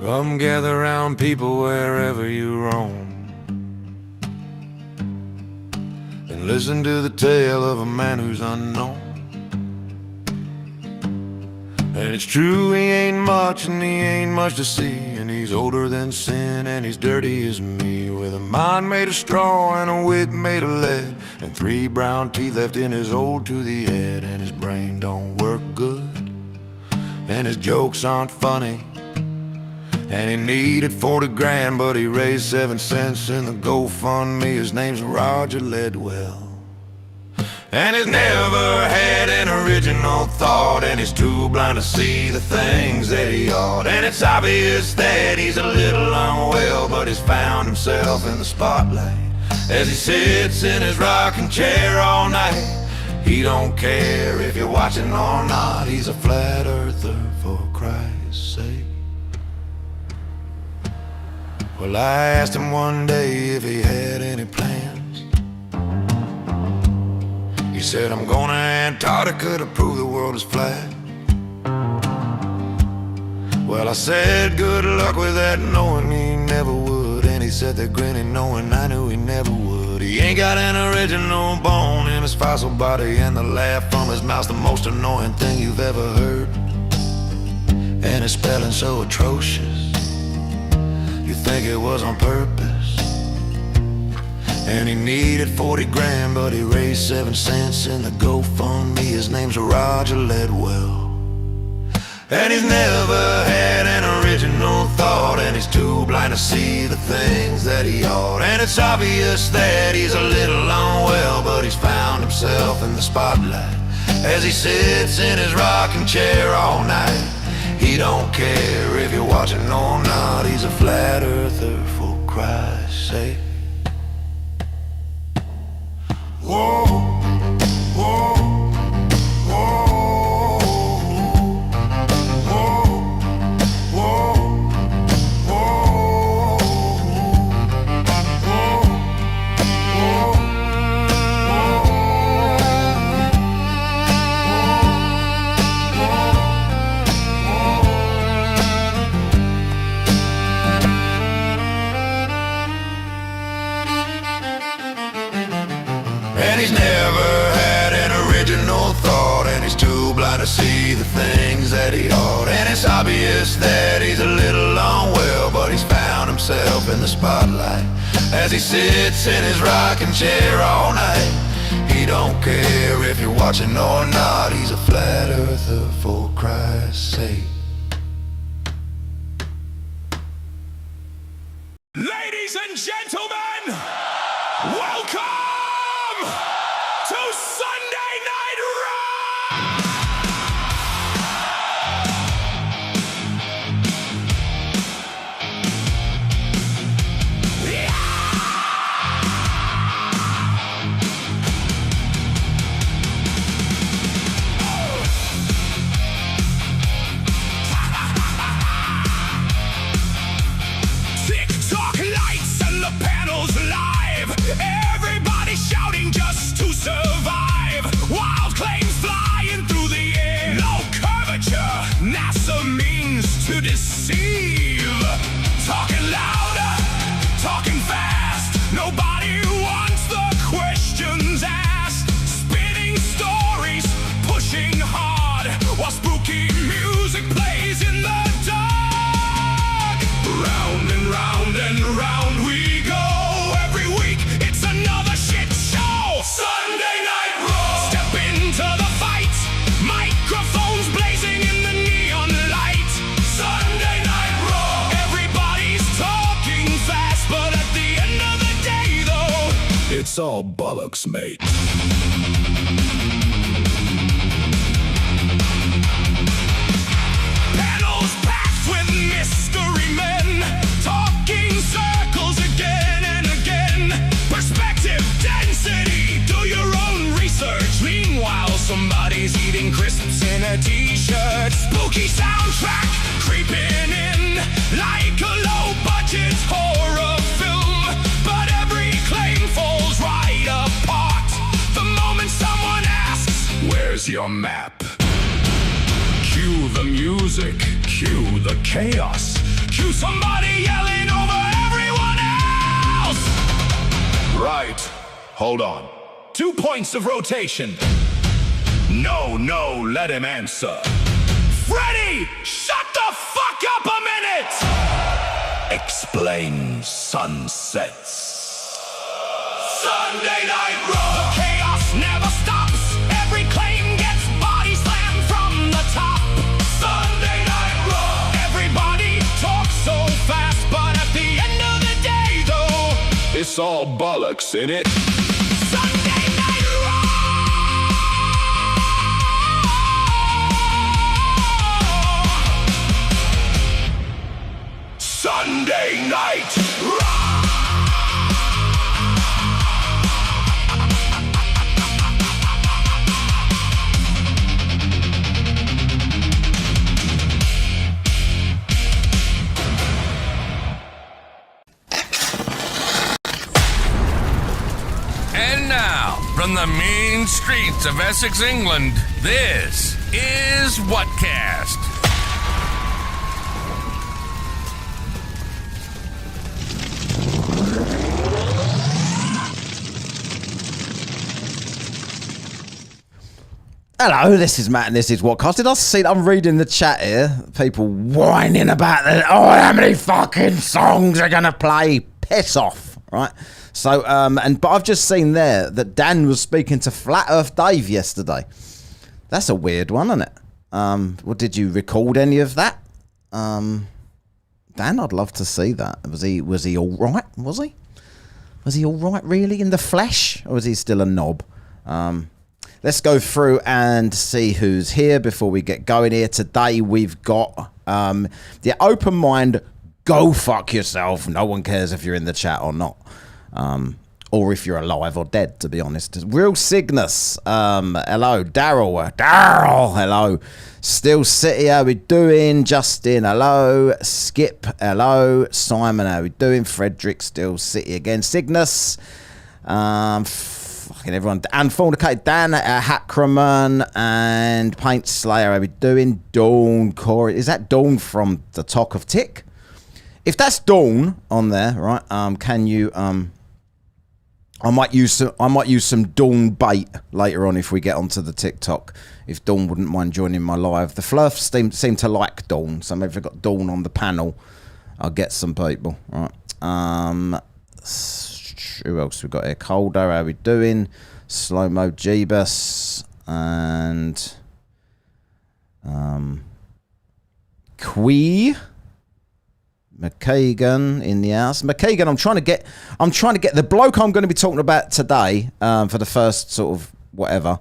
Come gather round, people, wherever you roam, and listen to the tale of a man who's unknown. And it's true, he ain't much, and he ain't much to see, and he's older than sin, and he's dirty as me, with a mind made of straw and a wit made of lead, and 3 brown teeth left in his old to the head. And his brain don't work good, and his jokes aren't funny, and he needed 40 grand, but he raised 7 cents in the GoFundMe. His name's Roger Ledwell, and he's never had an original thought, and he's too blind to see the things that he ought. And it's obvious that he's a little unwell, but he's found himself in the spotlight as he sits in his rocking chair all night. He don't care if you're watching or not, he's a flat earther for Christ's sake. Well, I asked him one day if he had any plans. He said, I'm going to Antarctica to prove the world is flat. Well, I said, good luck with that, knowing he never would. And he said that grinning, knowing I knew he never would. He ain't got an original bone in his fossil body, and the laugh from his mouth's the most annoying thing you've ever heard. And his spelling so atrocious, you think it was on purpose. And he needed 40 grand, but he raised 7 cents in the GoFundMe. His name's Roger Ledwell, and he's never had an original thought, and he's too blind to see the things that he ought. And it's obvious that he's a little unwell, but he's found himself in the spotlight as he sits in his rocking chair all night. He don't care if you're watching or not, he's a flat earther for Christ's sake. Whoa, whoa, whoa, whoa, whoa, And he's never had an original thought, and he's too blind to see the things that he ought. And it's obvious that he's a little unwell, but he's found himself in the spotlight as he sits in his rocking chair all night. He don't care if you're watching or not, he's a flat earther for Christ's sake. Ladies and gentlemen, welcome to Sunday Night Raw! TikTok lights and the panels live. Everybody shouting just to survive. Wild claims flying through the air. No curvature, NASA means to deceive. Talking louder, talking fast. Nobody wants the questions asked. Spinning stories, pushing hard, while spooky music plays in the dark. Round and round and round we go. Every week it's another shit show. Sunday Night Raw. Step into the fight. Microphones blazing in the neon light. Sunday Night Raw. Everybody's talking fast, but at the end of the day, though, it's all bollocks, mate. Panels packed with mystery men, talking circles again and again. Perspective density, do your own research. Meanwhile, somebody's eating crisps in a t-shirt. Spooky soundtrack creeping in like a low-budget horror film, but every claim falls right apart the moment someone asks, where's your map? Cue the music, cue the chaos, Cue somebody yelling over everyone else. Right. Hold on. 2 points of rotation. No, let him answer. Freddy, shut the fuck up a minute! Explain sunsets. Sunday Night Raw. The chaos never stops. Every claim gets body slammed from the top. Sunday Night Raw. Everybody talks so fast, but at the end of the day, though, it's all bollocks, innit? Sunday Night Raw. Sunday Night Raw. And now, from the mean streets of Essex, England, this is Whatcast. Hello, this is Matt and this is Whatcast. I'm reading the chat here. People whining about how many fucking songs are gonna play. Piss off, right? So, but I've just seen there that Dan was speaking to Flat Earth Dave yesterday. That's a weird one, isn't it? Well, did you record any of that? Dan, I'd love to see that. Was he all right? Was he all right really in the flesh, or was he still a knob? Let's go through and see who's here before we get going here. Today we've got the open mind. Go fuck yourself. No one cares if you're in the chat or not. Or if you're alive or dead, to be honest. Real Cygnus. Hello. Daryl. Hello. Still City. How we doing? Justin. Hello. Skip. Hello. Simon. How we doing? Frederick. Still City again. Cygnus. Fucking everyone. And Fornicated Dan. Hackreman. And Paint Slayer. How we doing? Dawn. Corey. Is that Dawn from the Talk of Tick? If that's Dawn on there, right? Can you? I might use some Dawn bait later on if we get onto the TikTok. If Dawn wouldn't mind joining my live, the Flurfs seem to like Dawn, so maybe if I've got Dawn on the panel, I'll get some people. Right. Who else we got here? Colder, how we doing? Slow Mo Jeebus and Quee. McKeegan in the house. McKeegan, I'm trying to get the bloke I'm going to be talking about today for the first sort of whatever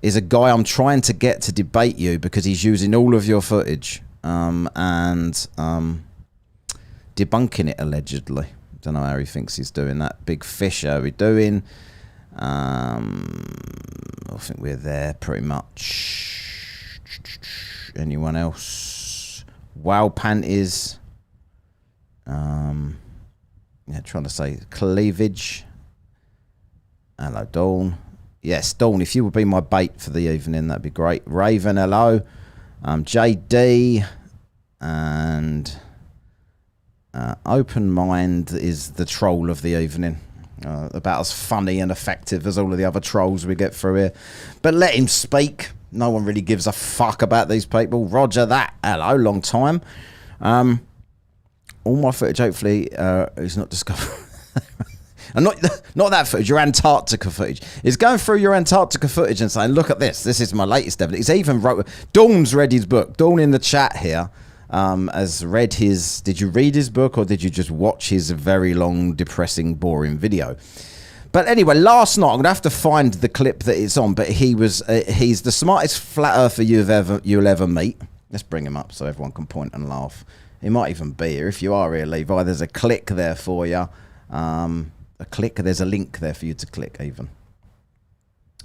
is a guy I'm trying to get to debate you because he's using all of your footage and debunking it allegedly. Don't know how he thinks he's doing that. Big Fish, how are we doing? I think we're there pretty much. Anyone else? Wow Panties. Yeah, trying to say cleavage. Hello, Dawn. Yes, Dawn, if you would be my bait for the evening, that'd be great. Raven, hello. JD and Open Mind is the troll of the evening. About as funny and effective as all of the other trolls we get through here. But let him speak. No one really gives a fuck about these people. Roger that. Hello, long time. All my footage, hopefully, is not discovered. And not that footage, your Antarctica footage. It's going through your Antarctica footage and saying, look at this. This is my latest evidence. He's even wrote... Dawn's read his book. Dawn in the chat here has read his... Did you read his book or did you just watch his very long, depressing, boring video? But anyway, last night, I'm going to have to find the clip that it's on, but he's the smartest flat earther you'll ever meet. Let's bring him up so everyone can point and laugh. He might even be here. If you are here, Levi, there's a click there for you. A click. There's a link there for you to click, even,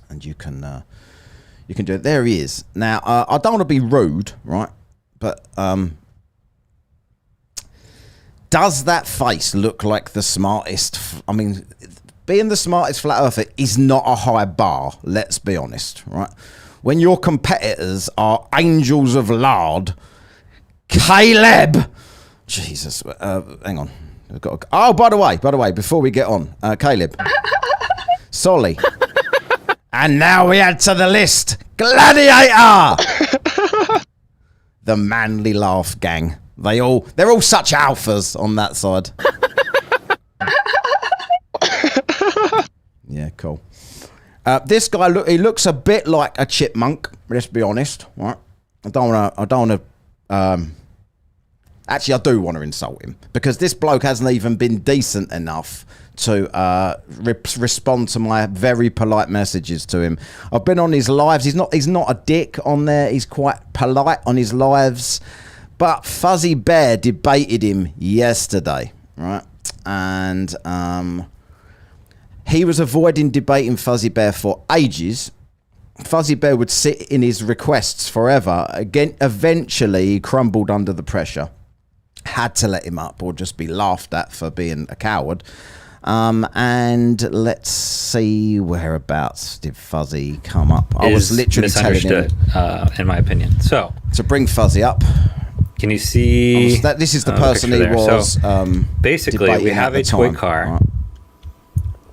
and you can do it. There he is. Now, I don't want to be rude, right? But does that face look like the smartest? I mean, being the smartest flat earther is not a high bar. Let's be honest, right? When your competitors are angels of lard. Caleb, Jesus. Hang on. Oh, by the way, before we get on, Caleb. Solly. And now we add to the list, Gladiator! The manly laugh gang. They're all such alphas on that side. Yeah, cool. This guy, he looks a bit like a chipmunk. Let's be honest, right? I don't want to. Actually, I do want to insult him because this bloke hasn't even been decent enough to respond to my very polite messages to him. I've been on his lives. He's not a dick on there. He's quite polite on his lives. But Fuzzy Bear debated him yesterday, right? And he was avoiding debating Fuzzy Bear for ages. Fuzzy Bear would sit in his requests forever. Again, eventually he crumbled under the pressure. Had to let him up or just be laughed at for being a coward. And let's see, whereabouts did Fuzzy come up? I was literally telling him, in my opinion. So to bring Fuzzy up. Can you see? This is the person he was. So, basically, we have a toy car, right,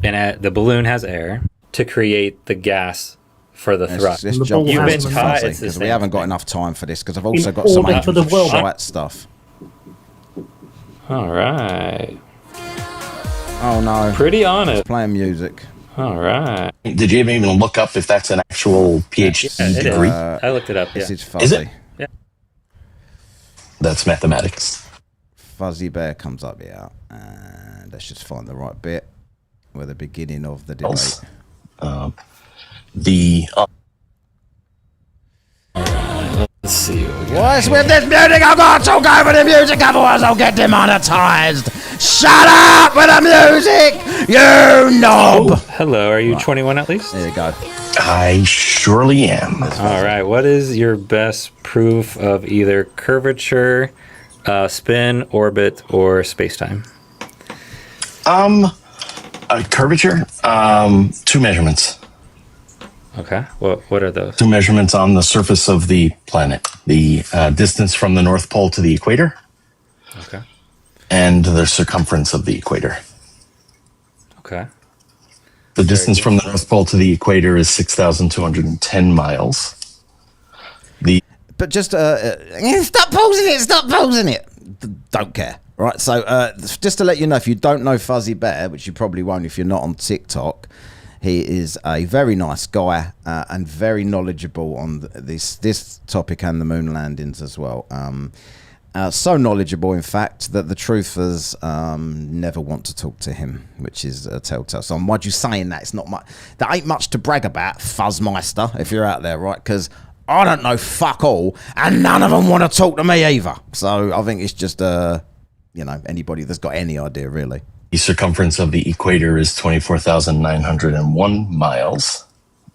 and the balloon has air to create the gas for the thrust. Let's jump into Fuzzy because we haven't got enough time for this because I've also got some shite stuff. All right. Oh no! Pretty honest. Playing music. All right. Did you even look up if that's an actual PhD degree? I looked it up. Yeah. This is Fuzzy. Is it? Yeah. That's mathematics. Fuzzy Bear comes up here, and let's just find the right bit where the beginning of the debate. Let's see. What's with this music? I've got to talk over the music, otherwise I'll get demonetized. Shut up with the music, you knob! Oh, hello, are you 21 at least? There you go. I surely am. All right, what is your best proof of either curvature, spin, orbit, or space-time? Curvature, 2 measurements. Okay, what are those? 2 measurements on the surface of the planet. The distance from the North Pole to the equator. Okay. And the circumference of the equator. Okay. The distance from the North Pole to the equator is 6,210 miles. But just stop pausing it. Don't care. Right, so just to let you know, if you don't know Fuzzy Bear, which you probably won't if you're not on TikTok, he is a very nice guy and very knowledgeable on this topic and the moon landings as well. So knowledgeable, in fact, that the truthers never want to talk to him, which is a telltale sign. Why'd you saying that? It's not much. There ain't much to brag about, Fuzzmeister, if you're out there, right? Because I don't know fuck all, and none of them want to talk to me either. So I think it's just, anybody that's got any idea, really. The circumference of the equator is 24,901 miles.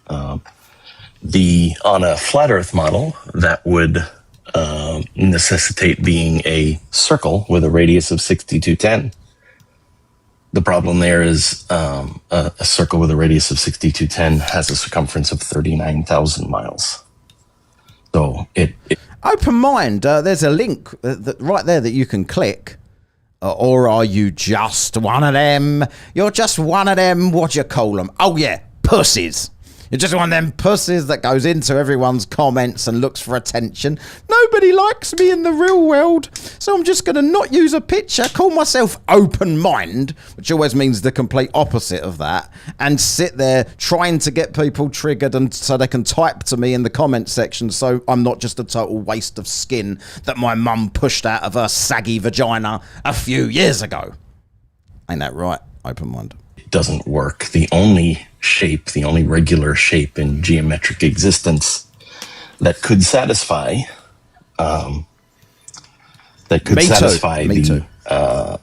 On a flat Earth model, that would necessitate being a circle with a radius of 6,210. The problem there is a circle with a radius of 6,210 has a circumference of 39,000 miles. So open mind. There's a link right there that you can click. Or are you just one of them? You're just one of them, what do you call them? Oh yeah, pussies. You're just one of them pussies that goes into everyone's comments and looks for attention. Nobody likes me in the real world, so I'm just going to not use a picture, call myself open mind, which always means the complete opposite of that, and sit there trying to get people triggered and so they can type to me in the comment section so I'm not just a total waste of skin that my mum pushed out of her saggy vagina a few years ago. Ain't that right, open mind? Doesn't work. The only regular shape in geometric existence that could satisfy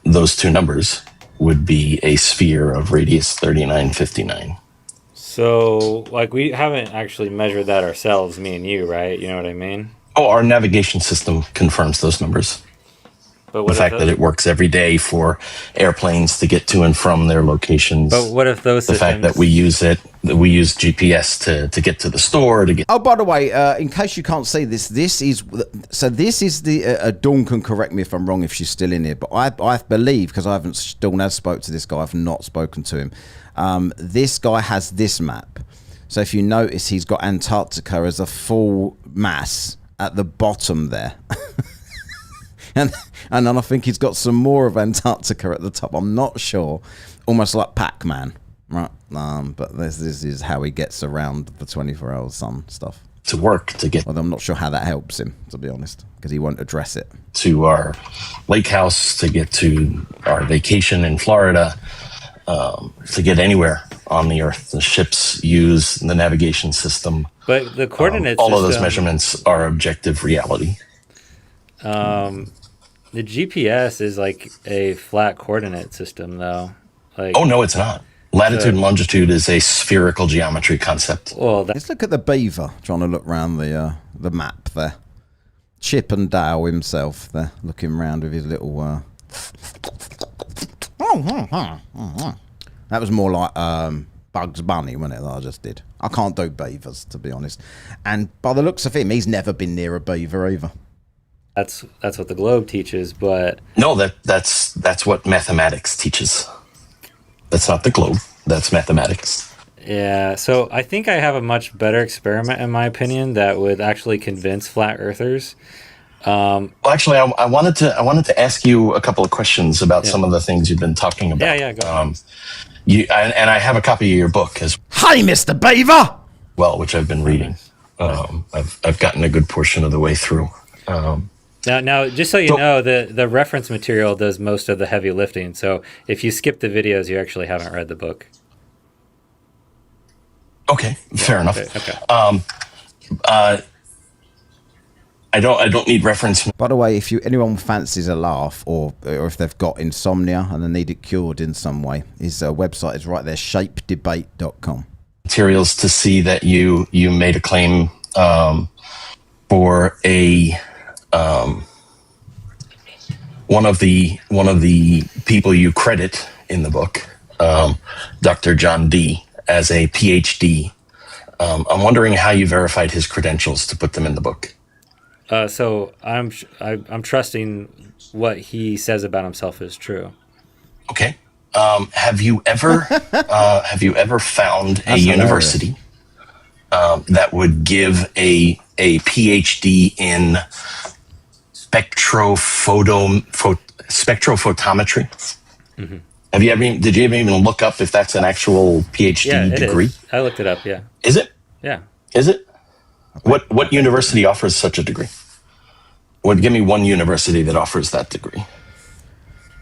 those two numbers would be a sphere of radius 3959. So, we haven't actually measured that ourselves, me and you, right? You know what I mean? Oh, our navigation system confirms those numbers. But the fact that it works every day for airplanes to get to and from their locations. But what if those the fact that we use GPS to get to the store to get. Oh, by the way, in case you can't see this, this is the Dawn can correct me if I'm wrong if she's still in here, but I believe, because Dawn has spoke to this guy, I've not spoken to him. This guy has this map. So if you notice, he's got Antarctica as a full mass at the bottom there. And then I think he's got some more of Antarctica at the top. I'm not sure. Almost like Pac-Man, right? But this is how he gets around the 24-hour sun stuff. To work to get. Well, I'm not sure how that helps him, to be honest, because he won't address it. To our lake house, to get to our vacation in Florida, to get anywhere on the Earth. The ships use the navigation system. But the coordinates. All of those measurements are objective reality. The GPS is like a flat coordinate system, though. Like, oh no, it's not. Latitude and longitude is a spherical geometry concept. Well, let's look at the Beaver. Trying to look around the map there. Chip and Dale himself there, looking around with his little. That was more like Bugs Bunny, wasn't it? That I just did. I can't do beavers, to be honest. And by the looks of him, he's never been near a beaver either. That's what the globe teaches, but no, that's what mathematics teaches. That's not the globe. That's mathematics. Yeah, so I think I have a much better experiment, in my opinion, that would actually convince flat earthers. Well, actually, I wanted to ask you a couple of questions about some of the things you've been talking about. Yeah, go ahead. And I have a copy of your book as Hey, Mr. Beaver! well, which I've been reading. I've gotten a good portion of the way through. Now, just so you know, the reference material does most of the heavy lifting. So if you skip the videos, you actually haven't read the book. Okay, fair enough. Okay. I don't need reference. By the way, if anyone fancies a laugh, or if they've got insomnia and they need it cured in some way, his website is right there, shapedebate.com. Materials to see that you made a claim for a one of the people you credit in the book, Dr. John D, as a PhD. I'm wondering how you verified his credentials to put them in the book. So I'm trusting what he says about himself is true. Okay. Have you ever found a university that would give a PhD in spectrophotometry? Mm-hmm. Did you ever even look up if that's an actual PhD degree? Is. I looked it up. Yeah. Is it? Yeah. Is it? What university offers such a degree? Give me one university that offers that degree.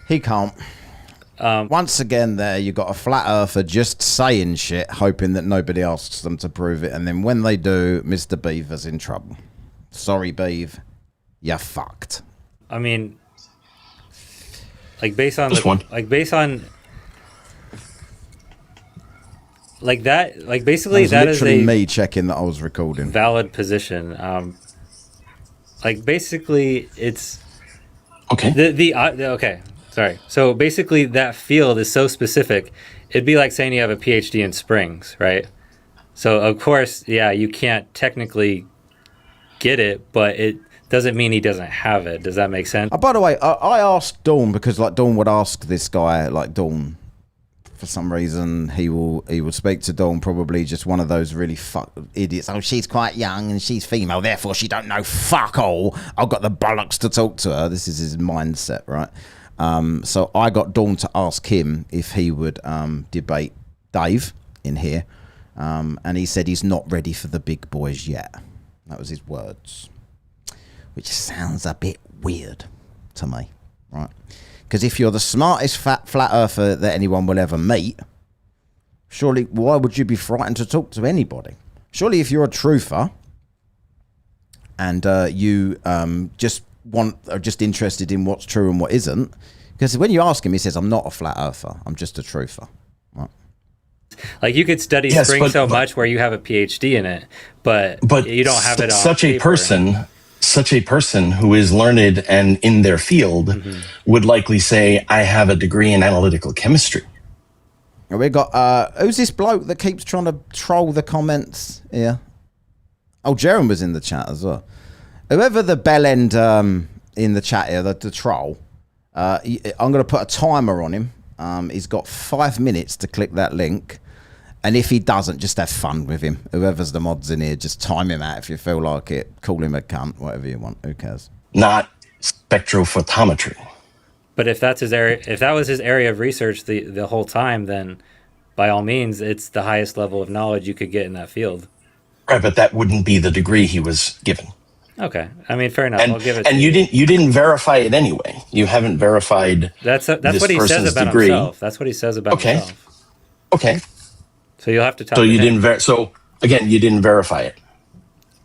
He can't. Once again, there you got a flat earther just saying shit, hoping that nobody asks them to prove it, and then when they do, Mr. Beaver's in trouble. Sorry, Beav, you're fucked. I mean, based on basically that is me checking that I was recording. Valid position. Basically it's okay. Okay. Sorry. So basically that field is so specific. It'd be like saying you have a PhD in springs, right? So of course, yeah, you can't technically get it, but it doesn't mean he doesn't have it. Does that make sense? By the way, I asked Dawn because Dawn would ask this guy, Dawn, for some reason he would speak to Dawn, probably just one of those really idiots. Oh, she's quite young and she's female, therefore she don't know fuck all. I've got the bollocks to talk to her. This is his mindset, right? So I got Dawn to ask him if he would debate Dave in here, and he said he's not ready for the big boys yet. That was his words, which sounds a bit weird to me, right? Because if you're the smartest flat earther that anyone will ever meet, surely why would you be frightened to talk to anybody? Surely if you're a truther and you are just interested in what's true and what isn't, because when you ask him, he says, I'm not a flat earther, I'm just a truther. Right? Like you could study spring so much where you have a PhD in it, but you don't have it on such paper. such a person who is learned and in their field would likely say, I have a degree in analytical chemistry. We got who's this bloke that keeps trying to troll the comments here? Oh, Jerem was in the chat as well. Whoever the bell end in the chat here, the troll, I'm going to put a timer on him. He's got 5 minutes to click that link. And if he doesn't, just have fun with him. Whoever's the mods in here, just time him out if you feel like it. Call him a cunt, whatever you want. Who cares? Not spectrophotometry. But if that's his area, if that was his area of research the whole time, then by all means, it's the highest level of knowledge you could get in that field. Right, but that wouldn't be the degree he was given. Okay, I mean, fair enough. And, I'll give it. and you didn't verify it anyway. You haven't verified. That's what he says about himself. That's what he says about himself. Okay. So you'll have to talk. So to you him. didn't. So again, you didn't verify it.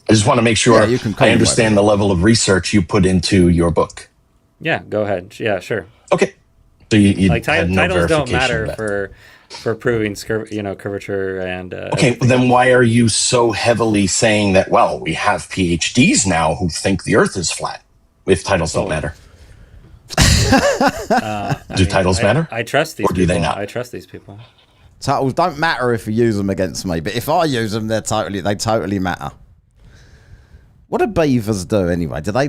I just want to make sure you can call I him understand the level of research you put into your book. Yeah, go ahead. Yeah, sure. Okay. So you Like had no titles don't verification matter of that. for proving curvature and. Okay, well, then why are you so heavily saying that? Well, we have PhDs now who think the Earth is flat. If titles don't matter, do titles matter? I trust these. Or do they not? I trust these people. Titles don't matter if you use them against me, but if I use them, they totally matter. What do beavers do anyway? Do they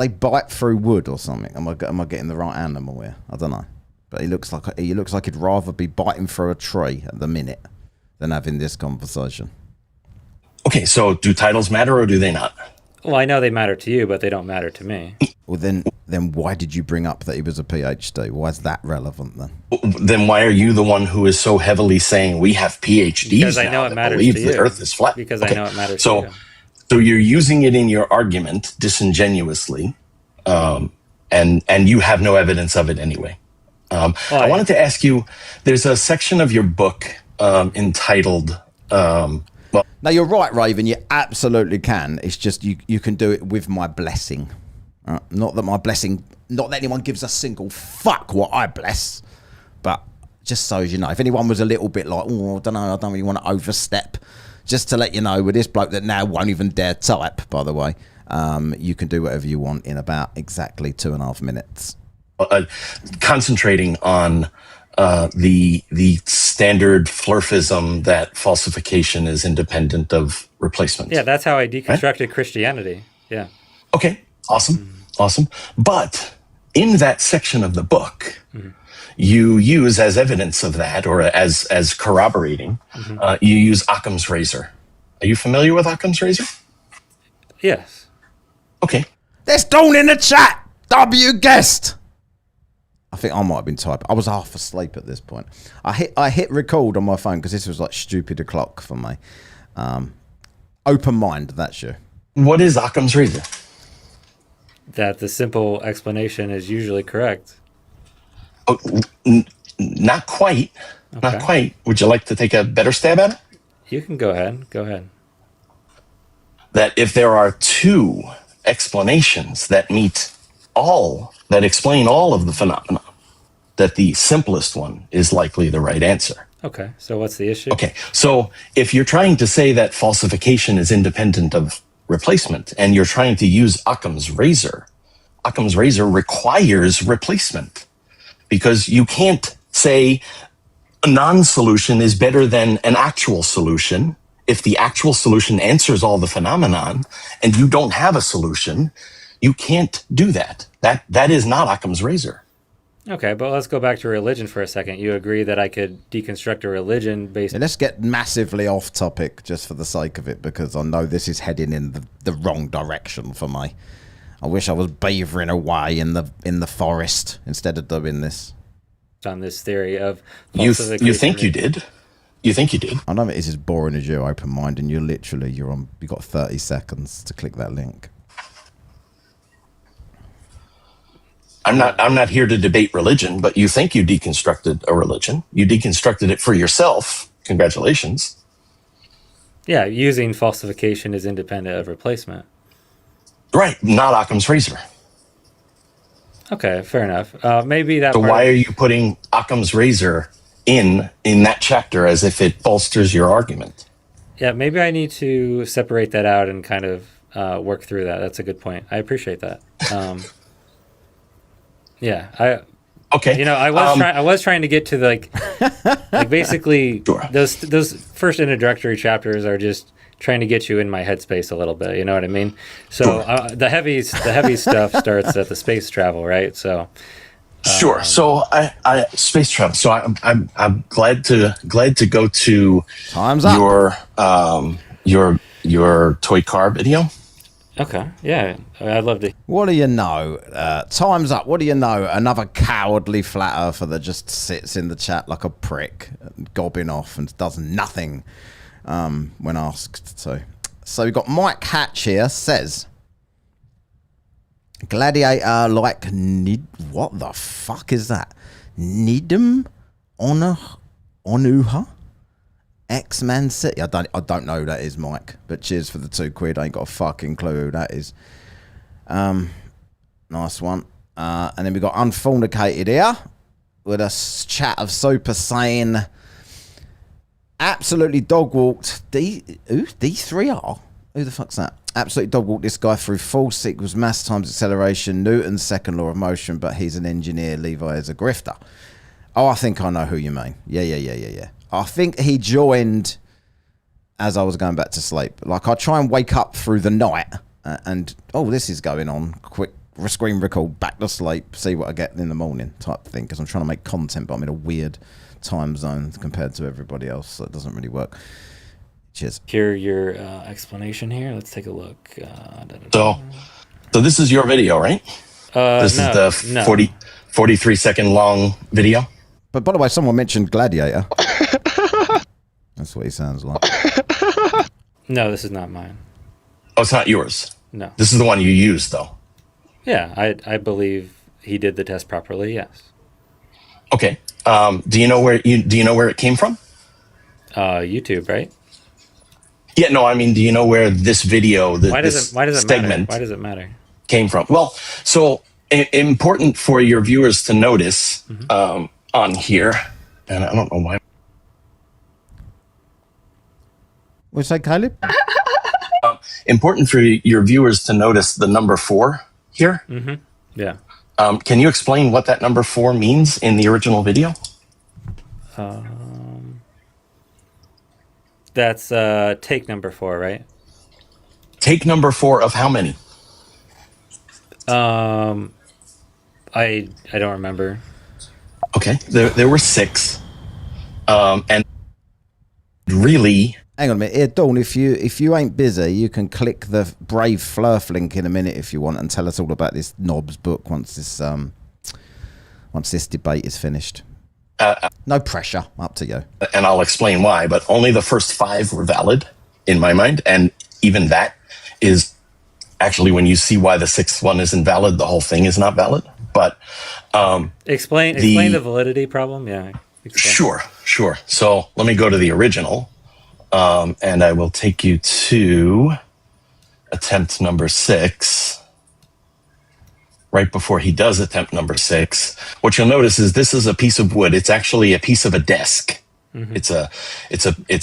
bite through wood or something? Am I getting the right animal here? I don't know. But he looks like he'd rather be biting through a tree at the minute than having this conversation. Okay, so do titles matter or do they not? Well, I know they matter to you, but they don't matter to me. Well, then why did you bring up that he was a PhD? Why is that relevant then? Then why are you the one who is so heavily saying we have PhDs Because I now know it that matters believe to the you. Earth is flat? Because I know it matters so, to you. So you're using it in your argument disingenuously, and you have no evidence of it anyway. I wanted to ask you, there's a section of your book entitled... No, you're right, Raven. You absolutely can. It's just you can do it with my blessing. Not that anyone gives a single fuck what I bless, but just so as you know, if anyone was a little bit like, oh, I don't know, I don't really want to overstep, just to let you know, with this bloke that now won't even dare type, by the way, you can do whatever you want in about exactly 2.5 minutes. Concentrating on the standard flurfism that falsification is independent of replacement. Yeah, that's how I deconstructed Christianity. Yeah. Okay, awesome. But in that section of the book, you use as evidence of that, or as corroborating, you use Occam's razor. Are you familiar with Occam's razor? Yes. Okay. There's Dawn in the chat. W guest. I think I might have been typing. I was half asleep at this point. I hit record on my phone because this was like stupid o'clock for me. Open mind, that's you. What is Occam's razor? That the simple explanation is usually correct. Oh, not quite. Okay. Not quite. Would you like to take a better stab at it? You can go ahead. Go ahead. That if there are two explanations that explain all of the phenomena, that the simplest one is likely the right answer. Okay, so what's the issue? Okay, so if you're trying to say that falsification is independent of replacement, and you're trying to use Occam's razor requires replacement, because you can't say a non-solution is better than an actual solution if the actual solution answers all the phenomenon and you don't have a solution. You can't do that. That is not Occam's razor. Okay, but let's go back to religion for a second. You agree that I could deconstruct a religion based... Yeah, let's get massively off topic just for the sake of it, because I know this is heading in the wrong direction for me. I wish I was beavering away in the forest instead of doing this. On this theory of you think you did? You think you did? I know it is as boring as you, open mind, and you got 30 seconds to click that link. I'm not here to debate religion, but you think you deconstructed a religion. You deconstructed it for yourself. Congratulations. Yeah, using falsification is independent of replacement. Right, not Occam's razor. Okay, fair enough. Maybe that. So why are you putting Occam's razor in that chapter as if it bolsters your argument? Yeah, maybe I need to separate that out and kind of work through that. That's a good point. I appreciate that. Yeah, Okay. I was trying to get to like basically Sure. those first introductory chapters are just trying to get you in my headspace a little bit. You know what I mean? So the heavy stuff starts at the space travel, right? So Sure. So I space travel. So I'm glad to go to Time's up. your toy car video. okay, yeah, I'd love to. What do you know? Time's up. What do you know? Another cowardly flat earther that just sits in the chat like a prick, gobbing off and does nothing when asked to. So we've got Mike Hatch here, says, Gladiator like what the fuck is that? Nidum Onuha? X-Man City. I don't know who that is, Mike. But cheers for the £2. I ain't got a fucking clue who that is. Nice one. And then we got Unfornicated here with a chat of Super Saiyan. Absolutely dog walked. These three are? Who the fuck's that? Absolutely dog walked this guy through force equals mass times acceleration, Newton's second law of motion, but he's an engineer. Levi is a grifter. Oh, I think I know who you mean. Yeah. I think he joined as I was going back to sleep. Like, I try and wake up through the night and, this is going on. Quick screen record, back to sleep, see what I get in the morning type thing. Because I'm trying to make content, but I'm in a weird time zone compared to everybody else, so it doesn't really work. Cheers. Hear your explanation here. Let's take a look. So this is your video, right? This is the 43-second long video. But by the way, someone mentioned Gladiator. That's what he sounds like. No, this is not mine. Oh, it's not yours. No. This is the one you used, though. Yeah, I believe he did the test properly. Yes. Okay. Do you know where it came from? YouTube, right? Yeah. No. I mean, do you know where this video, Why does it segment, matter? Why does it matter? came from? Well, so important for your viewers to notice on here, and I don't know why. What'd you say, Caleb? Important for your viewers to notice the number 4 here. Mm-hmm. Yeah. Can you explain what that number 4 means in the original video? That's take number 4, right? Take number 4 of how many? I don't remember. Okay, there were 6, and really. Hang on a minute, here, Dawn. If you ain't busy, you can click the Brave Flurf link in a minute if you want, and tell us all about this Knobs book once this debate is finished. No pressure, up to you. And I'll explain why. But only the first 5 were valid in my mind, and even that is actually, when you see why the 6th one isn't valid, the whole thing is not valid. But explain the validity problem. Yeah. Sure. So let me go to the original. And I will take you to attempt number 6. Right before he does attempt number 6, what you'll notice is this is a piece of wood. It's actually a piece of a desk. Mm-hmm. It's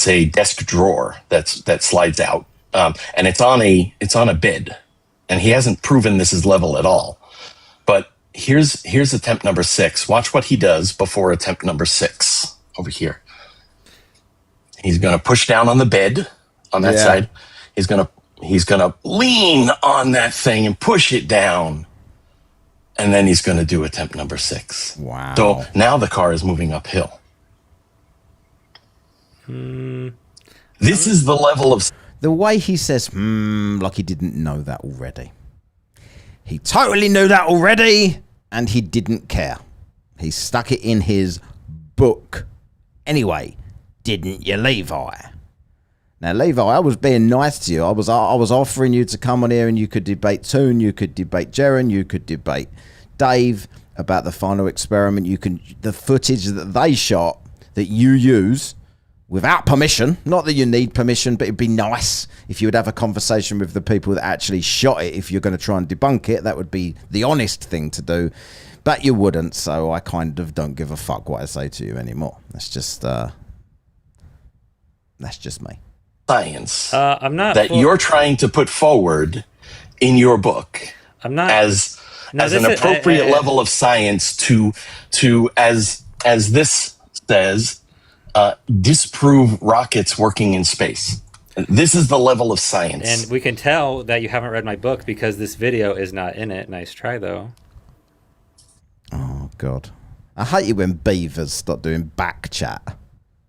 a desk drawer that slides out, and it's on a bed. And he hasn't proven this is level at all. But here's attempt number 6. Watch what he does before attempt number 6 over here. He's going to push down on the bed on that side. He's going to lean on that thing and push it down. And then he's going to do attempt number 6. Wow. So now the car is moving uphill. This is the level of... The way he says, like he didn't know that already. He totally knew that already, and he didn't care. He stuck it in his book. Anyway, didn't you, Levi? Now, Levi, I was being nice to you. I was offering you to come on here and you could debate Toon, you could debate Jaren, you could debate Dave about the final experiment. The footage that they shot that you use without permission. Not that you need permission, but it'd be nice if you would have a conversation with the people that actually shot it. If you're going to try and debunk it, that would be the honest thing to do. But you wouldn't, so I kind of don't give a fuck what I say to you anymore. That's just me. science I'm not that you're trying to put forward in your book I'm not as an appropriate level of science to as this says, disprove rockets working in space. This is the level of science. And we can tell that you haven't read my book because this video is not in it. Nice try, though. Oh, God. I hate it when beavers start doing back chat.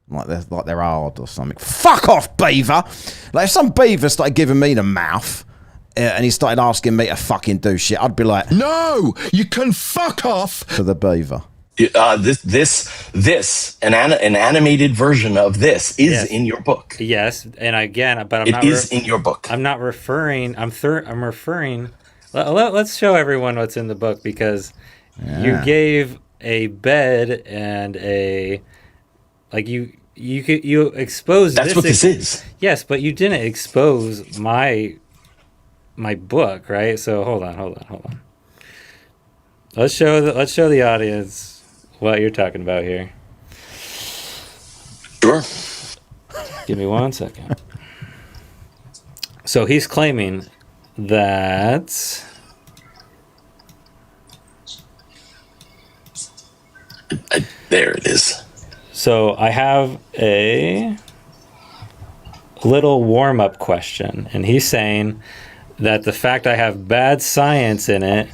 Like they're hard or something. Fuck off, beaver! Like, if some beaver started giving me the mouth and he started asking me to fucking do shit, I'd be like, No, you can fuck off. to the beaver. An animated version of this is in your book. Yes, and again, but it is in your book. I'm not referring. I'm referring. Let's show everyone what's in the book because you gave a bed and a you exposed. That's what this is. Yes, but you didn't expose my book, right? So hold on. Let's show the audience what you're talking about here. Sure. Give me 1 second. So he's claiming that there it is. So I have a little warm-up question, and he's saying that the fact I have bad science in it,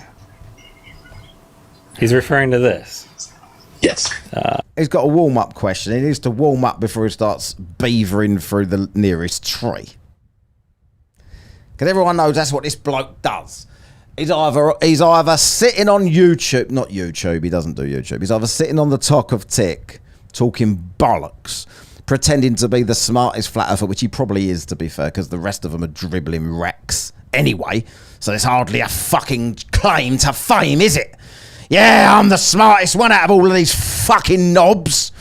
he's referring to this. Yes. He's got a warm-up question. He needs to warm up before he starts beavering through the nearest tree. Because everyone knows that's what this bloke does. He's either sitting on YouTube, not YouTube, he doesn't do YouTube. He's either sitting on the talk of tick, talking bollocks, pretending to be the smartest flat earther, which he probably is, to be fair, because the rest of them are dribbling wrecks anyway. So there's hardly a fucking claim to fame, is it? Yeah, I'm the smartest one out of all of these fucking knobs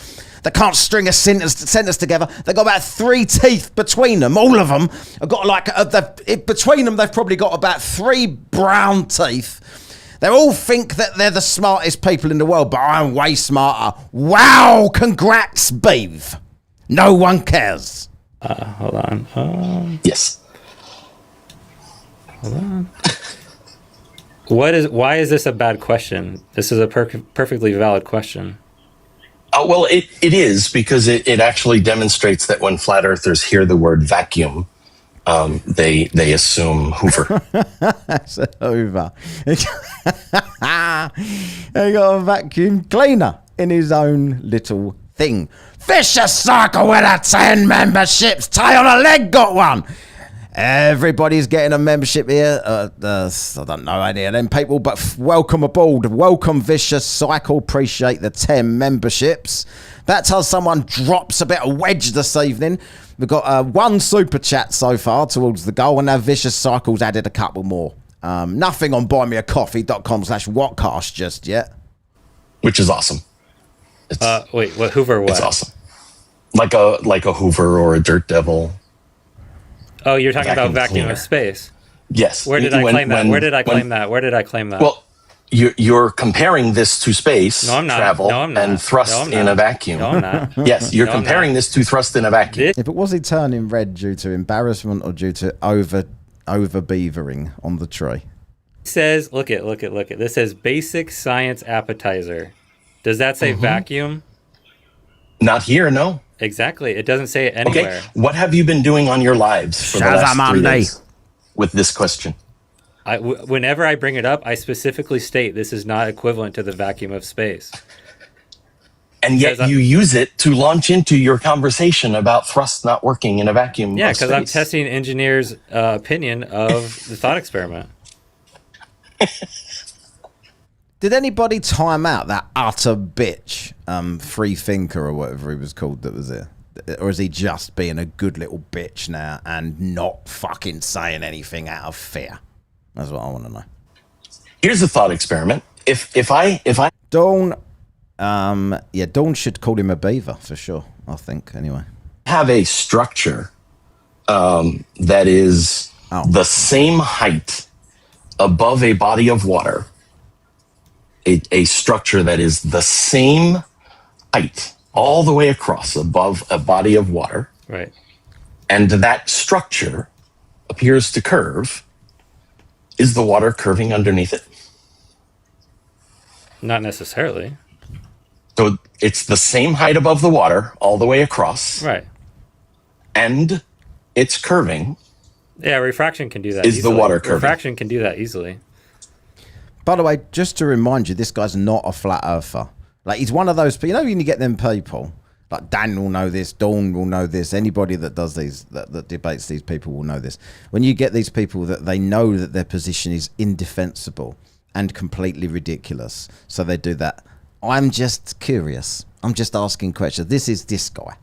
that can't string a sentence together. They've got about 3 teeth between them. All of them have got between them, they've probably got about 3 brown teeth. They all think that they're the smartest people in the world, but I'm way smarter. Wow, congrats, Beav. No one cares. Hold on. Yes. Hold on. Why is this a bad question? This is a perfectly valid question. Well, it is because it actually demonstrates that when flat earthers hear the word vacuum, they assume Hoover. That's a Hoover. He got a vacuum cleaner in his own little thing. Vicious cycle with a 10 memberships. Tay on a leg got one. Everybody's getting a membership here. I don't know any of them people, but welcome aboard. Welcome, Vicious Cycle. Appreciate the 10 memberships. That's how someone drops a bit of wedge this evening. We've got 1 super chat so far towards the goal, and now Vicious Cycle's added a couple more. Nothing on buymeacoffee.com/whatcast just yet. Which is awesome. Wait, what Hoover what? It's awesome. Like a Hoover or a Dirt Devil. Oh, you're talking about Vacuum vacuum cleaner. of space. Yes. Where did I claim that? Where did I claim that? Well, you're comparing this to space travel and thrust in a vacuum. No, I'm not. Yes, you're comparing this to thrust in a vacuum. If it was he turning red due to embarrassment or due to over beavering on the tree? It says, look at. This says basic science appetizer. Does that say vacuum? Not here, no. Exactly. It doesn't say it anywhere. Okay. What have you been doing on your lives for the last 3 days with this question? Whenever I bring it up, I specifically state this is not equivalent to the vacuum of space. And yet you use it to launch into your conversation about thrust not working in a vacuum. Yeah, because I'm testing engineers' opinion of the thought experiment. Did anybody time out that utter bitch, free thinker or whatever he was called that was there? Or is he just being a good little bitch now and not fucking saying anything out of fear? That's what I want to know. Here's a thought experiment. If I Dawn, Dawn should call him a beaver for sure, I think, anyway. have a structure that is the same height above a body of water, a structure that is the same height all the way across above a body of water. Right. and that structure appears to curve, is the water curving underneath it? Not necessarily. So it's the same height above the water all the way across, Right. and it's curving. Yeah, refraction can do that Is the easily. water curving? Refraction can do that easily. By the way, just to remind you, this guy's not a flat earther. Like, he's one of those people, you know, when you get them people, like Dan will know this, Dawn will know this, anybody that does these, that debates these people will know this. When you get these people that they know that their position is indefensible and completely ridiculous, so they do that. I'm just curious. I'm just asking questions. This is this guy.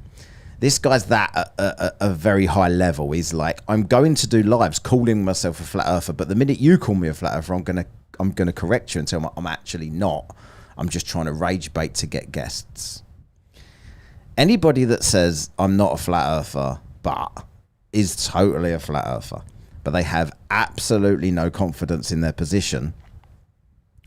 This guy's that at a very high level. He's like, I'm going to do lives calling myself a flat earther, but the minute you call me a flat earther, I'm gonna correct you and tell you I'm actually not. I'm just trying to rage bait to get guests. Anybody that says I'm not a flat earther but is totally a flat earther, but they have absolutely no confidence in their position,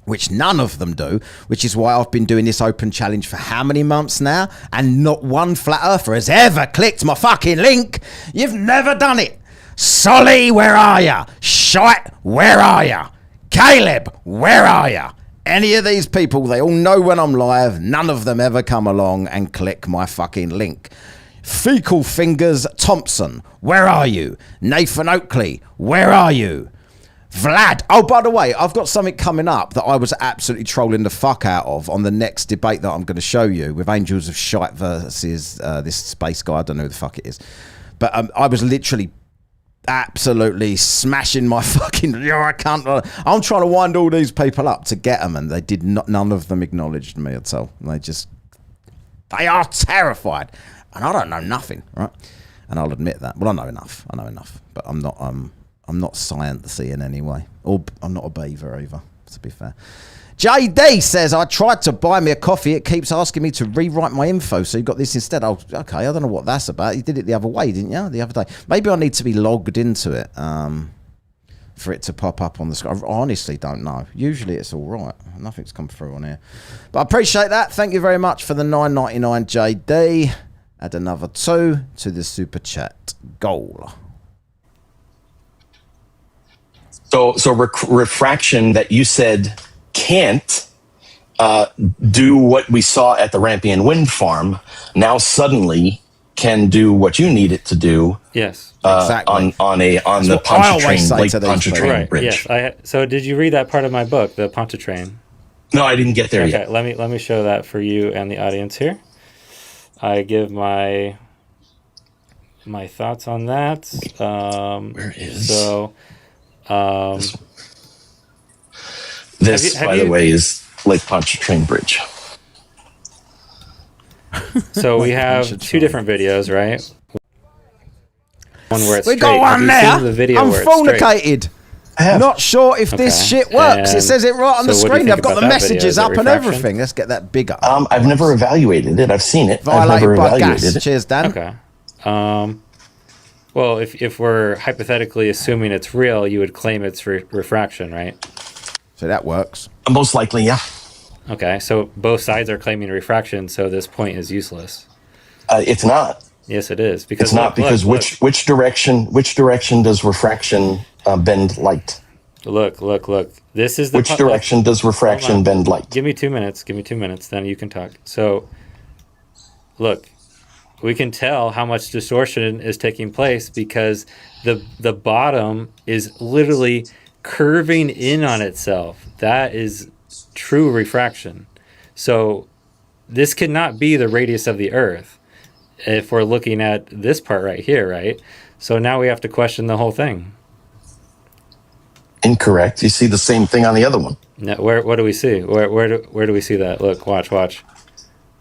which none of them do, which is why I've been doing this open challenge for how many months now, and not one flat earther has ever clicked my fucking link. You've never done it. Solly, where are ya? Shite, where are ya? Caleb, where are ya? Any of these people, they all know when I'm live. None of them ever come along and click my fucking link. Fecal Fingers Thompson, where are you? Nathan Oakley, where are you? Vlad. Oh, by the way, I've got something coming up that I was absolutely trolling the fuck out of on the next debate that I'm going to show you with Angels of Shite versus this space guy. I don't know who the fuck it is. But I was literally absolutely smashing my fucking... I can't... I'm trying to wind all these people up to get them, and they did not... None of them acknowledged me at all. They just... They are terrified. And I don't know nothing, right? And I'll admit that. Well, I know enough. But I'm not sciencey in any way. Or I'm not a beaver either, to be fair. JD says, I tried to buy me a coffee. It keeps asking me to rewrite my info. So you got this instead. Oh, okay. I don't know what that's about. You did it the other way, didn't you? The other day. Maybe I need to be logged into it for it to pop up on the screen. I honestly don't know. Usually it's all right. Nothing's come through on here. But I appreciate that. Thank you very much for the $9.99, JD. Add another 2 to the super chat goal. So refraction that you said can't do what we saw at the Rampion Wind Farm now suddenly can do what you need it to do. Yes, exactly. On the Pontchartrain Bridge. Yes. So did you read that part of my book, the Pontchartrain? No, I didn't get there yet. Okay, let me show that for you and the audience here. I give my thoughts on that. Where is this? By the way, is Lake Pontchartrain Bridge. So we have 2 different videos, right? One where it's we straight. got one there. The video I'm where it's straight? fornicated. Not sure if this shit works. And it says it right on the so what do you screen. think I've got about the that video? messages Is it up and refraction? everything. Let's get that bigger. I've never evaluated it. I've seen it. I've never Violated by evaluated gas. it. Cheers, Dan. Okay. Well, if we're hypothetically assuming it's real, you would claim it's refraction, right? So that works. Most likely, yeah. Okay, so both sides are claiming refraction, so this point is useless. It's not. Yes, it is. Because It's not because which direction does refraction bend light? Look. This is the Which direction does refraction bend light? Give me 2 minutes. Then you can talk. So, look, we can tell how much distortion is taking place because the bottom is literally curving in on itself. That is true refraction. So this could not be the radius of the Earth if we're looking at this part right here, right? So now we have to question the whole thing. Incorrect. You see the same thing on the other one. Now, what do we see? Where do we see that? Look, watch.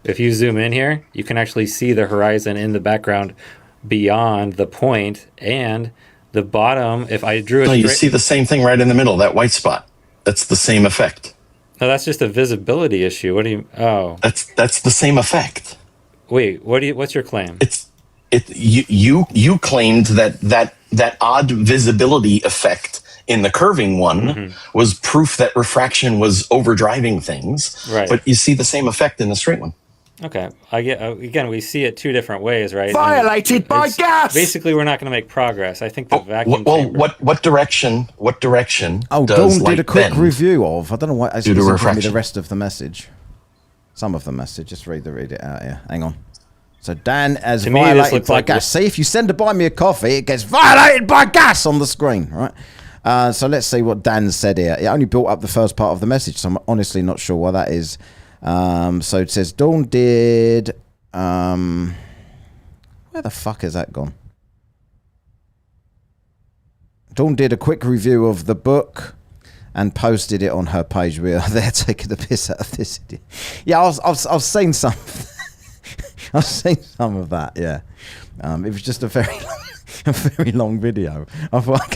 If you zoom in here, you can actually see the horizon in the background beyond the point, and the bottom, if I drew it... No, you see the same thing right in the middle, that white spot. That's the same effect. No, that's just a visibility issue. What do you... Oh. That's the same effect. Wait, what's your claim? You claimed that odd visibility effect in the curving one was proof that refraction was overdriving things. Right. But you see the same effect in the straight one. Okay, I get. Again, we see it two different ways, right? Violated by gas! Basically, we're not going to make progress. I think the vacuum Well, chamber. what direction? What direction? Oh, does Dawn did a light quick bend? review of. I don't know why. It's Due to giving me refraction. the rest of the message. Some of the message. Just read it out here. Hang on. So Dan has To me, this violated looks by like gas. See, if you send to buy me a coffee, it gets violated by gas on the screen, right? So let's see what Dan said here. It only built up the first part of the message, so I'm honestly not sure why that is. So it says Dawn did. Where the fuck has that gone? Dawn did a quick review of the book and posted it on her page. We are there taking the piss out of this idiot. Yeah, I've seen some. I've seen some of that. Yeah, it was just a very long video. I thought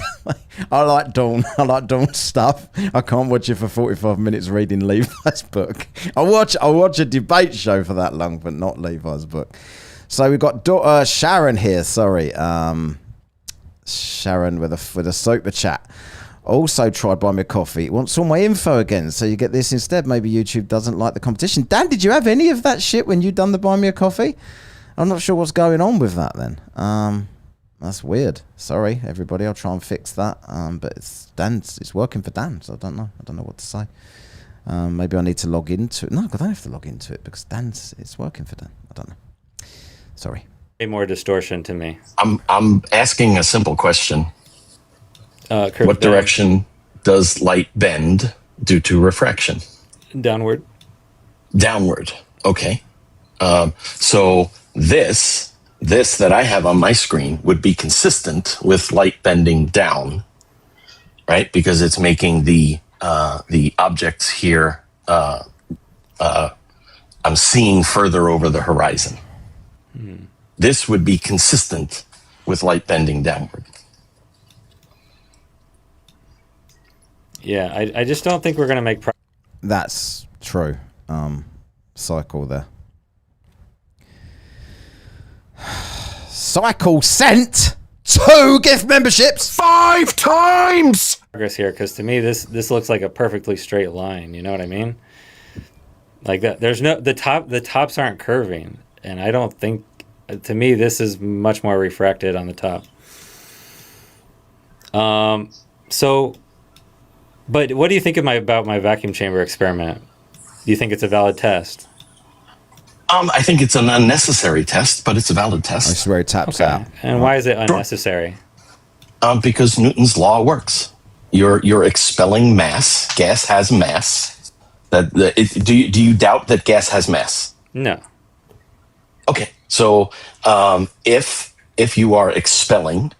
I like Dawn. I like Dawn's stuff. I can't watch it for 45 minutes reading Levi's book. I'll watch a debate show for that long, but not Levi's book. So we've got Sharon here. Sorry, Sharon with a super chat. Also tried Buy Me a Coffee. Wants all my info again, so you get this instead. Maybe YouTube doesn't like the competition. Dan, did you have any of that shit when you done the Buy Me a Coffee? I'm not sure what's going on with that then. That's weird. Sorry, everybody. I'll try and fix that. But it's working for Dan, so I don't know. I don't know what to say. Maybe I need to log into it. No, I don't have to log into it because it's working for Dan. I don't know. Sorry. More distortion to me. I'm asking a simple question. Kurt, What direction does light bend due to refraction? Downward. Downward. Okay. So this that I have on my screen would be consistent with light bending down, right? Because it's making the objects here. I'm seeing further over the horizon. This would be consistent with light bending downward. Yeah, I just don't think we're going to make progress. That's true. Cycle there. Cycle sent 2 gift memberships. 5 times! Here, because to me this looks like a perfectly straight line. You know what I mean? Like that. There's no the tops aren't curving, and I don't think. To me, this is much more refracted on the top. So. But what do you think about my vacuum chamber experiment? Do you think it's a valid test? I think it's an unnecessary test, but it's a valid test. I swear it taps out. And why is it unnecessary? Because Newton's law works. You're expelling mass. Gas has mass. Do you doubt that gas has mass? No. Okay, so if you are expelling,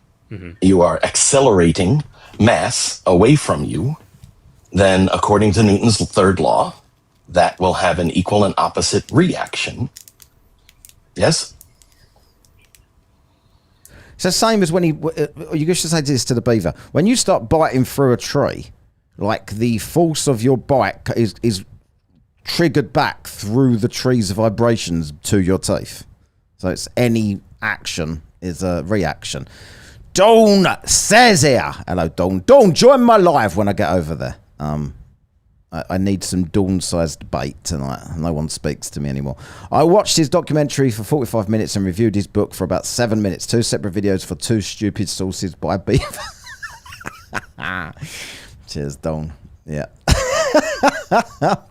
you are accelerating mass away from you, then according to Newton's third law, that will have an equal and opposite reaction. Yes? It's the same as when you should say this to the beaver. When you start biting through a tree, like the force of your bite is triggered back through the tree's vibrations to your teeth. So it's any action is a reaction. Dawn says here. Hello, Dawn. Dawn, join my live when I get over there. I need some Dawn-sized bait tonight. No one speaks to me anymore. I watched his documentary for 45 minutes and reviewed his book for about 7 minutes. 2 separate videos for 2 stupid sources by Beaver. Cheers, Dawn. Yeah.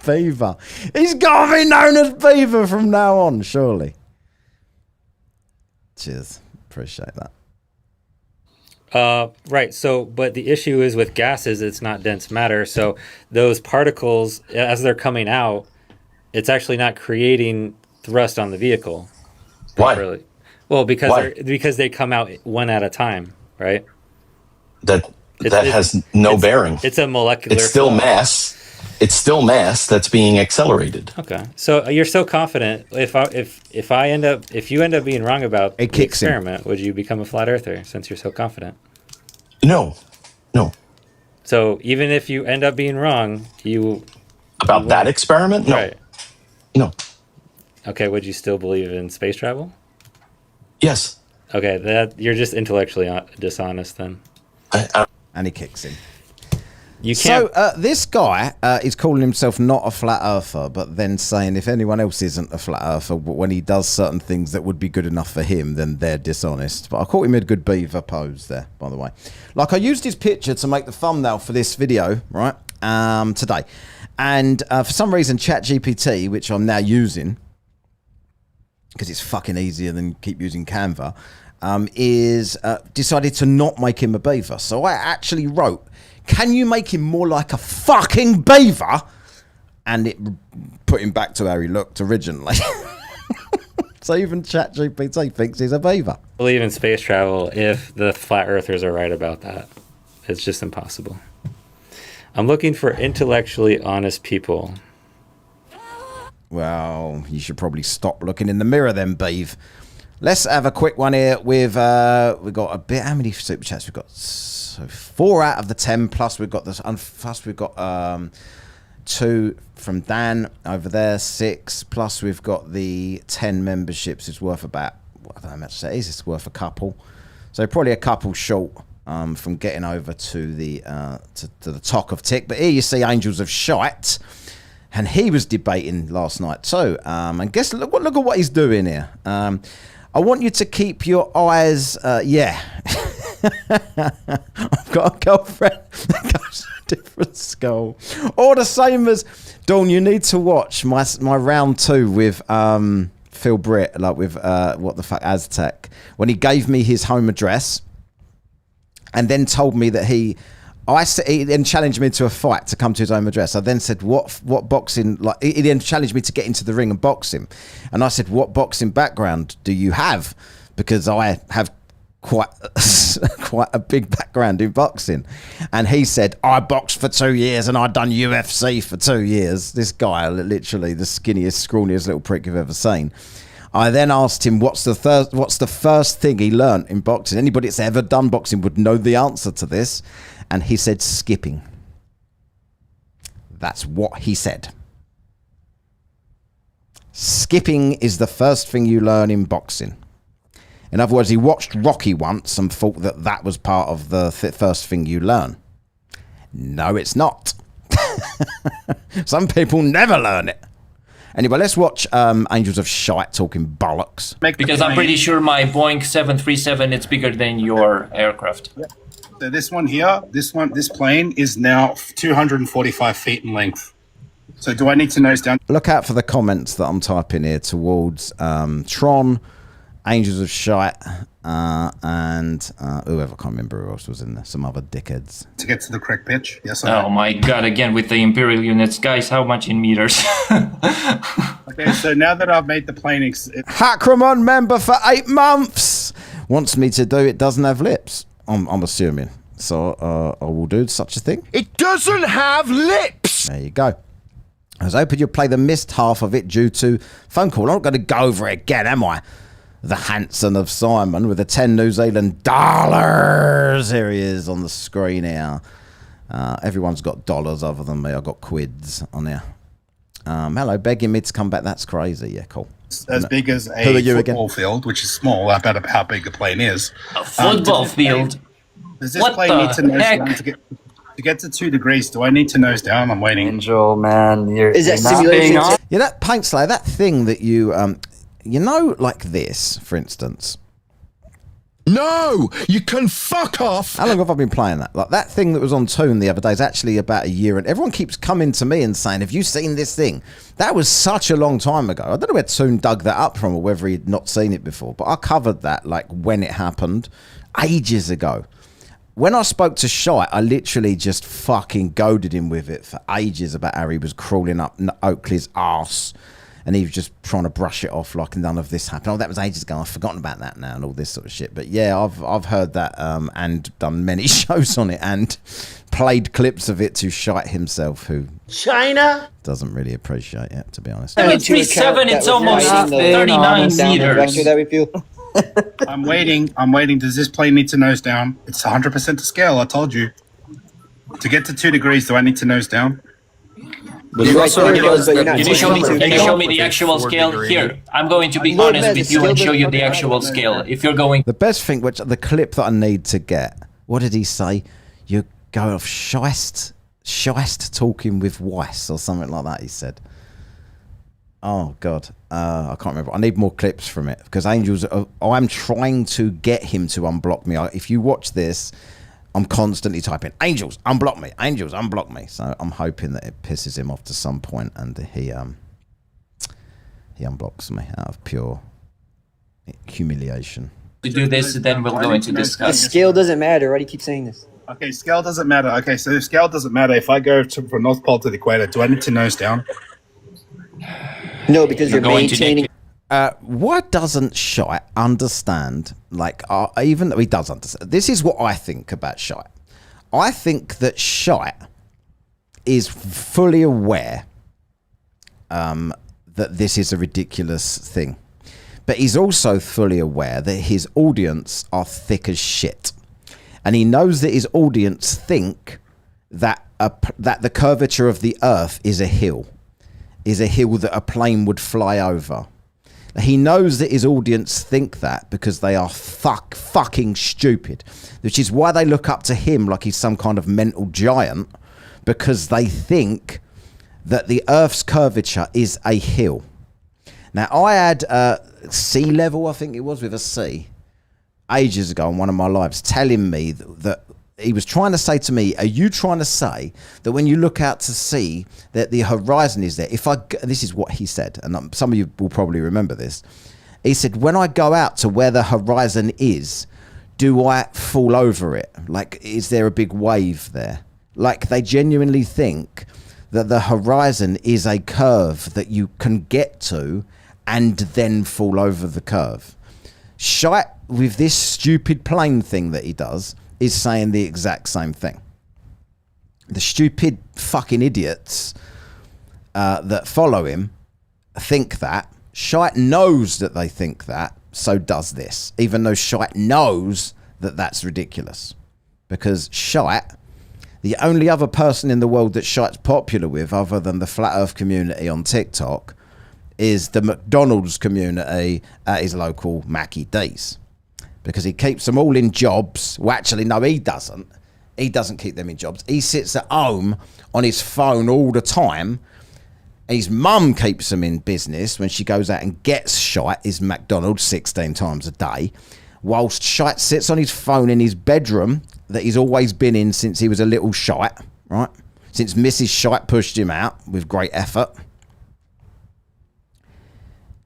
Beaver. He's got to be known as Beaver from now on, surely. Cheers. Appreciate that. Right. So, but the issue is with gases, it's not dense matter. So those particles, as they're coming out, it's actually not creating thrust on the vehicle. Why? Well, because they come out one at a time, right? That has no bearing. It's a molecular. It's still flow. mass. It's still mass that's being accelerated. Okay. So you're so confident. If you end up being wrong about the experiment, would you become a flat earther since you're so confident? No. So even if you end up being wrong, about that experiment? No. Right. No. Okay. Would you still believe in space travel? Yes. Okay. That you're just intellectually dishonest then. And he kicks him. You can't. So this guy is calling himself not a flat earther, but then saying if anyone else isn't a flat earther, but when he does certain things that would be good enough for him, then they're dishonest. But I caught him in a good Beaver pose there, by the way. Like, I used his picture to make the thumbnail for this video, right, today. And for some reason, ChatGPT, which I'm now using, because it's fucking easier than keep using Canva, is decided to not make him a beaver. So I actually wrote, can you make him more like a fucking beaver? And it put him back to how he looked originally. So even ChatGPT thinks he's a beaver. I believe in space travel if the flat earthers are right about that. It's just impossible. I'm looking for intellectually honest people. Well, you should probably stop looking in the mirror then, Beav. Let's have a quick one here with, we've got a bit, how many super chats we've got? So 4 out of the 10, plus we've got this, plus we've got 2 from Dan over there, 6, plus we've got the 10 memberships. It's worth about, I don't know how much that is, it's worth a couple. So probably a couple short from getting over to the to the talk of tick. But here you see Angels of Shite. And he was debating last night too. And guess look at what he's doing here. I want you to keep your eyes. Yeah, I've got a girlfriend that goes to a different school. Or the same as Dawn. You need to watch my round 2 with Phil Britt, like with what the fuck Aztec, when he gave me his home address, and then told me that he then challenged me to a fight to come to his home address. I then said, what boxing, like, he then challenged me to get into the ring and box him. And I said, what boxing background do you have? Because I have quite a big background in boxing. And he said, I boxed for 2 years and I'd done UFC for 2 years. This guy, literally the skinniest, scrawniest little prick you've ever seen. I then asked him, what's the first thing he learnt in boxing? Anybody that's ever done boxing would know the answer to this. And he said skipping. That's what he said. Skipping is the first thing you learn in boxing. In other words, he watched Rocky once and thought that that was part of the first thing you learn. No, it's not. Some people never learn it. Anyway, let's watch Angels of Shite talking bollocks. Because I'm pretty sure my Boeing 737 is bigger than your aircraft. Yep. So this one here, this plane is now 245 feet in length. So do I need to nose down? Look out for the comments that I'm typing here towards Tron, Angels of Shite, and whoever, I can't remember who else was in there. Some other dickheads. To get to the correct pitch? Yes, Oh my god, again with the Imperial units. Guys, how much in meters? Okay, so now that I've made the plane... Hackramon member for 8 months! Wants me to do it, doesn't have lips. I'm assuming. So I will do such a thing. It doesn't have lips! There you go. I was hoping you'd play the missed half of it due to phone call. I'm not going to go over it again, am I? The Hanson of Simon with the 10 New Zealand dollars. Here he is on the screen here. Everyone's got dollars other than me. I've got quids on here. Hello, begging me to come back. That's crazy. Yeah, cool. As big as a football field, which is small, about how big the plane is. A football field? Does this plane need to nose down to get to 2 degrees? Do I need to nose down? I'm waiting. Angel, man, is that simulation? Yeah, that paint slayer, that thing that you you know, like this, for instance. No, you can fuck off. How long have I been playing that? Like that thing that was on Toon the other day is actually about a year, and everyone keeps coming to me and saying, have you seen this thing? That was such a long time ago. I don't know where Toon dug that up from or whether he'd not seen it before, but I covered that like when it happened ages ago. When I spoke to Shite, I literally just fucking goaded him with it for ages about how he was crawling up Oakley's arse. And he was just trying to brush it off like none of this happened. Oh, that was ages ago. I've forgotten about that now and all this sort of shit. But yeah, I've heard that and done many shows on it and played clips of it to Shite himself, who China doesn't really appreciate it, to be honest. 737, it's almost 39 meters. I'm waiting. Does this plane need to nose down? It's 100% to scale, I told you. To get to 2 degrees, do I need to nose down? Can you show me the actual scale? Here, I'm going to be honest with you and show you the actual scale. If you're going... The best thing, the clip that I need to get, what did he say? You go off shite Scheist talking with Weiss or something like that, he said. Oh, God. I can't remember. I need more clips from it because Angels, I'm trying to get him to unblock me. If you watch this, I'm constantly typing, Angels, unblock me. Angels, unblock me. So I'm hoping that it pisses him off to some point and he unblocks me out of pure humiliation. To do this, then we'll go into The discuss. scale doesn't matter. Why do you keep saying this? Okay, scale doesn't matter. Okay, so if scale doesn't matter, if I go from North Pole to the equator, do I need to nose down? No, because you're going to maintaining. Why doesn't Shite understand, like, even though he does understand, this is what I think about Shite. I think that Shite is fully aware that this is a ridiculous thing. But he's also fully aware that his audience are thick as shit. And he knows that his audience think that that the curvature of the earth is a hill that a plane would fly over. He knows that his audience think that because they are fucking stupid, which is why they look up to him like he's some kind of mental giant, because they think that the earth's curvature is a hill. Now, I had sea level, I think it was, with a C, ages ago on one of my lives, telling me that he was trying to say to me, are you trying to say that when you look out to sea that the horizon is there? This is what he said, and some of you will probably remember this. He said, when I go out to where the horizon is, do I fall over it? Like, is there a big wave there? Like, they genuinely think that the horizon is a curve that you can get to and then fall over the curve. Shite with this stupid plane thing that he does is saying the exact same thing. The stupid fucking idiots that follow him think that. Shite knows that they think that, so does this, even though Shite knows that that's ridiculous. Because Shite, the only other person in the world that Shite's popular with, other than the Flat Earth community on TikTok, is the McDonald's community at his local Mackie D's. Because he keeps them all in jobs. Well, actually, no, he doesn't. He doesn't keep them in jobs. He sits at home on his phone all the time. His mum keeps him in business when she goes out and gets shite, his McDonald's 16 times a day, whilst Shite sits on his phone in his bedroom that he's always been in since he was a little shite, right? Since Mrs. Shite pushed him out with great effort.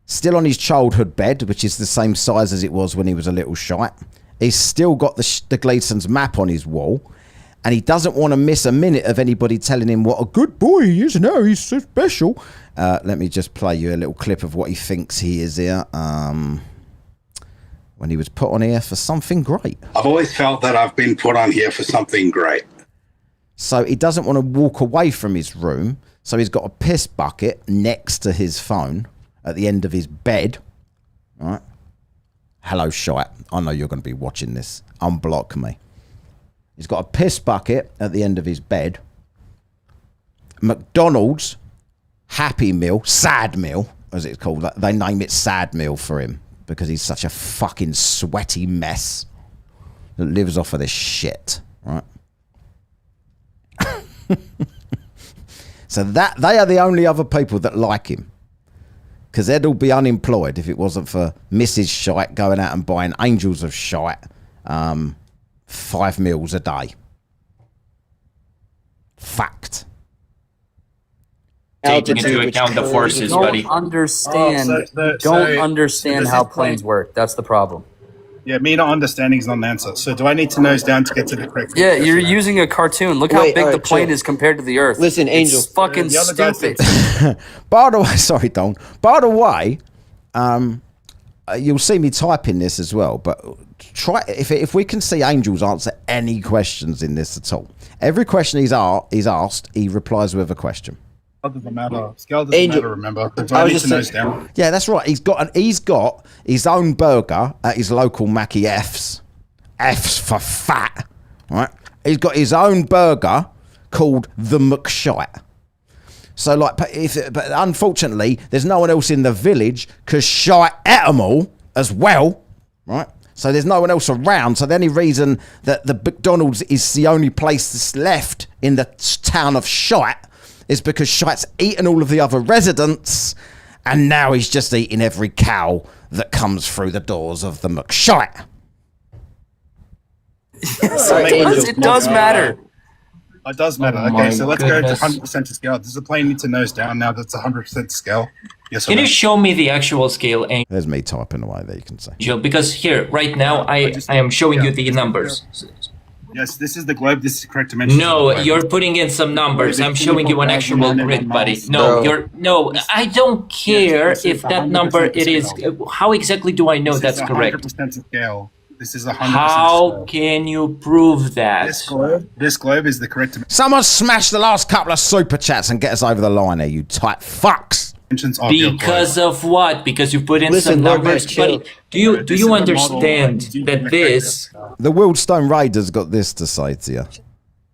Still on his childhood bed, which is the same size as it was when he was a little shite. He's still got the Gleason's map on his wall. And he doesn't want to miss a minute of anybody telling him what a good boy he is. No, he's so special. Let me just play you a little clip of what he thinks he is here. When he was put on here for something great. I've always felt that I've been put on here for something great. So he doesn't want to walk away from his room. So he's got a piss bucket next to his phone at the end of his bed. All right. Hello, Shite. I know you're going to be watching this. Unblock me. He's got a piss bucket at the end of his bed. McDonald's Happy Meal, Sad Meal, as it's called. They name it Sad Meal for him because he's such a fucking sweaty mess that lives off of this shit, right? So that they are the only other people that like him, because they'd all be unemployed if it wasn't for Mrs. Shite going out and buying Angels of Shite 5 meals a day. Fact. Taking into account the forces, buddy. Don't understand how planes work. That's the problem. Yeah, me not understanding is not an answer. So do I need to nose down to get to the correct? Yeah, you're using a cartoon. Look how big the plane is compared to the Earth. Listen, Angel. It's fucking stupid. By the way, sorry, Don. By the way, you'll see me typing this as well, but try if we can see Angels answer any questions in this at all. Every question he's asked, he replies with a question. Scale doesn't matter. Scale doesn't matter, remember. Do I need to nose down? Yeah, that's right. He's got his own burger at his local Mackie F's. F's for fat, right? He's got his own burger called the McShite. So, like, but unfortunately, there's no one else in the village because Shite ate them all as well, right? So there's no one else around. So the only reason that the McDonald's is the only place that's left in the town of Shite is because Shite's eaten all of the other residents, and now he's just eating every cow that comes through the doors of the McShite. It does matter. It does matter. Okay, so let's go to 100% to scale. Does the plane need to nose down now that's 100% to scale? Yes or Can no? you show me the actual scale, There's me typing away there, you can see. Angel? Because here, right now, I am showing you the numbers. Yes, this is the globe. This is the correct dimension. No, you're putting in some numbers. I'm showing you an actual grid, buddy. No, I don't care if that number it is. How exactly do I know that's correct? 100% to scale. This is 100%. How can you prove that? This globe is the correct dimension. Someone smash the last couple of super chats and get us over the line here, you tight fucks. Because of what? Because you put in some numbers. Buddy, do you understand that this? The Wildstone Raiders got this to say to you.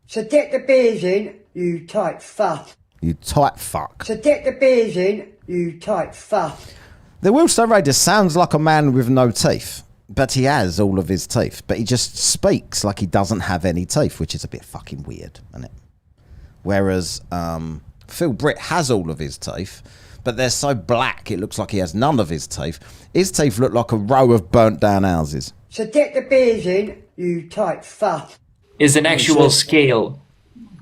So get the beers in, you tight fuck. You tight fuck. So get the beers in, you tight fuck. The Wildstone Raiders sounds like a man with no teeth, but he has all of his teeth. But he just speaks like he doesn't have any teeth, which is a bit fucking weird, isn't it? Whereas Phil Britt has all of his teeth, but they're so black it looks like he has none of his teeth. His teeth look like a row of burnt down houses. So get the beers in, you tight fuck. Is an actual scale.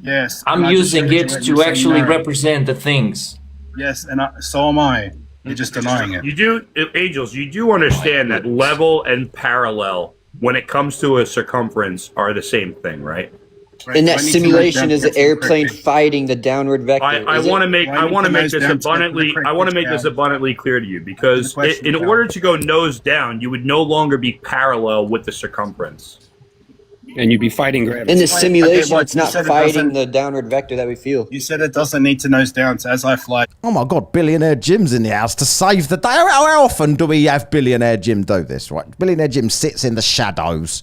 Yes. I'm using it to actually represent the things. Yes, and so am I. You're just denying it. You do, Angels, you do understand that level and parallel, when it comes to a circumference, are the same thing, right? In that simulation, is the airplane fighting the downward vector? I want to make this abundantly clear to you, because in order to go nose down, you would no longer be parallel with the circumference. And you'd be fighting gravity. In the simulation, it's not fighting the downward vector that we feel. You said it doesn't need to nose down, so as I fly... Oh my God, Billionaire Jim's in the house to save the day. How often do we have Billionaire Jim do this, right? Billionaire Jim sits in the shadows,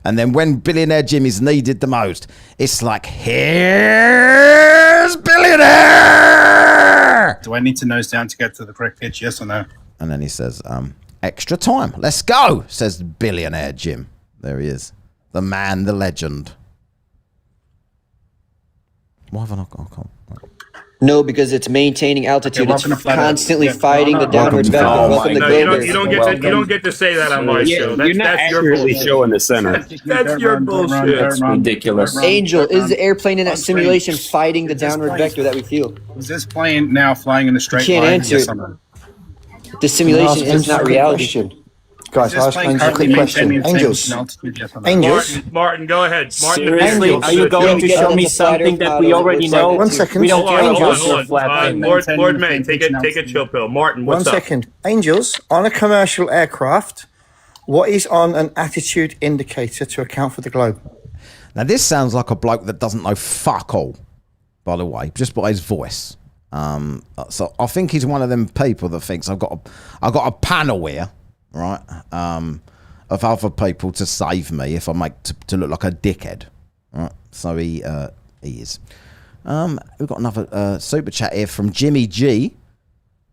and then when Billionaire Jim is needed the most, it's like, here's Billionaire! Do I need to nose down to get to the correct pitch, yes or no? And then he says, extra time. Let's go, says Billionaire Jim. There he is. The man, the legend. Why have I not got? No, because it's maintaining altitude. Okay, it's constantly fighting the downward vector. No, you don't get to say that on my show. You're not accurately showing the center. That's your bullshit. That's ridiculous. Angel, is the airplane in that simulation fighting the downward vector that we feel? Is this plane now flying in a straight You can't line? answer Yes it. or no? The simulation is not reality. Guys, Is this plane currently maintaining the same altitude, yes or no? Martin, go ahead. Martin, Seriously, are you going to show me something that we already know? 1 second. We don't care about your hold flat on. thing. Lord May, take a chill pill. Martin, what's 1 second. Angels, on a commercial aircraft, what is on an attitude indicator to account for the globe? Now, this sounds like a bloke that doesn't know fuck all, by the way, just by his voice. So I think he's one of them people that thinks I've got a panel here, right, of other people to save me if I make to look like a dickhead, right? So he is. We've got another super chat here from Jimmy G.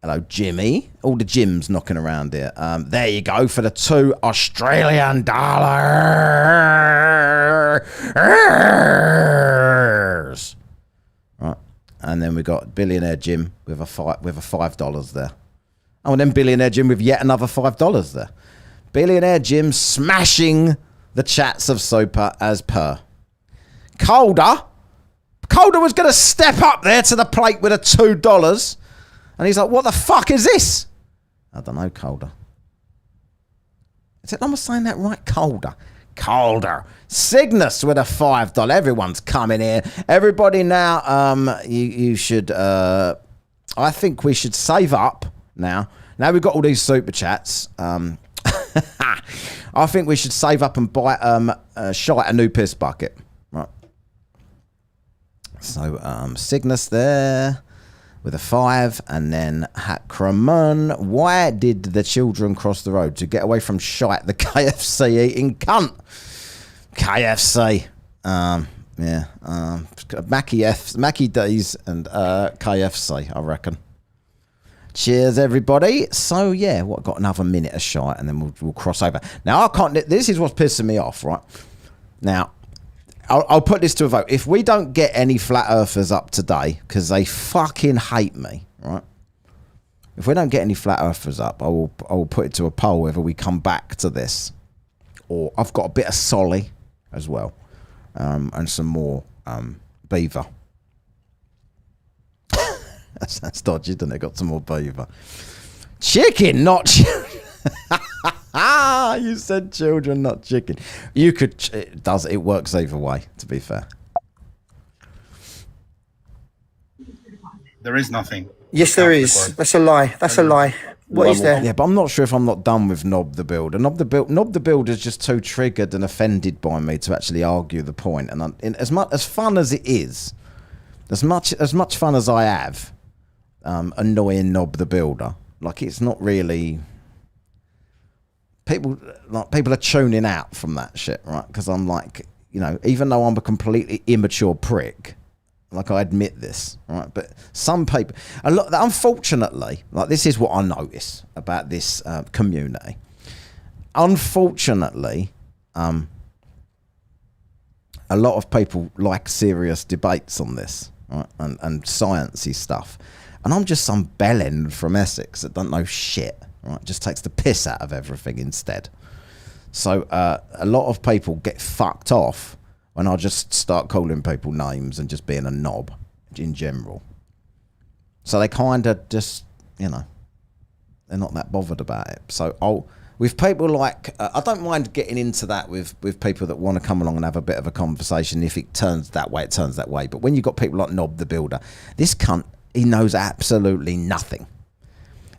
Hello, Jimmy. All the Jims knocking around here. There you go for the $2 Australian. Right, and then we got Billionaire Jim with a $5 there. Oh, and then Billionaire Jim with yet another $5 there. Billionaire Jim smashing the chats of Super as per. Calder was going to step up there to the plate with a $2. And he's like, what the fuck is this? I don't know, Calder. Is it, am I saying that right? Calder. Cygnus with a $5. Everyone's coming here. Everybody now, you should, I think we should save up now. Now we've got all these super chats. I think we should save up and buy a new piss bucket. Right. So Cygnus there with a 5, and then Hakraman. Why did the children cross the road? To get away from shite, the KFC eating cunt. KFC. Mackie D's and KFC, I reckon. Cheers, everybody. So, yeah, got another minute of shite, and then we'll cross over. Now, I can't... This is what's pissing me off, right? Now, I'll put this to a vote. If we don't get any flat earthers up today, because they fucking hate me, right? If we don't get any flat earthers up, I will put it to a poll whether we come back to this. Or I've got a bit of Solly as well. And some more Beaver. That's dodgy, doesn't it? Got some more Beaver. Chicken, not you said children, not chicken. You could... It works either way, to be fair. There is nothing. Yes, there is. That's a lie. That's a lie. What is there? Yeah, but I'm not sure if I'm not done with Knob the Builder. Knob the Builder's just too triggered and offended by me to actually argue the point. And as fun as it is, as much fun as I have, annoying Knob the Builder, like it's not really. People are tuning out from that shit, right? Because I'm like, even though I'm a completely immature prick. Like, I admit this, right? But some people, unfortunately, like, this is what I notice about this community. Unfortunately, a lot of people like serious debates on this, right? And sciencey stuff. And I'm just some bellend from Essex that don't know shit, right? Just takes the piss out of everything instead. So a lot of people get fucked off when I just start calling people names and just being a knob in general. So they kind of just, they're not that bothered about it. So with people like, I don't mind getting into that with people that want to come along and have a bit of a conversation. If it turns that way, it turns that way. But when you've got people like Knob the Builder, this cunt, he knows absolutely nothing.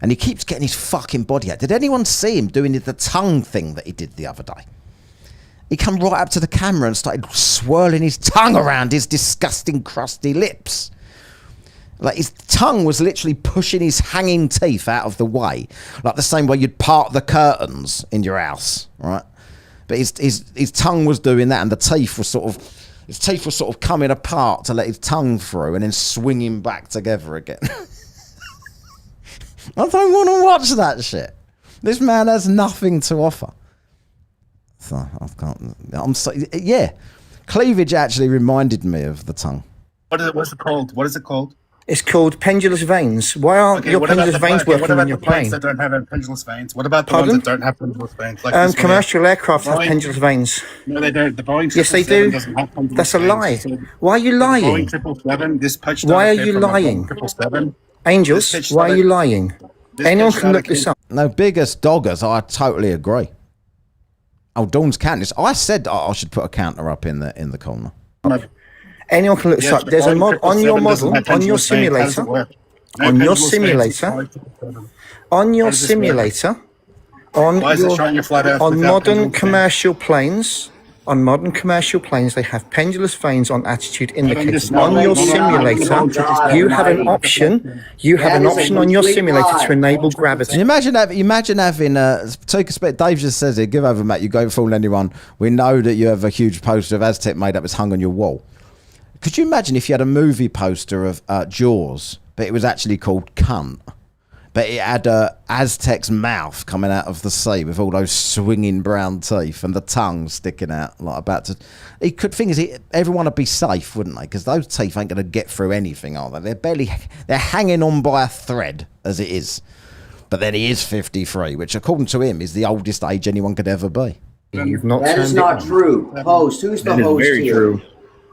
And he keeps getting his fucking body out. Did anyone see him doing the tongue thing that he did the other day? He come right up to the camera and started swirling his tongue around his disgusting, crusty lips. Like, his tongue was literally pushing his hanging teeth out of the way. Like the same way you'd part the curtains in your house, right? But his tongue was doing that, and the teeth were his teeth were sort of coming apart to let his tongue through and then swinging back together again. I don't want to watch that shit. This man has nothing to offer. So I can't. Yeah, cleavage actually reminded me of the tongue. What's it called? What is it called? It's called pendulous veins. Why aren't your pendulous veins working when you're playing? What about the planes that don't have pendulous veins? What about the ones that don't have pendulous veins? Like commercial aircraft have pendulous veins. No, they don't. The Boeing 777 yes, they do. Doesn't have pendulous That's a lie. veins. Why are you lying? Boeing 777. This pitch. Why are you lying? 777. Angels, why are you lying? Anyone can look this up. No, biggest doggers. I totally agree. Oh, Dawn's counting this. I said I should put a counter up in the corner. Anyone can look this up. There's a mod on your model, on your simulator, on your simulator, on modern commercial planes. On modern commercial planes, they have pendulous veins on attitude indicators. On your simulator, you have an option. You have an option on your simulator to enable gravity. Imagine having Dave just says it. Give over, Matt. You don't fool anyone. We know that you have a huge poster of Aztec made up that's hung on your wall. Could you imagine if you had a movie poster of Jaws, but it was actually called Cunt? But it had Aztec's mouth coming out of the sea with all those swinging brown teeth and the tongue sticking out, like about to. He could think everyone would be safe, wouldn't they? Because those teeth ain't going to get through anything, are they? They're hanging on by a thread as it is. But then he is 53, which according to him is the oldest age anyone could ever be. That is not true. Host, who's the host very here? True.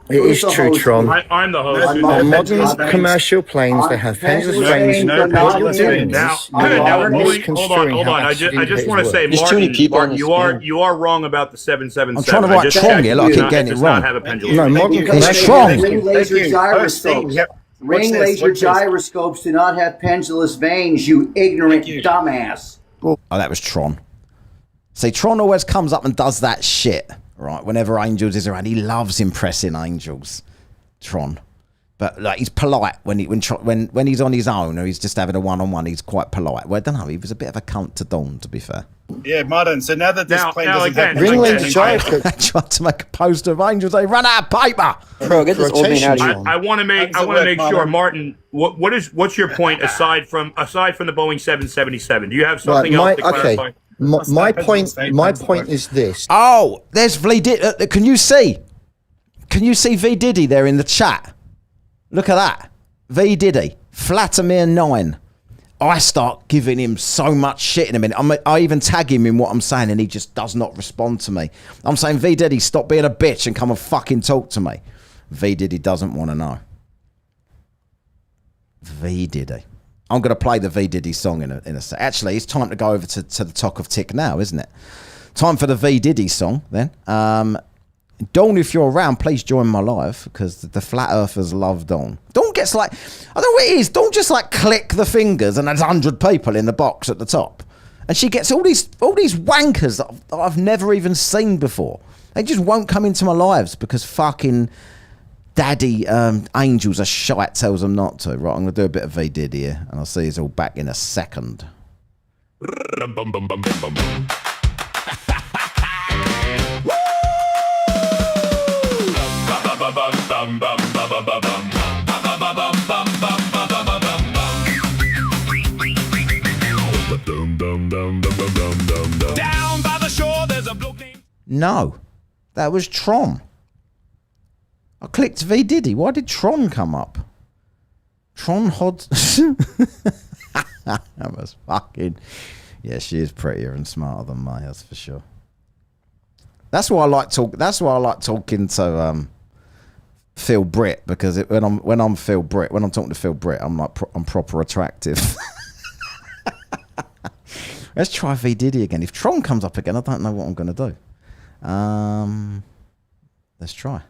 It is true, Tron. I'm the host. On modern commercial planes, they have pendulous veins. Now, hold on. I just want to say, Martin, you are wrong about the 777. I'm trying to write Tron here, like I keep getting it wrong. No, modern it's Tron. Ring laser gyroscopes. Ring laser gyroscopes do not have pendulous veins, you ignorant dumbass. Oh, that was Tron. See, Tron always comes up and does that shit. Right, whenever Angels is around, he loves impressing Angels, Tron. But like, he's polite when he's on his own or he's just having a one-on-one. He's quite polite. Well, I don't know. He was a bit of a cunt to Dawn, to be fair. Yeah, Martin. So now that this plane doesn't have Ring Laser Jive I tried to make a poster of angels. They run out of paper. Bro, get this old man out of here. I want to make sure, Martin. What's your point aside from the Boeing 777? Do you have something else to clarify? My point is this. Oh, there's V Diddy. Can you see V Diddy there in the chat? Look at that. V Diddy, Flatamere 9. I start giving him so much shit in a minute. I even tag him in what I'm saying, and he just does not respond to me. I'm saying, V Diddy, stop being a bitch and come and fucking talk to me. V Diddy doesn't want to know. V Diddy. I'm going to play the V Diddy song in a sec. Actually, it's time to go over to the talk of tick now, isn't it? Time for the V Diddy song then. Dawn, if you're around, please join my live because the flat earthers love Dawn. Dawn gets like, I don't know what it is. Dawn just like click the fingers and there's 100 people in the box at the top, and she gets all these wankers that I've never even seen before. They just won't come into my lives because fucking daddy angels are shite tells them not to. Right, I'm gonna do a bit of V Diddy here, and I'll see you all back in a second. Down by the shore, there's a bloke named... No, that was Tron. I clicked V Diddy. Why did Tron come up? Tron Hod. That was fucking. Yeah, she is prettier and smarter than me. That's for sure. That's why I like talking to Phil Britt, because when I'm Phil Britt, when I'm talking to Phil Britt, I'm proper attractive. Let's try V Diddy again. If Tron comes up again, I don't know what I'm going to do. Let's try.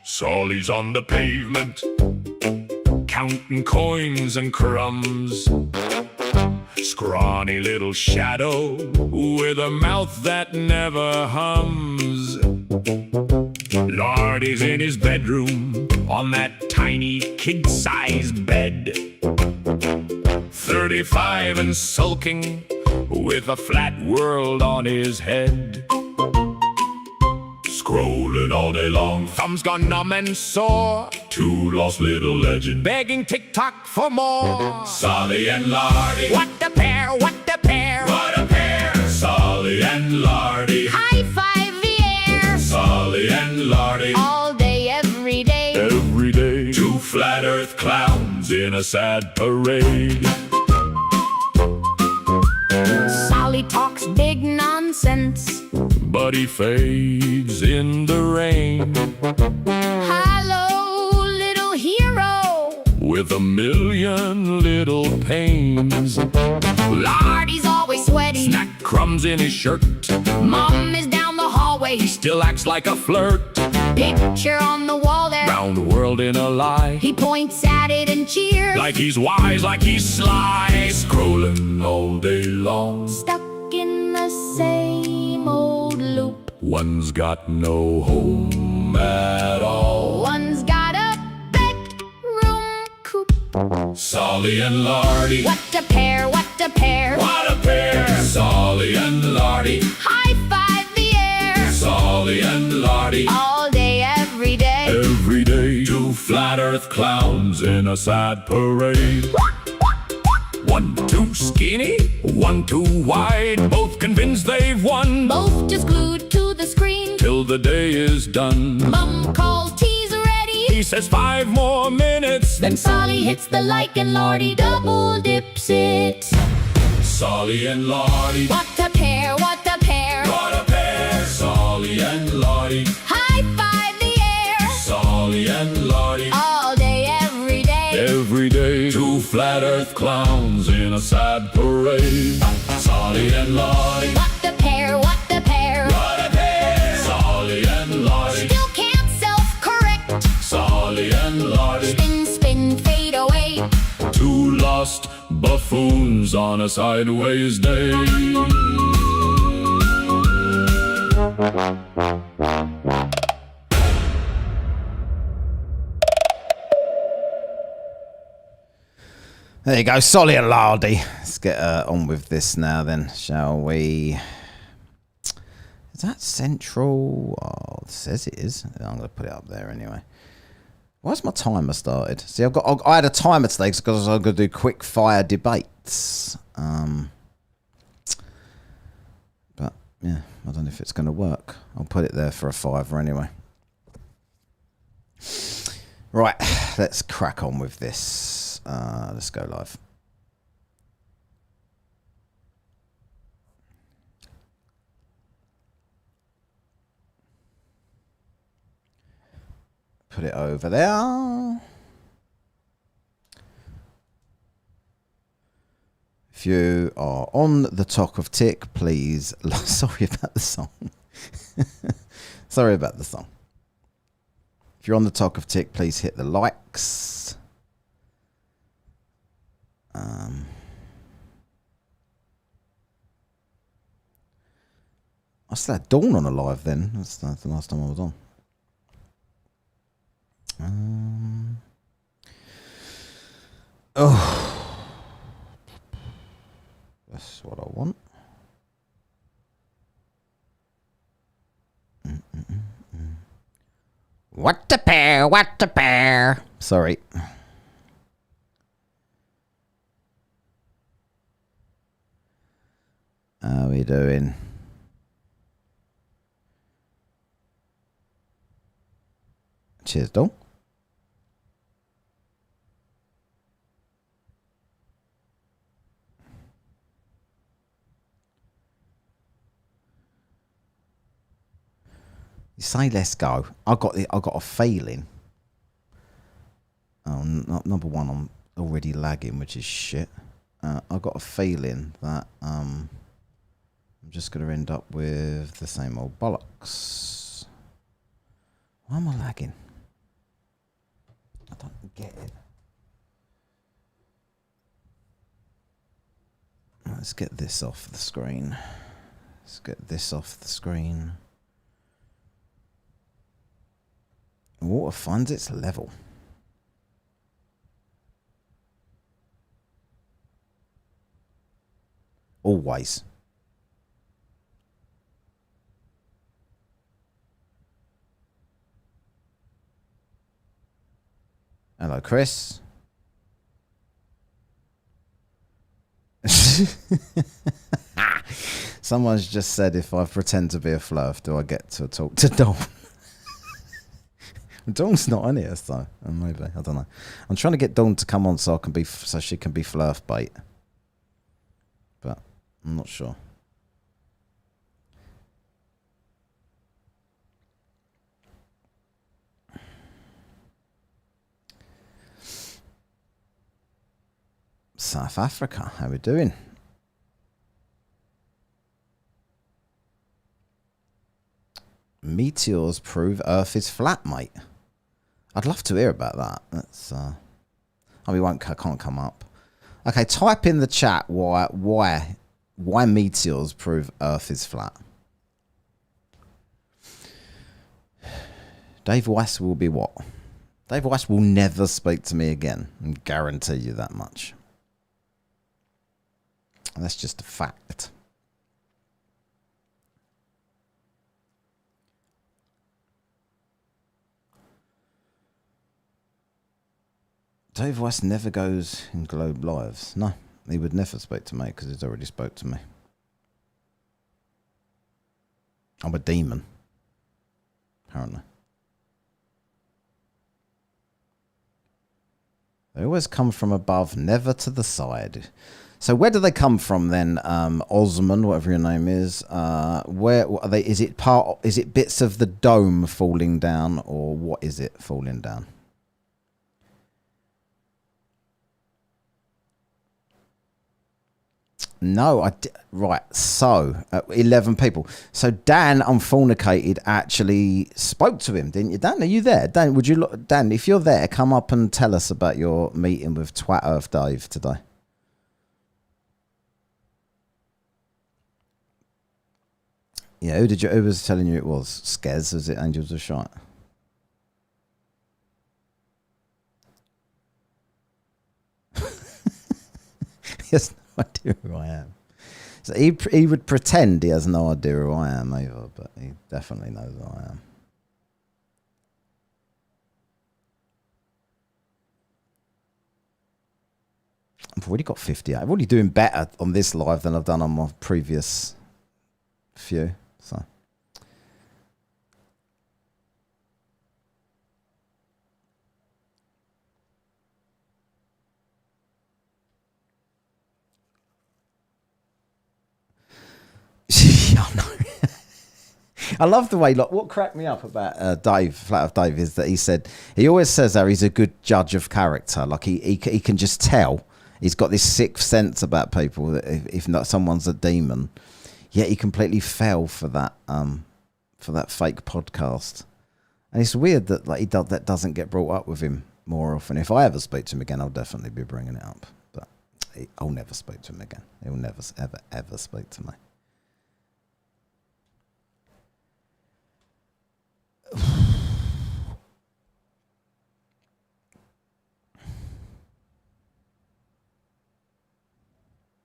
Solly's on the pavement, counting coins and crumbs. Scrawny little shadow with a mouth that never hums. Lordy's in his bedroom on that tiny kid-sized bed. 35 and sulking with a flat world on his head. Scrolling all day long, thumbs gone numb and sore. Two lost little legends begging TikTok for more. Solly and Lardy, what a pair, what a pair, what a pair. Solly and Lardy, high five the air. Solly and Lardy, all day, every day. Every day, two flat earth clowns in a sad parade. Solly talks big nonsense, but he fades in the rain. Hello, little hero, with a million little pains. Lardy's always sweaty, snack crumbs in his shirt. Mom is down the hallway, he still acts like a flirt. Picture on the wall there, round the world in a lie. He points at it and cheers, like he's wise, like he's sly. Scrolling all day long, stuck in the same old loop. One's got no home at all, one's got a bedroom coupe. Solly and Lardy, what a pair, what a pair, what a pair. Solly and Lardy, high five the air. Solly and Lardy, all day, every day. Every day, two flat earth clowns in a sad parade. One too skinny, one too wide, both convinced they've won. Both just glued to the screen till the day is done. Mum calls tea's ready, he says 5 more minutes. Then Solly hits the like and Lardy double dips it. Solly and Lardy, what a pair, what a pair, what a pair. Solly and Lardy, high five the air. Solly and Lardy, all day, every day. Every day, two flat earth clowns in a sad parade. Solly and Lardy, what a pair, what a pair, what a pair. Solly and Lardy, still can't self-correct. Solly and Lardy, spin, spin, fade away. Two lost buffoons on a sideways day. There you go, Solly and Lardy. Let's get on with this now then, shall we? Is that central? Oh, it says it is. I'm going to put it up there anyway. Why's my timer started? See, I had a timer today because I'm going to do quick fire debates. But yeah, I don't know if it's going to work. I'll put it there for a $5 anyway. Right, let's crack on with this. Let's go live. Put it over there. If you are on the Talk of Tick, please. Sorry about the song. Sorry about the song. If you're on the Talk of Tick, please hit the likes. I still had Dawn on a live then. That's the last time I was on. Oh, that's what I want. What the pair? What the pair? Sorry. How are we doing? Cheers, Dawn. You say let's go. I got a feeling. Oh, number one, I'm already lagging, which is shit. I got a feeling that I'm just going to end up with the same old bollocks. Why am I lagging? I don't get it. Let's get this off the screen. Let's get this off the screen. Water finds its level. Always. Hello, Chris. Someone's just said if I pretend to be a flurf, do I get to talk to Dawn? Dawn's not on here, so maybe I don't know. I'm trying to get Dawn to come on so she can be flurf bait, but I'm not sure. South Africa, how we doing? Meteors prove Earth is flat, mate. I'd love to hear about that. That's oh, we can't come up. Okay, type in the chat why meteors prove Earth is flat. Dave Weiss will be what? Dave Weiss will never speak to me again. I guarantee you that much. And that's just a fact. Dave Weiss never goes in Globe Lives. No, he would never speak to me because he's already spoke to me. I'm a demon, apparently. They always come from above, never to the side. So where do they come from then, Osman, whatever your name is? Where are they? Is it bits of the dome falling down, or what is it falling down? No, right. So 11 people. So Dan Unfornicated actually spoke to him, didn't you? Dan, are you there? Dan, would you look? Dan, if you're there, come up and tell us about your meeting with Twat Earth Dave today. Yeah, who was telling you it was? Skez, was it Angels of Shite? He has no idea who I am. So he would pretend he has no idea who I am either, but he definitely knows who I am. I've already got 58. I'm already doing better on this live than I've done on my previous few. So. Yeah, I know. I love the way, like, what cracked me up about Dave, Flat Earth Dave, is that he always says how he's a good judge of character. Like, he can just tell. He's got this sixth sense about people that if not someone's a demon, yet he completely fell for that fake podcast. And it's weird that that doesn't get brought up with him more often. If I ever speak to him again, I'll definitely be bringing it up. But I'll never speak to him again. He'll never ever speak to me.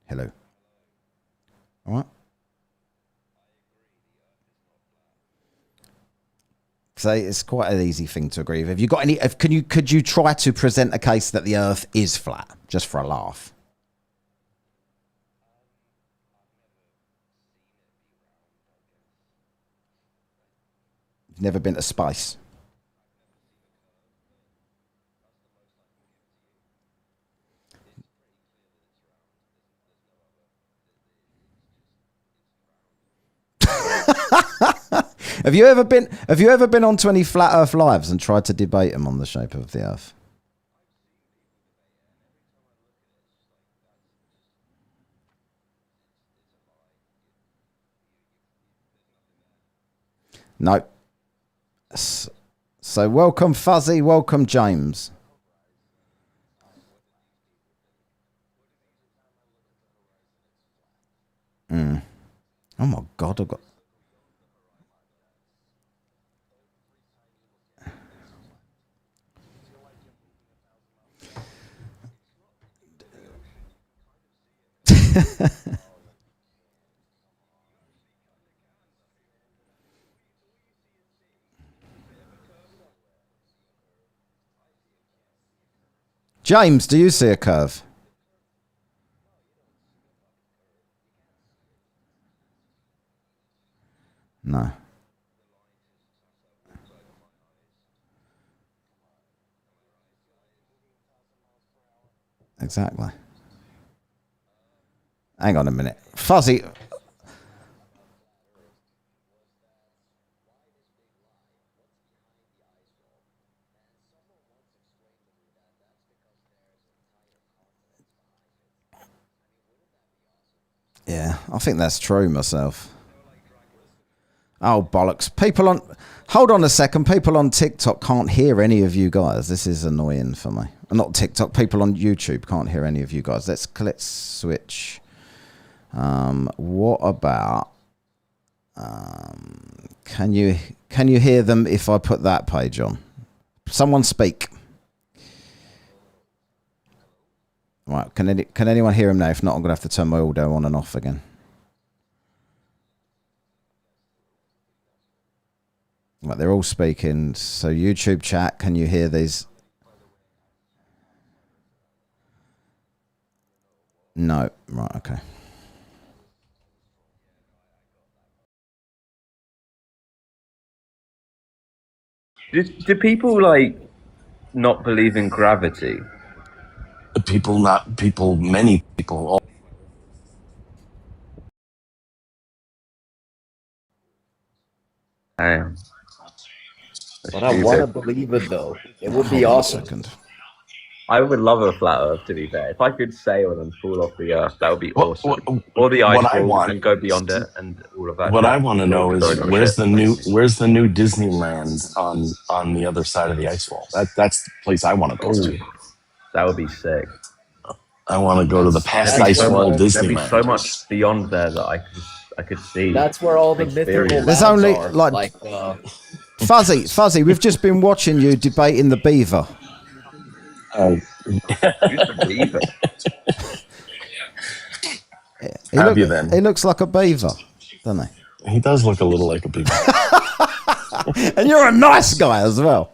Hello. All right. So it's quite an easy thing to agree with. Have you got any? Could you try to present a case that the Earth is flat, just for a laugh? You've never been to space. Have you ever been onto any flat Earth lives and tried to debate them on the shape of the Earth? No. So welcome Fuzzy, welcome James. Oh my God, I've got... James, do you see a curve? No. Exactly. Hang on a minute. Fuzzy. Yeah, I think that's true myself. Oh, bollocks. People on... Hold on a second. People on TikTok can't hear any of you guys. This is annoying for me. Not TikTok. People on YouTube can't hear any of you guys. Let's switch. What about... Can you hear them if I put that page on? Someone speak. Right, can anyone hear him now? If not, I'm going to have to turn my audio on and off again. Right, they're all speaking. So YouTube chat, can you hear these? No. Right, okay. Do people not believe in gravity? Many people. Damn. But I want to believe it though. It would be awesome. I would love a flat Earth, to be fair. If I could sail and fall off the Earth, that would be awesome. Or the ice wall and go beyond it and all of that. What I want to know is where's the new Disneyland on the other side of the ice wall? That's the place I want to go to. That would be sick. I want to go to the past ice wall Disneyland. There'd be so much beyond there that could see. That's where all the mythical There's lands only are. like Fuzzy. We've just been watching you debating the Beaver. Oh, who's the Beaver? He looks like a beaver, doesn't he? He does look a little like a beaver. And you're a nice guy as well.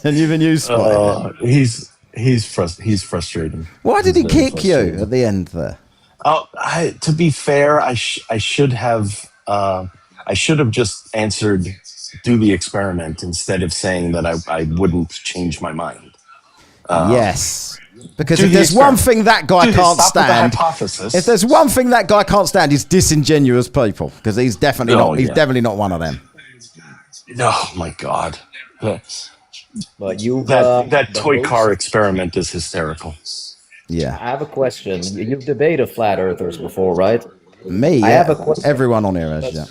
And you've been used for it. He's frustrating. Why did he kick you at the end there? Oh, to be fair, I should have just answered, do the experiment, instead of saying that I wouldn't change my mind. Yes. Because if there's one thing that guy can't stand, if there's one thing that guy can't stand, is disingenuous people. Because he's definitely definitely not one of them. Oh my God. But you that toy car experiment is hysterical. Yeah. I have a question. You've debated flat earthers before, right? Me? I Yeah. have a question. Everyone on here has, yeah.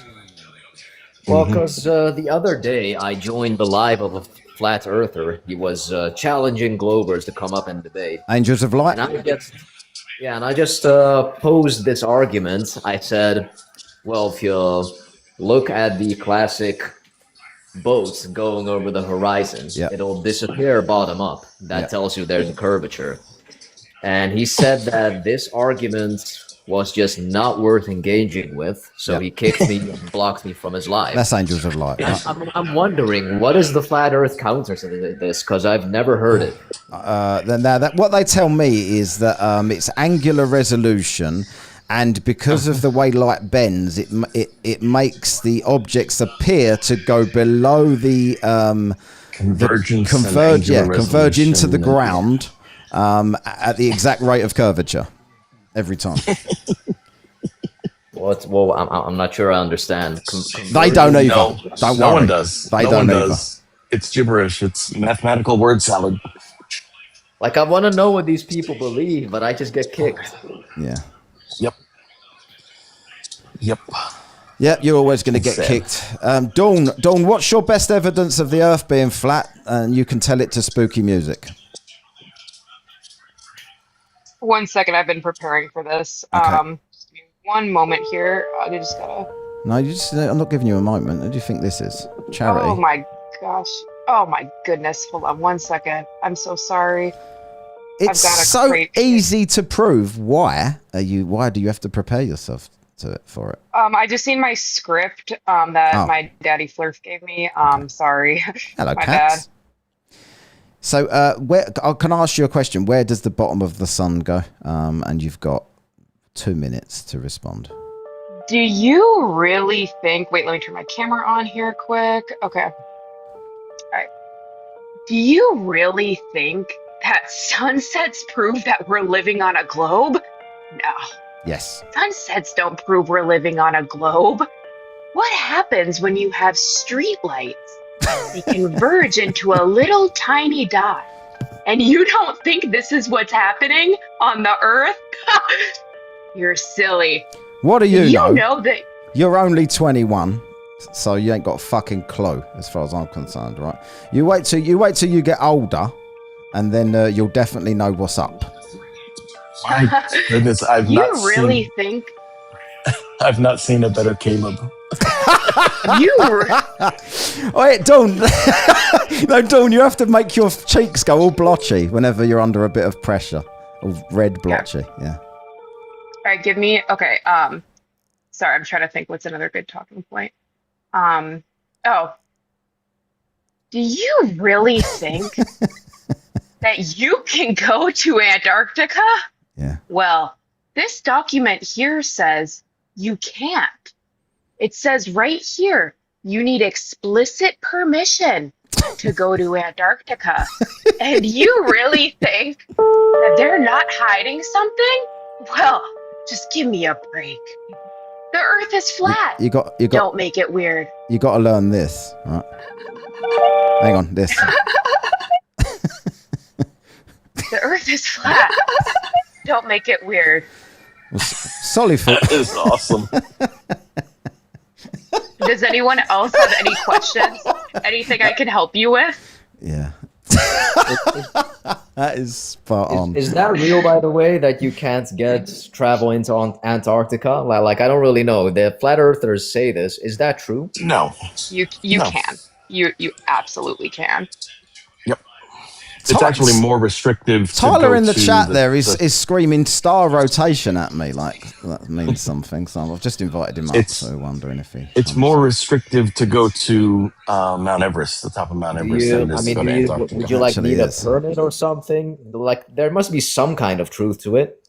Well, because the other day I joined the live of a flat earther. He was challenging Globers to come up and debate. Angels of Light? And I just posed this argument. I said, well, if you look at the classic boats going over the horizon, it'll disappear bottom up. That tells you there's a curvature. And he said that this argument was just not worth engaging with, so he kicked me and blocked me from his live. That's Angels of Light. Right? I'm wondering, what is the flat Earth counter to this? Because I've never heard it. What they tell me is that it's angular resolution, and because of the way light bends, it makes the objects appear to go below the converge into the ground at the exact rate of curvature every time. Well, I'm not sure I understand. They don't either. No, don't no worry. one does. They no don't one either. does. It's gibberish. It's mathematical word salad. Like, I want to know what these people believe, but I just get kicked. Yeah. Yep. Yep, you're always going to get kicked. Dawn, what's your best evidence of the Earth being flat? And you can tell it to spooky music. 1 second, I've been preparing for this. Okay. Just give me 1 moment here. I just gotta. No, I'm not giving you a moment. What do you think this is? Charity? Oh my gosh. Oh my goodness. Hold on 1 second. I'm so sorry. It's so easy to prove. Why do you have to prepare yourself for it? I just seen my script that my daddy Flurf gave me. Sorry. Hello, my cats. bad. So, can I ask you a question? Where does the bottom of the sun go? And you've got 2 minutes to respond. Do you really think? Wait, let me turn my camera on here quick. Okay. All right. Do you really think that sunsets prove that we're living on a globe? No. Yes. Sunsets don't prove we're living on a globe. What happens when you have streetlights? They converge into a little tiny dot. And you don't think this is what's happening on the Earth? You're silly. What do you know? You know that You're only 21, so you ain't got a fucking clue as far as I'm concerned, right? You wait till you get older, and then you'll definitely know what's up. My goodness, I've not seen a better Caleb. Wait, Dawn. No, Dawn, you have to make your cheeks go all blotchy whenever you're under a bit of pressure. All red blotchy, yeah. All right, give me. Okay. Sorry, I'm trying to think. What's another good talking point? Oh, do you really think that you can go to Antarctica? Yeah. Well, this document here says you can't. It says right here you need explicit permission to go to Antarctica. And you really think that they're not hiding something? Well, just give me a break. The Earth is flat. You got. Don't make it weird. You got to learn this, right? Hang on, this. The Earth is flat. Don't make it weird. Well, Sollyfoot. That is awesome. Does anyone else have any questions? Anything I can help you with? Yeah. That is spot on. Is that real, by the way, that you can't travel into Antarctica? Like, I don't really know. The flat earthers say this. Is that true? No. You can. You absolutely can. Yep. It's actually more restrictive. Tyler in the chat there is screaming star rotation at me, like that means something. So I've just invited him up, so wondering if he. It's more restrictive to go to Mount Everest, the top of Mount Everest. Than it is to go to Antarctica. Would you need a permit or something? Like, there must be some kind of truth to it.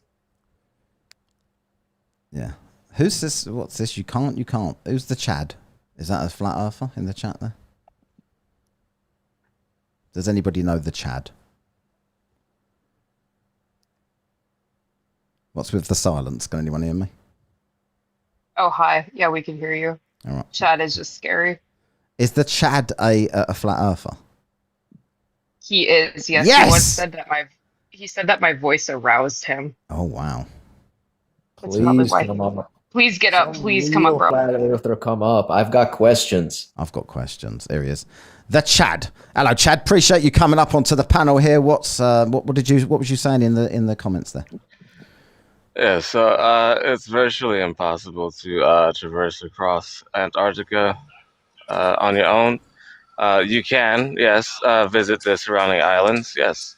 Yeah. Who's this? What's this? You can't. Who's the Chad? Is that a flat earther in the chat there? Does anybody know the Chad? What's with the silence? Can anyone hear me? Oh, hi. Yeah, we can hear you. All right. Chad is just scary. Is the Chad a flat earther? He is. Yes. Yes! He once said that my voice aroused him. Oh wow. That's probably Please why. come up. Please get up. Please come up, bro. Flat earther, come up. I've got questions. I've got questions. There he is. The Chad. Hello, Chad. Appreciate you coming up onto the panel here. What was you saying in the comments there? Yeah, so it's virtually impossible to traverse across Antarctica on your own. You can, yes, visit the surrounding islands, yes,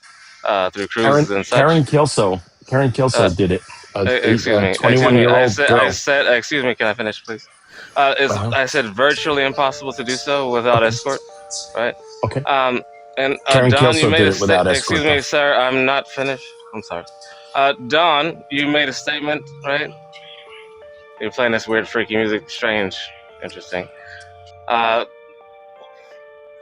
through cruises and such. Karen Kelso did it. Excuse me. 21-year-old girl. I said, excuse me, can I finish, please? I said virtually impossible to do so without escort, right? Okay. And Karen Don, Kelso you made did a it without escort. excuse me, sir, I'm not finished. I'm sorry. Don, you made a statement, right? You're playing this weird, freaky music. Strange, interesting.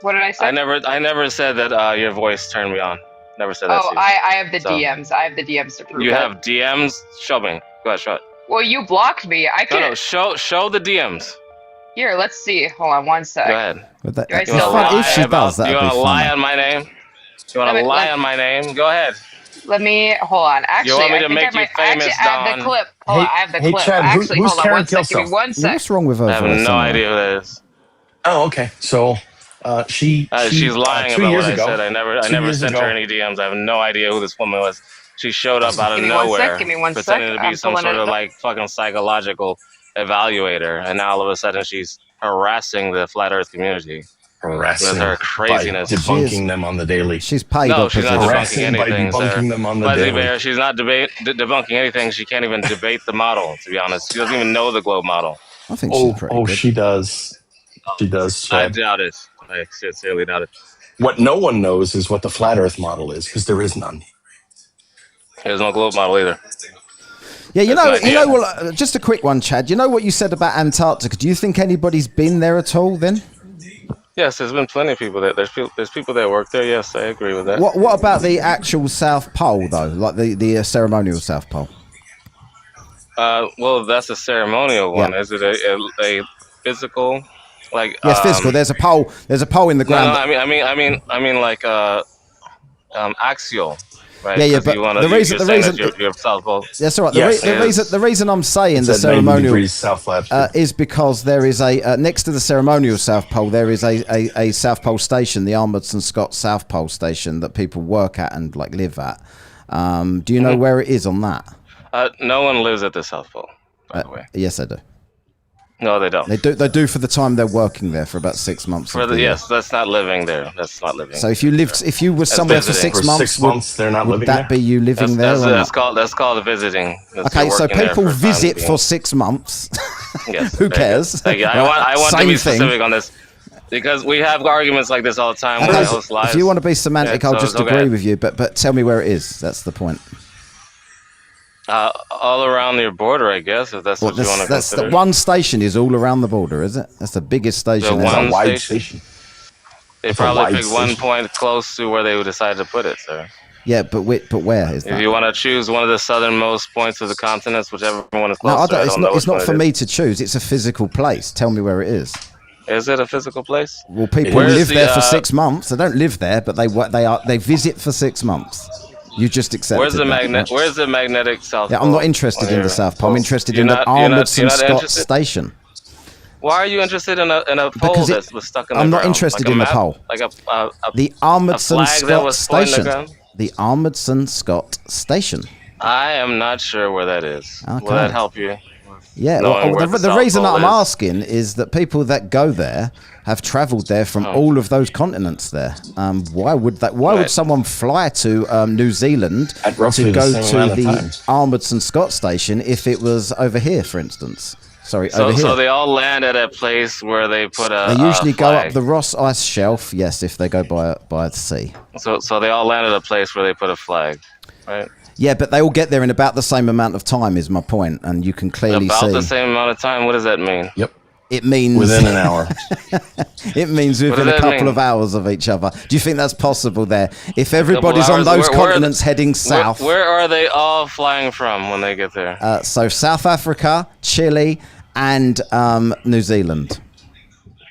What did I say? I never said that your voice turned me on. Never said that. Oh, I have the DMs. I have the DMs to prove You it. have DMs? Show me. Go ahead, show it. Well, you blocked me. I can. No, show the DMs. Here, let's see. Hold on one sec. Go ahead. But Do I still lie? if she does, You that'd want be to lie funny. on my name? You want to lie on my name? Go ahead. Let me hold on. Actually, You want me to I think make I you might famous, actually add the Don? clip. Hold on, I have the clip. Chad, Actually, who's hold on Karen one sec. Give me Kelso? one sec. What's wrong with her? I have voice no anyway? idea who that is. Oh, okay. So she's lying 2 about years what ago. I said. I never sent her any DMs. I have no idea who this woman was. She showed up out of Give me 1 nowhere, sec. Give me 1 sec. pretending to be I'm some pulling sort it of up. like fucking psychological evaluator, and now all of a sudden she's harassing the flat Earth community Harassing with her by craziness. debunking them on the daily. She's paid No, up she's as not a- debunking Harassing by anything, sir. debunking them on the Fuzzy daily. Bear, she's not debunking anything. She can't even debate the model, to be honest. She doesn't even know the globe model. I think she's pretty good. She does. She does. I Chad. doubt it. I sincerely doubt it. What no one knows is what the flat Earth model is, because there is none. There's no globe model either. Yeah, you That's know, an idea. well, just a quick one, Chad. You know what you said about Antarctica? Do you think anybody's been there at all then? Yes, there's been plenty of people there. There's people that work there. Yes, I agree with that. What about the actual South Pole, though? Like the ceremonial South Pole? Well, that's a ceremonial one. Is it a physical, like? Yes, physical. There's a pole. There's a pole in the ground. No, I mean, like axial. Right? Yeah, 'Cause but you wanna, the reason- you're the saying reason- that you're South Pole. That's all right. Yes, The reason I'm saying It's the at 90 ceremonial degrees south latitude. is because there is a next to the ceremonial South Pole there is a South Pole station, the Armstrong Scott South Pole station that people work at and like live at. Do you know where it is on that? No one lives at the South Pole, by the way. Yes, I do. No, they don't. They do for the time they're working there for about 6 months. For of the the year. yes, that's not living there. That's not living. So if you were That's somewhere for visiting. 6 months, would that be you living there? or That's not? called visiting. That's Okay, you're so working there people for time visit being. for 6 months. Yes, Who very good. cares? Thank you. I want to Same be thing. specific on this because we have arguments like this all the time when I host live. If you want to be semantic, Yeah, I'll so just it's okay. agree with you. But tell me where it is. That's the point. All around your border, I guess, if that's what you want to That's consider. the one station is all around the border, is it? That's the biggest station. The isn't it? one station. They It's a probably wide picked one station. point close to where they would decide to put it, sir. Yeah, but where is If that? you want to choose one of the southernmost points of the continents, whichever one is No, closer, I don't, it's know not. It's which not one for it me to choose. It's a physical place. Tell me where it is. Is it a physical place? Well, people Where's live the, there for 6 months. They don't live there, but they visit for 6 months. You just accepted. Where's the that, magnet? right? Where's the magnetic South Yeah, Pole? I'm not interested in the South Pole. I'm interested in the You're Armstrong not Scott interested? station. Why are you interested in a pole Because that was stuck in the I'm not ground? interested Like a in the map? pole. Like The a Armstrong flag that Scott was floating in the station. ground? The Amundsen Scott Station. I am not sure where that is. Okay. Will that help you? Yeah, the reason that I'm asking is that people that go there have travelled there from all of those continents there. Why would someone fly to New Zealand to go to the Amundsen Scott Station if it was over here, for instance? Over here. So they all land at a place where they put a They usually go flag. up the Ross Ice Shelf, yes, if they go by the sea. So they all land at a place where they put a flag, right? Yeah, but they all get there in about the same amount of time is my point, and you can clearly see... About the same amount of time? What does that mean? Yep. It means... Within an hour. It means within a couple of hours of each other. Do you think that's possible there? If everybody's on those continents heading south... Where are they all flying from when they get there? So South Africa, Chile, and New Zealand.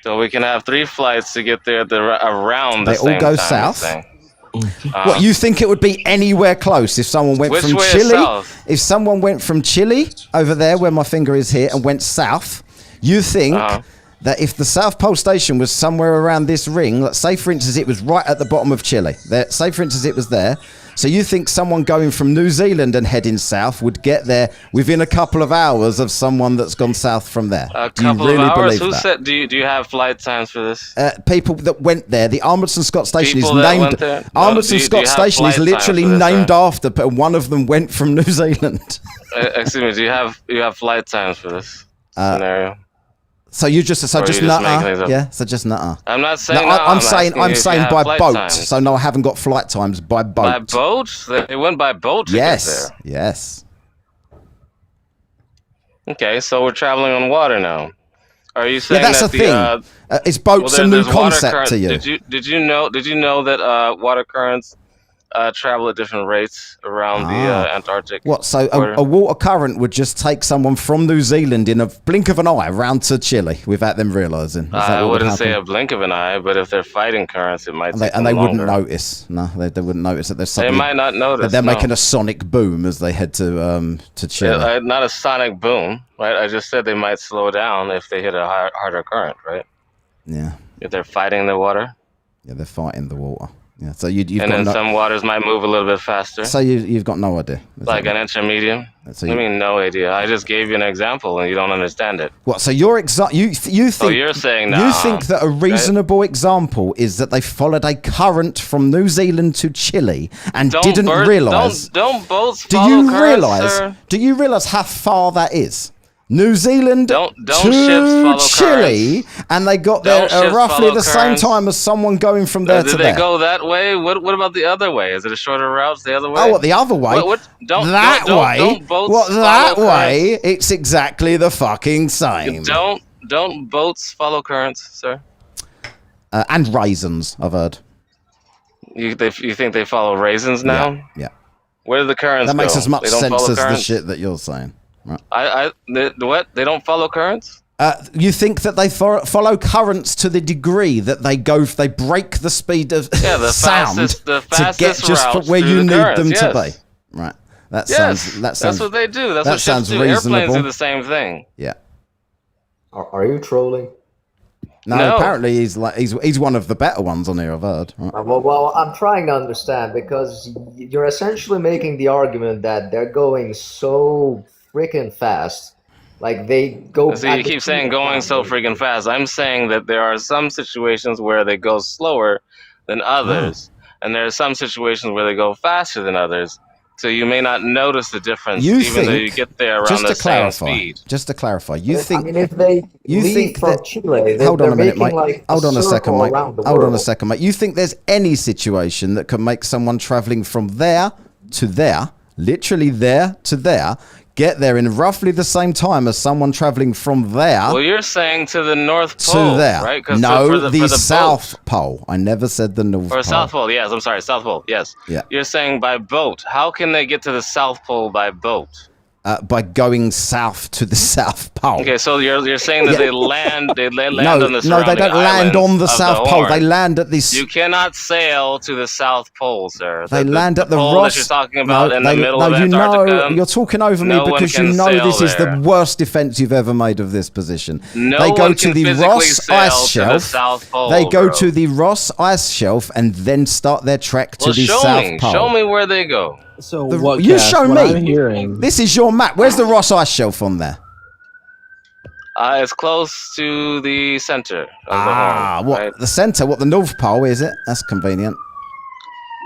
So we can have 3 flights to get there around the same time. They all go south? What, you think it would be anywhere close if someone went from Chile? If someone went from Chile over there where my finger is here and went south, you think that if the South Pole Station was somewhere around this ring, let's say for instance it was right at the bottom of Chile, say for instance it was there, so you think someone going from New Zealand and heading south would get there within a couple of hours of someone that's gone south from there? Do you really believe that? Do you have flight times for this? People that went there. The Amundsen Scott Station is named. Amundsen Scott Station is literally named after, but one of them went from New Zealand. Excuse me. Do you have flight times for this scenario? So you just nutter, yeah. So just nutter. I'm not saying. No, I'm saying by boat. So no, I haven't got flight times by boat. By boat? They went by boat to get there. Yes. Okay, so we're traveling on water now. Are you saying that's that the thing? Is boats a new concept to you? Did you know that water currents travel at different rates around the Antarctic? What? So a water current would just take someone from New Zealand in a blink of an eye round to Chile without them realising? I wouldn't say a blink of an eye, but if they're fighting currents, it might take them they longer. wouldn't notice. No, they wouldn't notice that there's something. They might not notice. That they're making a sonic boom as they head to Chile. Yeah, not a sonic boom, right? I just said they might slow down if they hit a harder current, right? Yeah. If they're fighting the water. Yeah, they're fighting the water. Yeah, so you've and got then some waters might move a little bit faster. So you've got no idea. Like an intermediate. I mean, no idea. I just gave you an example, and you don't understand it. What? So you think? So you're saying you think that a reasonable example is that they followed a current from New Zealand to Chile and didn't realise? Don't boats follow currents, sir? Do you realise how far that is? New Zealand don't to ships follow Chile, and they got there roughly at the same time as someone going from there to there. Did they go that way? What about the other way? Is it a shorter route the other way? Oh, what, the other way? Don't boats way? It's exactly the fucking same. Don't boats follow currents, sir? And raisins, I've heard. You think they follow raisins now? Yeah. Where do the currents go? That makes as much sense as the shit that you're saying. Right. What? They don't follow currents? You think that they follow currents to the degree that they break the speed of sound to get just where you need them to be? Right. That sounds. That's what they do. That's that what sounds ships do. reasonable. Airplanes do the same thing. Yeah. Are you trolling? No, apparently he's one of the better ones on here, I've heard. Right. Well, I'm trying to understand because you're essentially making the argument that they're going so freaking fast. Like they go. So you keep saying going so freaking fast. I'm saying that there are some situations where they go slower than others, and there are some situations where they go faster than others. So you may not notice the difference, even though you get there around the same speed. Just to clarify, you think? I mean, if they leave from Chile, hold on a minute, mate. Like hold on a second, mate. Hold on a second, mate. You think there's any situation that can make someone traveling from there to there, literally there to there, get there in roughly the same time as someone traveling from there? Well, you're saying to the North Pole, to there, right? No, the South Pole. I never said the North Pole. Or South Pole, yes. I'm sorry, South Pole, yes. Yeah. You're saying by boat. How can they get to the South Pole by boat? by going south to the South Pole. Okay, so you're saying that they land on the surrounding No, they don't land on the of South Pole. They land at this. You cannot sail to the South Pole, sir. They land at the pole Ross. that you're talking about in the middle of you Antarctica. know, you're talking over me because you know this is the worst defense you've ever made of this position. No they go one to can the physically Ross sail ice to the shelf. South Pole, They go bro. to the Ross ice shelf and then start their trek to the South Pole. Show me where they go. So you show me. This is your map. Where's the Ross ice shelf on there? It's close to the center of the horn. What right? the center? What the North Pole is it? That's convenient.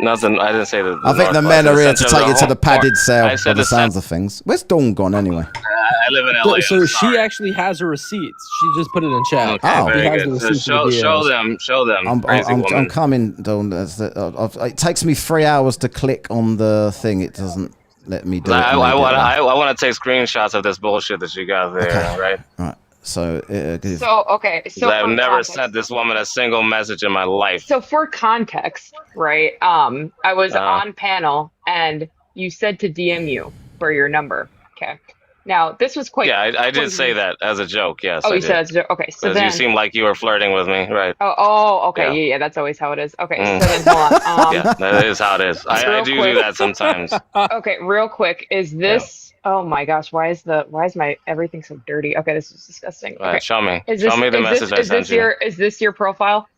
Nothing. I didn't say that. I think the men are here to take you to the padded sail. By the sounds of things. Where's Dawn gone anyway? I live in LA. So she actually has her receipts. She just put it in chat. Okay, She very has good. the So receipts for the show videos. them. Crazy woman. I'm coming, Dawn. It takes me 3 hours to click on the thing. It doesn't let me do it. I want to take screenshots of this bullshit that you got there, right? All right. So, So I've for never context- sent this woman a single message in my life. So for context, right? I was on panel and you said to DM you for your number. Okay. Now this was quite. Yeah, I did say that as a joke. Yes. Oh, I you did. said as a joke. Okay, so Because then. you seem like you were flirting with me, right? Okay. Yeah, that's always how it is. Okay, so then hold on. Yeah, that is how it is. I do quick. that sometimes. Okay, real quick. Is this? Oh my gosh, why is my everything so dirty? Okay, this is disgusting. All right, Okay. show me. Is Show me the message I sent you. Is this your profile?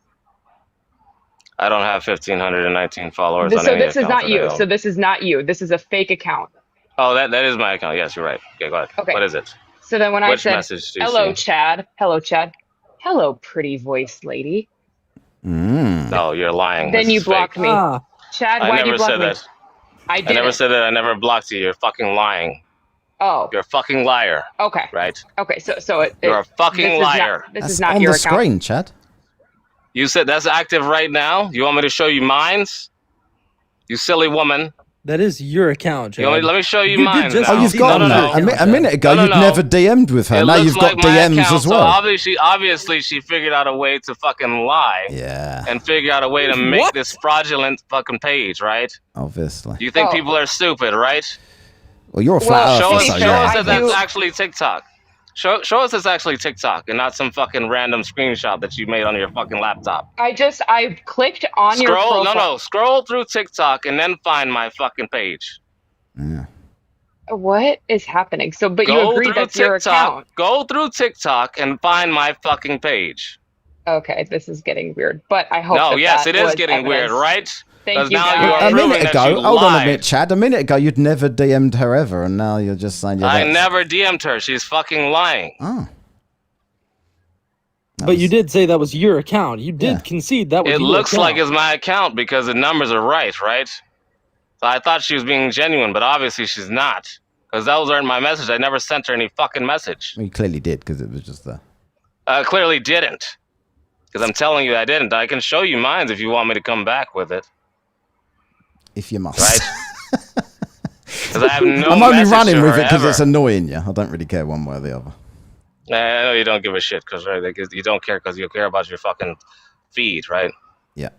I don't have 1,519 followers on So any this is account not that I you. own. So this is not you. This is a fake account. Oh, that is my account. Yes, you're right. Okay, go ahead. Okay. What is it? So then when I Which said, message do you hello, see? Chad. Hello, Chad. Hello, pretty voice lady. No, you're lying. Then This you is blocked fake. me. Chad, I why did you never block said me? that. I I didn't. never said that. I never blocked you. You're fucking lying. Oh. You're a fucking liar. Okay. Right? Okay. So it. You're a fucking liar. This is not your account. screen, Chad. You said that's active right now? You want me to show you mines? You silly woman. That is your account, Chad. Let me show you did mine. just now. you've got no, that. no. A minute ago, No, you'd never DM'd with her. It Now looks you've got like my DMs account, as well. So obviously, she figured out a way to fucking lie. Yeah. And figure out a way to make this fraudulent fucking page, right? Obviously. You think people are stupid, right? Well, you're a flat show earther, us, so show yeah. us that that's actually TikTok. Show us it's actually TikTok and not some fucking random screenshot that you made on your fucking laptop. I clicked on your profile. Scroll through TikTok and then find my fucking page. What is happening? So, but you Go agree through that's your TikTok. account. Go through TikTok and find my fucking page. Okay, this is getting weird, but I hope. No, yes, that it is was getting weird, evidence. right? Thank you. now guys. you are A proving minute that ago, you hold on a lied. minute, Chad. A minute ago, you'd never DM'd her ever, and now you're just saying you're I that- never DM'd her. She's fucking lying. Oh. But you did say that was your account. You did concede that was It your looks account. like it's my account because the numbers are right? So I thought she was being genuine, but obviously she's not. Because those aren't my message. I never sent her any fucking message. Well, you clearly did, because it was just there. I clearly didn't. Because I'm telling you I didn't. I can show you mine if you want me to come back with it. If you must. Right? Because I have no I'm only message running to with her it because ever. it's annoying you. I don't really care one way or the other. I know you don't give a shit because you don't care because you care about your fucking feed, right? Yeah.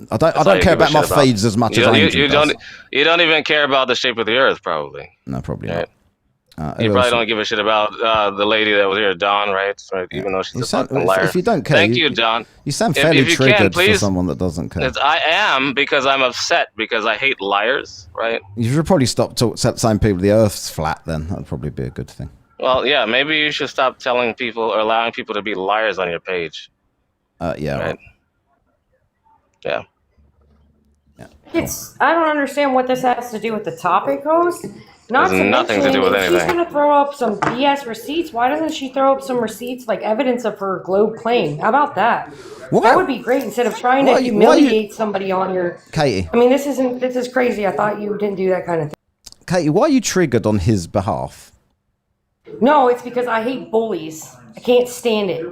I don't That's all you care give a about my shit about. feeds as much You as don't- Angel you does. You don't even care about the shape of the earth, probably. No, probably Right. not. You who probably else? don't give a shit about the lady that was here, Dawn, right? Even though she's You a sound- fucking liar. if you don't care, Thank you, Dawn. You sound If- fairly if you can, triggered for please. someone that doesn't care. I am because I'm upset because I hate liars, right? You should probably stop saying people the Earth's flat. Then that'd probably be a good thing. Well, yeah, maybe you should stop telling people or allowing people to be liars on your page. Yeah. Right. Yeah. I don't understand what this has to do with the topic, host. Not Has to nothing to mention, do with if she's anything. going to throw up some BS receipts, why doesn't she throw up some receipts like evidence of her globe plane? How about that? That would be great instead of trying to humiliate somebody on your. Katie. I mean, this is crazy. I thought you didn't do that kind of thing. Katie, why are you triggered on his behalf? No, it's because I hate bullies. I can't stand it.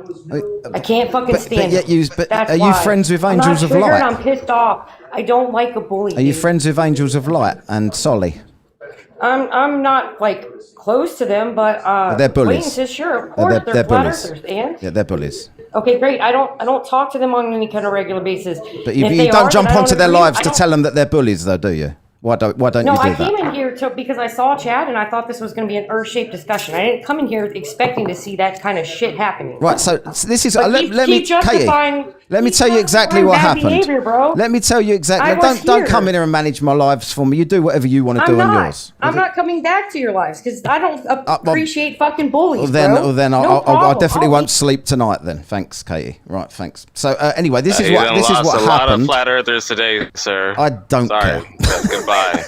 I can't fucking stand it. That's are you why. friends with I'm Angels not of triggered, Light? I'm pissed off. I don't like a bully. Are you dude. friends with Angels of Light and Solly? I'm not like close to them, but They're bullies. acquaintances, sure, of course, they're flat bullies. earthers, and Yeah, they're bullies. okay, great. I don't talk to them on any kind of regular basis. But And if you they don't are, jump then I onto don't their agree. lives I to don't- tell them that they're bullies, though, do you? Why don't No, you do I that? came in here because I saw Chad and I thought this was going to be an Earth-shaped discussion. I didn't come in here expecting to see that kind of shit happening. Right, so this is. But Let me, justifying. Katie, let me tell you exactly what happened. Behavior, bro. Let me tell you exactly. Don't come in here and manage my lives for me. You do whatever you want to do on yours. I'm not coming back to your lives because I don't appreciate fucking bullies, bro. Well, then I definitely won't sleep tonight. Then, thanks, Katie. Right, thanks. So anyway, this is what happened. A lot of flat earthers today, sir. I don't care. Goodbye.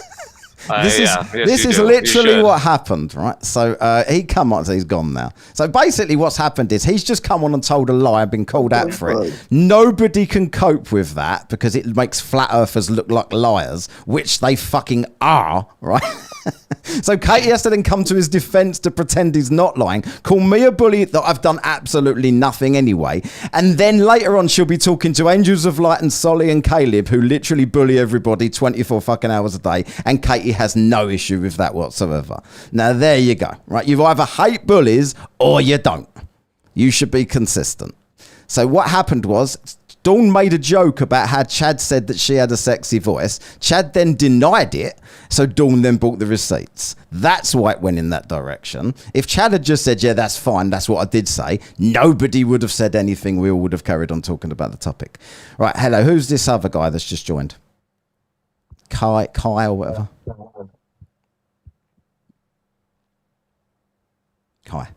This is literally what happened, right? So he come on, so he's gone now. So basically what's happened is he's just come on and told a lie and been called out for it. Nobody can cope with that because it makes flat earthers look like liars, which they fucking are, right? So Katie has to then come to his defense to pretend he's not lying, call me a bully that I've done absolutely nothing anyway, and then later on she'll be talking to Angels of Light and Solly and Caleb, who literally bully everybody 24 fucking hours a day, and Katie has no issue with that whatsoever. Now there you go, right? You either hate bullies or you don't. You should be consistent. So what happened was, Dawn made a joke about how Chad said that she had a sexy voice. Chad then denied it, so Dawn then bought the receipts. That's why it went in that direction. If Chad had just said, yeah, that's fine, that's what I did say, nobody would have said anything. We all would have carried on talking about the topic. Right, hello, who's this other guy that's just joined? Kai or whatever? Kai.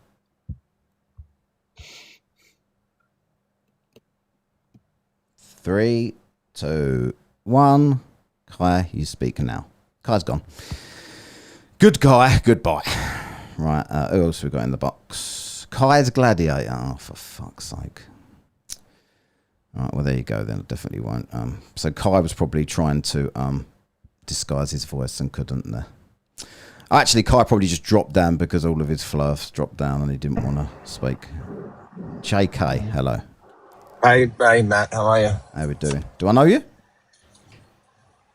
3, 2, 1. Kai, you speak now. Kai's gone. Good guy, goodbye. Right, who else we got in the box? Kai's Gladiator. Oh, for fuck's sake. Right, well, there you go then. I definitely won't. So Kai was probably trying to disguise his voice and couldn't. Actually, Kai probably just dropped down because all of his fluffs dropped down and he didn't want to speak. JK, hello. Hey, Matt, how are you? How we doing? Do I know you?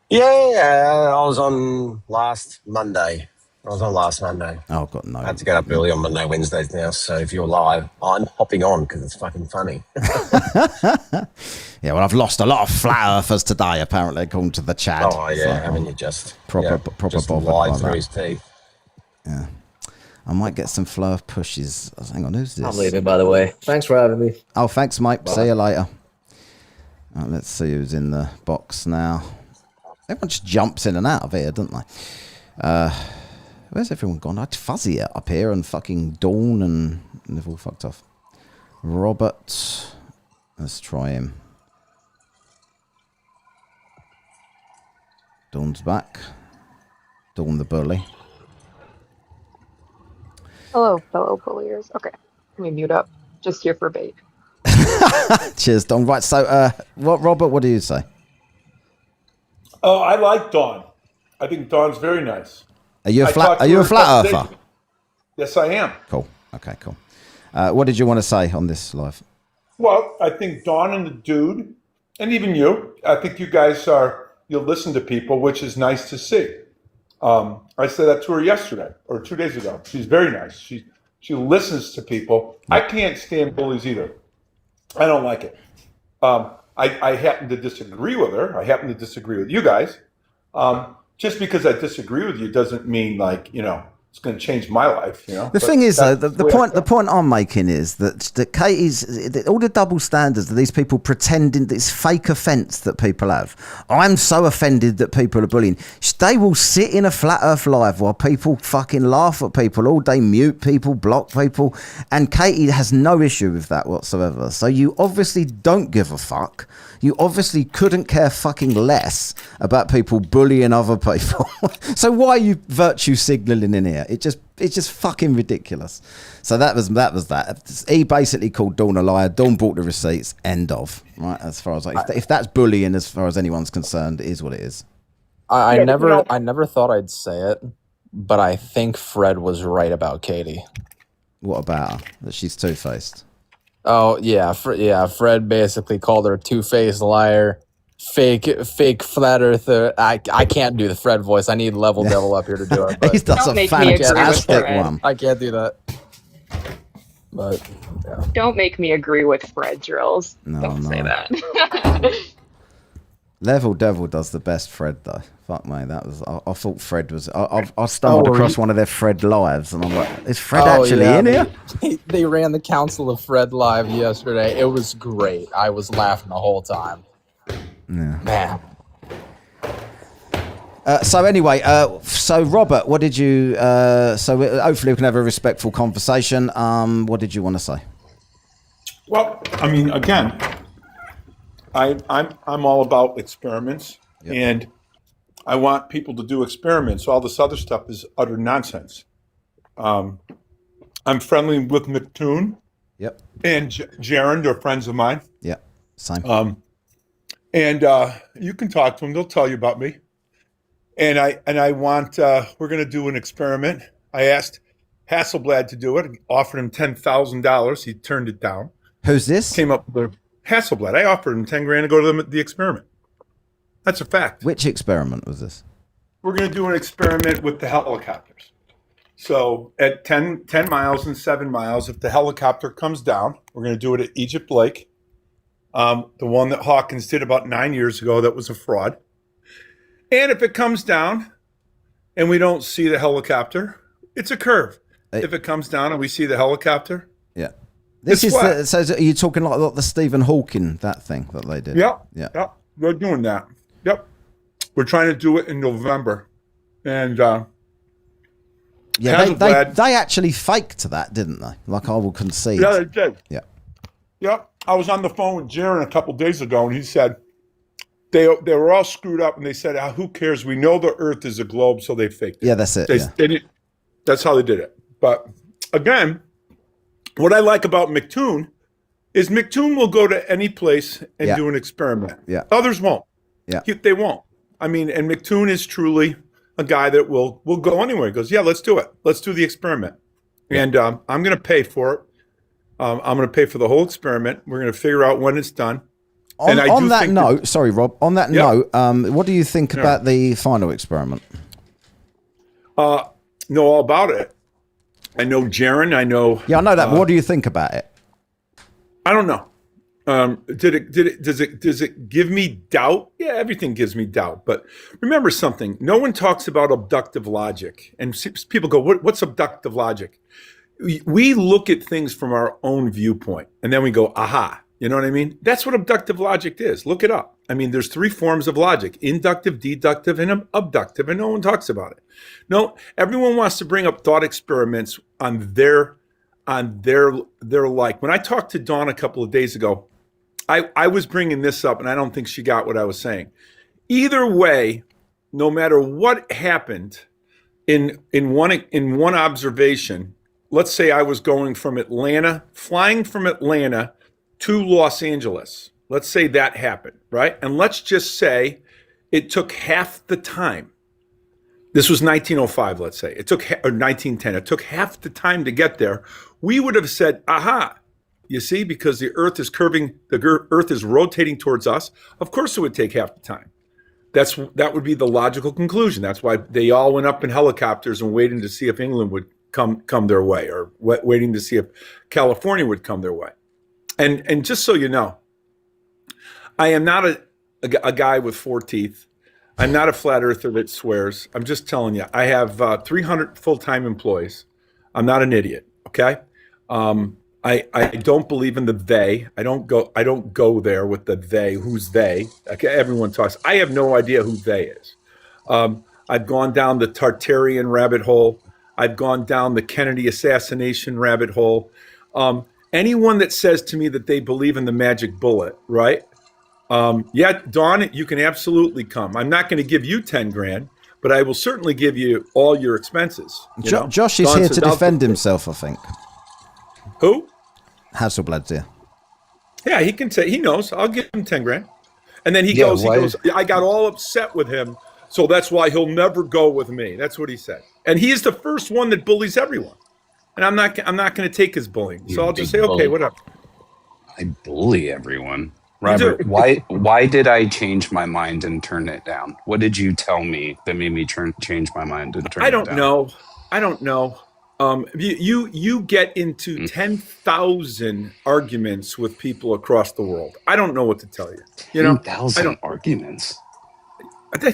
Yeah, I was on last Monday. Oh, I've got no. I had to get up early on Monday, Wednesdays now, so if you're live, I'm hopping on because it's fucking funny. Yeah, well, I've lost a lot of flat earthers today, apparently, according to the chat. Oh, yeah, so, haven't you just? Proper just bothered lied by through that. his teeth. Yeah. I might get some fluff pushes. Hang on, who's this? I'm leaving, by the way. Thanks for having me. Oh, thanks, mate. Bye. See you later. Right, let's see who's in the box now. Everyone just jumps in and out of here, don't they? Where's everyone gone? It's fuzzy up here and fucking Dawn and they've all fucked off. Robert. Let's try him. Dawn's back. Dawn the bully. Hello, fellow bulliers. Okay, let me mute up. Just here for bait. Cheers, Dawn. Right, so, Robert, what do you say? Oh, I like Dawn. I think Dawn's very nice. Are you a flat earther? Yes, I am. Cool. Okay, cool. What did you want to say on this live? Well, I think Dawn and the dude, and even you, I think you guys you'll listen to people, which is nice to see. I said that to her yesterday or 2 days ago. She's very nice. She listens to people. I can't stand bullies either. I don't like it. I happen to disagree with her. I happen to disagree with you guys. Just because I disagree with you doesn't mean it's going to change my life. The thing is, though, the point I'm making is that Katie's all the double standards of these people pretending this fake offence that people have. I'm so offended that people are bullying. They will sit in a flat earth live while people fucking laugh at people all day, mute people, block people, and Katie has no issue with that whatsoever. So you obviously don't give a fuck. You obviously couldn't care fucking less about people bullying other people. So why are you virtue signalling in here? It's just fucking ridiculous. So that was that. He basically called Dawn a liar. Dawn bought the receipts. End of. Right. As far as if that's bullying, as far as anyone's concerned, it is what it is. I never thought I'd say it, but I think Fred was right about Katie. What about her? That she's two-faced. Oh yeah, Fred basically called her a two-faced liar, fake flat earther. I can't do the Fred voice. I need Level Devil up here to do it. But He does a fantastic one. I can't do that. But yeah. Don't make me agree with Fred, Drills. Don't say that. Level Devil does the best Fred though. Fuck me, that was. I thought Fred was. I stumbled across one of their Fred lives, and I'm like, is Fred actually in here? They ran the Council of Fred live yesterday. It was great. I was laughing the whole time. Yeah. Man. So anyway, so Robert, what did you? So hopefully we can have a respectful conversation. What did you want to say? Well, I mean, again, I'm all about experiments, and I want people to do experiments. All this other stuff is utter nonsense. I'm friendly with McToon. Yep. And Jaron, they're friends of mine. Yep. Same. And you can talk to them. They'll tell you about me. And I want, we're going to do an experiment. I asked Hasselblad to do it, offered him $10,000. He turned it down. Who's this? Came up with Hasselblad. I offered him $10,000 to go to the experiment. That's a fact. Which experiment was this? We're going to do an experiment with the helicopters. So at 10 miles and 7 miles, if the helicopter comes down, we're going to do it at Egypt Lake. The one that Hawkins did about 9 years ago, that was a fraud. And if it comes down and we don't see the helicopter, it's a curve. If it comes down and we see the helicopter, yeah. This is the, so are you talking like the Stephen Hawking, that thing that they did? Yep. Yeah. Yep. We're doing that. Yep. We're trying to do it in November. And yeah, they actually faked that, didn't they? Like I will concede. Yeah, they did. Yeah. Yep. I was on the phone with Jaron a couple days ago, and he said they were all screwed up, and they said, who cares? We know the Earth is a globe, so they faked it. Yeah, that's it. That's how they did it. But again, what I like about McToon is McToon will go to any place and do an experiment. Yeah. Others won't. Yeah. They won't. I mean, and McToon is truly a guy that will go anywhere. He goes, yeah, let's do it. Let's do the experiment. Yeah. And I'm going to pay for it. I'm going to pay for the whole experiment. We're going to figure out when it's done. On that note, sorry, Rob, on that note, what do you think about the final experiment? Know all about it. I know Jaron. I know. Yeah, I know that. But what do you think about it? I don't know. Does it give me doubt? Yeah, everything gives me doubt. But remember something. No one talks about abductive logic. And people go, what's abductive logic? We look at things from our own viewpoint. And then we go, aha. You know what I mean? That's what abductive logic is. Look it up. I mean, there's 3 forms of logic: inductive, deductive, and abductive, and no one talks about it. No, everyone wants to bring up thought experiments on their like. When I talked to Dawn a couple of days ago, I was bringing this up, and I don't think she got what I was saying. Either way, no matter what happened in one observation, let's say I was flying from Atlanta to Los Angeles. Let's say that happened, right? And let's just say it took half the time. This was 1905, let's say. Or 1910. It took half the time to get there. We would have said, aha, you see, because the Earth is curving, the Earth is rotating towards us. Of course it would take half the time. That would be the logical conclusion. That's why they all went up in helicopters and waiting to see if England would come their way, or waiting to see if California would come their way. And just so you know, I am not a guy with 4 teeth. I'm not a flat earther that swears. I'm just telling you, I have 300 full-time employees. I'm not an idiot, okay? I don't believe in the they. I don't go there with the they. Who's they? Okay, everyone talks. I have no idea who they is. I've gone down the Tartarian rabbit hole. I've gone down the Kennedy assassination rabbit hole. Anyone that says to me that they believe in the magic bullet, right? Yeah, Dawn, you can absolutely come. I'm not going to give you 10 grand, but I will certainly give you all your expenses. Josh is here to defend himself, I think. Who? Hasselblad's here. Yeah, he can say, he knows. I'll give him 10 grand. And then he goes, I got all upset with him, so that's why he'll never go with me. That's what he said. And he is the first one that bullies everyone. And I'm not going to take his bullying. So I'll just say, okay, whatever. I bully everyone. Robert, why did I change my mind and turn it down? What did you tell me that made me change my mind and turn it down? I don't know. You get into 10,000 arguments with people across the world. I don't know what to tell you. 10,000 arguments.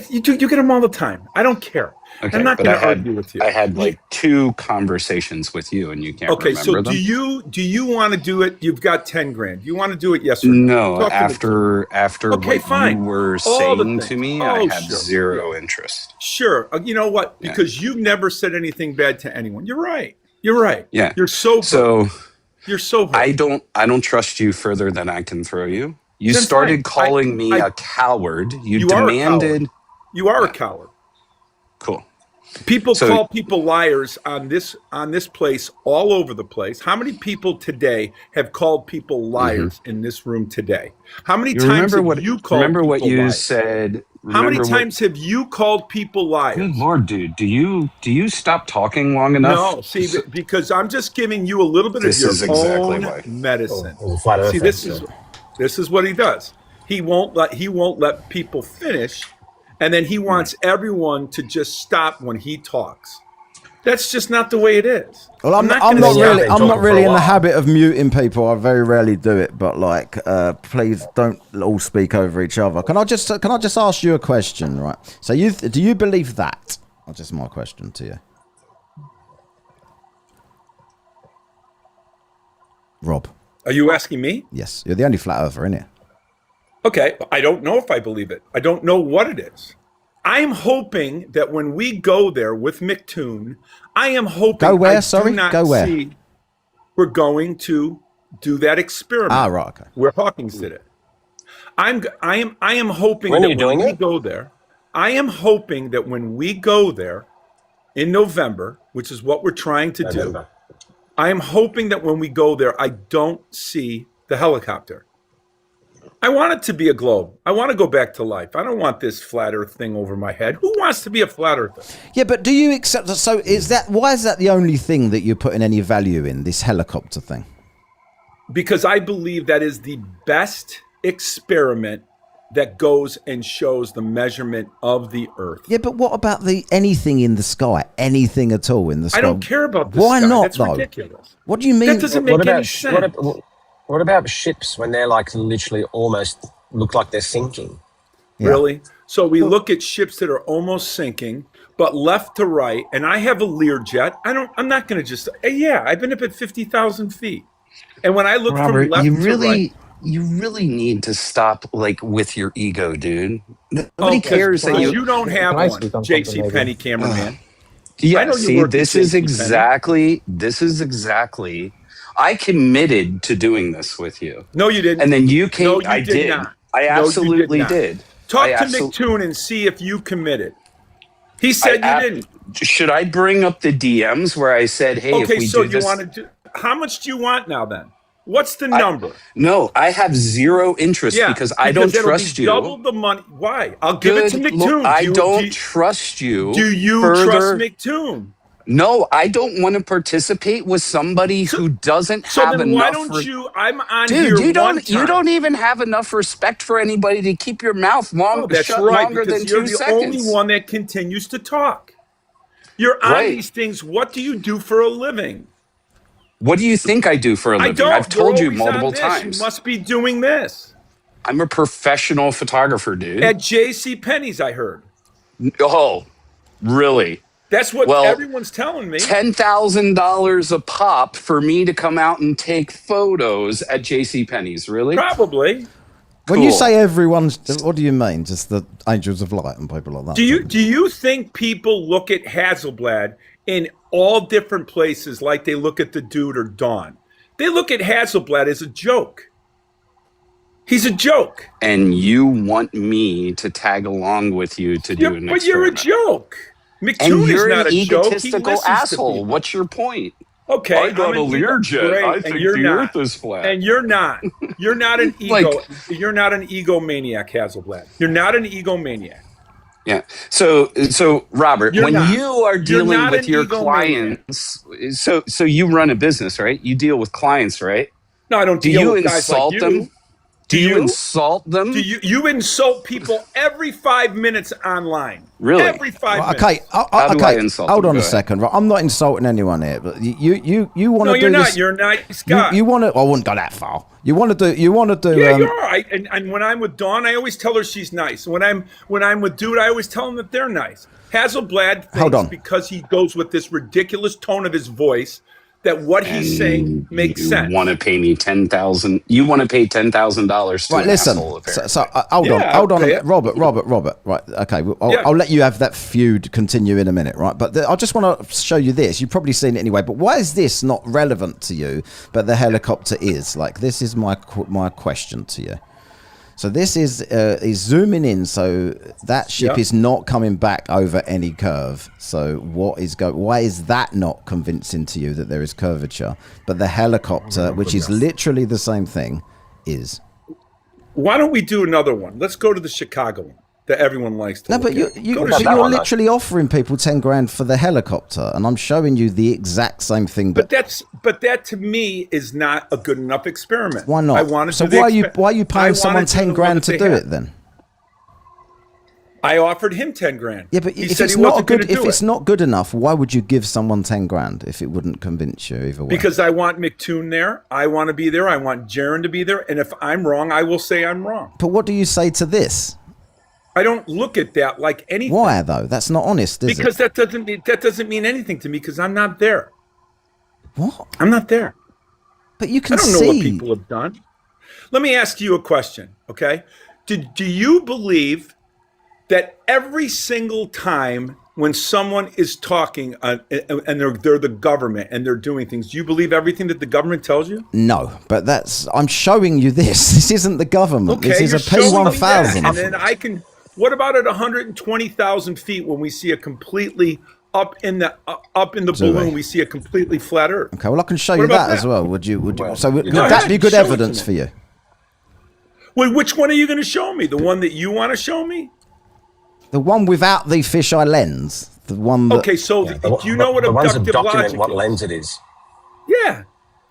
You get them all the time. I don't care. Okay, I'm not going to argue with you. I had like 2 conversations with you, and you can't remember them. Do you want to do it? You've got 10 grand. You want to do it? Yes or no? No. After what you were saying to me, I have zero interest. Sure. You know what? Because you've never said anything bad to anyone. You're right. You're right. Yeah. You're so hurt. You're so hurt. I don't trust you further than I can throw you. You started calling me a coward. You demanded. You are a coward. Cool. People call people liars on this place all over the place. How many people today have called people liars in this room today? How many times have you called people what you liars? said? How many times have you called people liars? Good Lord, dude. Do you stop talking long enough? No, see, because I'm just giving you a little bit of your own medicine. See, this is what he does. He won't let people finish. And then he wants everyone to just stop when he talks. That's just not the way it is. Well, I'm not really in the habit of muting people. I very rarely do it, but please don't all speak over each other. Can I just ask you a question, right? So do you believe that? That's just my question to you. Rob. Are you asking me? Yes, you're the only flat earther in here. Okay, I don't know if I believe it. I don't know what it is. I'm hoping that when we go there with McToon, I am hoping. Go where? Sorry, go where? We're going to do that experiment. Right. Okay. Where Hawkins did it. I am hoping that when we go there, I am hoping that when we go there in November, which is what we're trying to do, I am hoping that when we go there, I don't see the helicopter. I want it to be a globe. I want to go back to life. I don't want this flat earth thing over my head. Who wants to be a flat earther? Yeah, but do you accept that? So why is that the only thing that you're putting any value in, this helicopter thing? Because I believe that is the best experiment that goes and shows the measurement of the earth. Yeah, but what about anything in the sky? Anything at all in the sky? I don't care about the Why sky. not, That's though? ridiculous. What do you mean? That doesn't make any sense. What about ships when they're like literally almost look like they're sinking? Yeah. Really? So we look at ships that are almost sinking, but left to right, and I have a Learjet. I'm not going to just. I've been up at 50,000 feet, and when I look from left to right, you really need to stop with your ego, dude. Nobody cares that you don't have one, JC Penny cameraman. Yeah, see, this is exactly. I committed to doing this with you. No, you didn't. And then you came. No, you did. Not. I absolutely did. Talk to McToon and see if you committed. He said you didn't. Should I bring up the DMs where I said, "Hey, if we do this?" Want to do? How much do you want now? Then what's the number? No, I have zero interest because I don't trust you. Double the money. Why? I'll give it to McToon. I don't trust you. Do you trust McToon? No, I don't want to participate with somebody who doesn't have enough. Why don't you? I'm on here. You don't even have enough respect for anybody to keep your mouth longer than 2 seconds. You're the only one that continues to talk. You're on these things. What do you do for a living? What do you think I do for a living? I've told you multiple times. You must be doing this. I'm a professional photographer, dude. At JC Penney's, I heard. Oh, really? That's what everyone's telling me. $10,000 a pop for me to come out and take photos at JCPenney's, really? Probably. When you say everyone's, what do you mean? Just the Angels of Light and people like that? Do you think people look at Hasselblad in all different places like they look at the dude or Dawn? They look at Hasselblad as a joke. He's a joke. And you want me to tag along with you to do an experiment. But you're a joke. McToon is not a egotistical asshole. What's your point? Okay, I got a Learjet. I think the Earth is flat. And you're not. You're not an ego. You're not an egomaniac, Hasselblad. You're not an egomaniac. Yeah. So Robert, you are dealing with your clients, so you run a business, right? You deal with clients, right? No, I don't. Do deal you with insult guys like them? Do you insult them? Do you insult people every 5 minutes online? Really? Every 5 minutes. Okay, How do I insult hold them? on Go a ahead. second. Right, I'm not insulting anyone here, but you want No, to do you're not. this. You're a nice guy. You want to? I wouldn't go that far. You want to do? Yeah, you're all right. And when I'm with Dawn, I always tell her she's nice. When I'm with Dude, I always tell them that they're nice. Hasselblad thinks because he goes with this ridiculous tone of his voice that what he's saying makes sense. You want to pay me $10,000? You want to pay $10,000 to Right, an listen. asshole, apparently. So hold on, Robert. Right, okay. I'll let you have that feud continue in a minute, right? But I just want to show you this. You've probably seen it anyway. But why is this not relevant to you? But the helicopter is. Like, this is my question to you. So this is zooming in, so that ship is not coming back over any curve. So why is that not convincing to you that there is curvature? But the helicopter, which is literally the same thing, is. Why don't we do another one? Let's go to the Chicago one that everyone likes to. No, but you're literally offering people 10 grand for the helicopter, and I'm showing you the exact same thing. But that to me is not a good enough experiment. Why not? I want to. So why are you paying someone 10 grand to do it then? I offered him 10 grand. Yeah, but if it's not good enough, why would you give someone 10 grand if it wouldn't convince you either way? Because I want McToon there. I want to be there. I want Jaron to be there. And if I'm wrong, I will say I'm wrong. But what do you say to this? I don't look at that like anything. Why though? That's not honest, is it? Because that doesn't mean anything to me because I'm not there. What? I'm not there. But you can I don't know what people have done. Let me ask you a question, okay? Do you believe that every single time when someone is talking and they're the government and they're doing things, do you believe everything that the government tells you? No, but I'm showing you this. This isn't the government. Okay, this is a P1000. And then I can. What about at 120,000 feet when we see a completely up in the balloon? We see a completely flat Earth. Okay, well I can show you that as well. Would you? So would that be good evidence for you? Well, which one are you going to show me? The one that you want to show me? The one without the fisheye lens. The one that... Okay, so do you know what the ones abductive that document logic what is? lens it is? Yeah.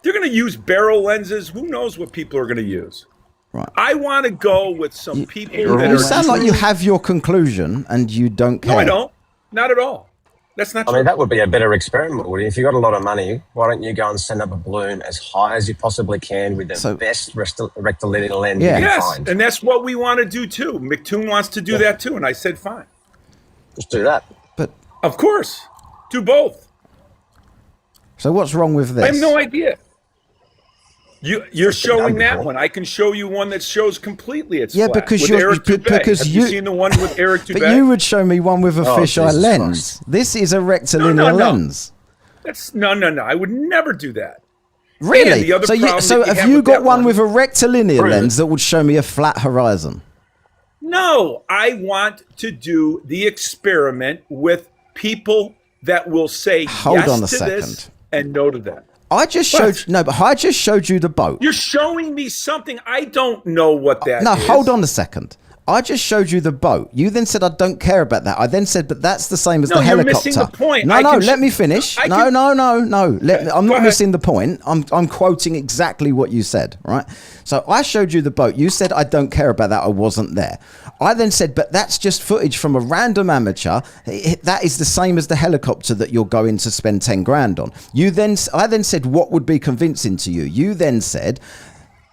They're going to use barrel lenses. Who knows what people are going to use? Right. I want to go with some people that You are... sound like you have your conclusion and you don't care. No, I don't. Not at all. That's not true. I mean, that would be a better experiment, Woody. If you've got a lot of money, why don't you go and send up a balloon as high as you possibly can with the best rectilinear lens you can find? And that's what we want to do too. McToon wants to do that too, and I said fine. Just do that. But of course, do both. So what's wrong with this? I have no idea. You're showing that one. I can show you one that shows completely it's flat. Because with you're Eric Dubé. Have you seen the one with Eric Dubé? But you would show me one with a fisheye lens. Christ. This is a rectilinear lens. That's no. I would never do that. Really? The other So have you got one with a rectilinear lens that would show me a flat horizon? No, I want to do the experiment with people that will say yes to this and no to that. I just showed you the boat. You're showing me something. I don't know what that is. No, hold on a second. I just showed you the boat. You then said, I don't care about that. I then said, but that's the same as the helicopter. You're missing the point. No, let me finish. No. I'm not missing the point. I'm quoting exactly what you said, right? So I showed you the boat. You said, I don't care about that. I wasn't there. I then said, but that's just footage from a random amateur. That is the same as the helicopter that you're going to spend 10 grand on. I then said, what would be convincing to you? You then said,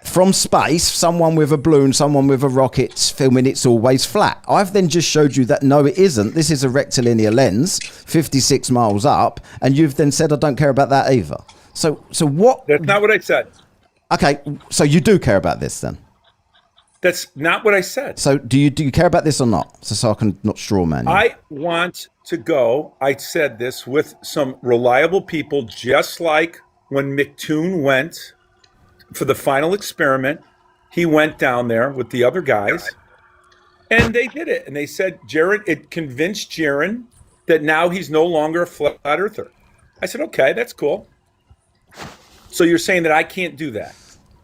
from space, someone with a balloon, someone with a rocket filming, it's always flat. I've then just showed you that no, it isn't. This is a rectilinear lens, 56 miles up, and you've then said I don't care about that either. So what? That's not what I said. Okay, so you do care about this then? That's not what I said. So do you care about this or not? So I can not straw man you. I want to go, I said this, with some reliable people, just like when McToon went for the final experiment. He went down there with the other guys and they did it. And they said, it convinced Jaron that now he's no longer a flat earther. I said, okay, that's cool. So you're saying that I can't do that?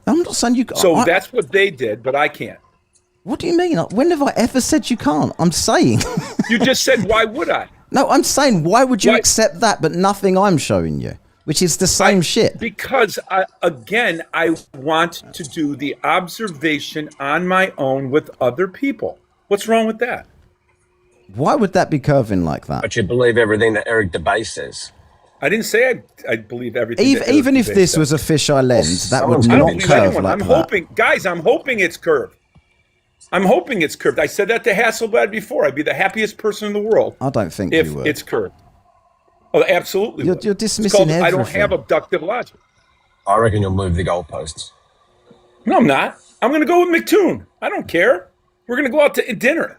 I'm not saying you can't. So that's what they did, but I can't. What do you mean? When have I ever said you can't? I'm saying. You just said, why would I? No, I'm saying, why would you accept that, but nothing I'm showing you? which is the same shit. Because, again, I want to do the observation on my own with other people. What's wrong with that? Why would that be curving like that? But you believe everything that Eric Debay says. I didn't say I believe everything. Even if this was a fisheye lens, that would not curve like I'm hoping, guys, I'm hoping it's curved. I'm hoping it's curved. I said that to Hasselblad before. I'd be the happiest person in the world. I don't think if you would. It's curved. Oh, absolutely. You're dismissing everything. I don't have abductive logic. I reckon you'll move the goalposts. No, I'm not. I'm going to go with McToon. I don't care. We're going to go out to dinner.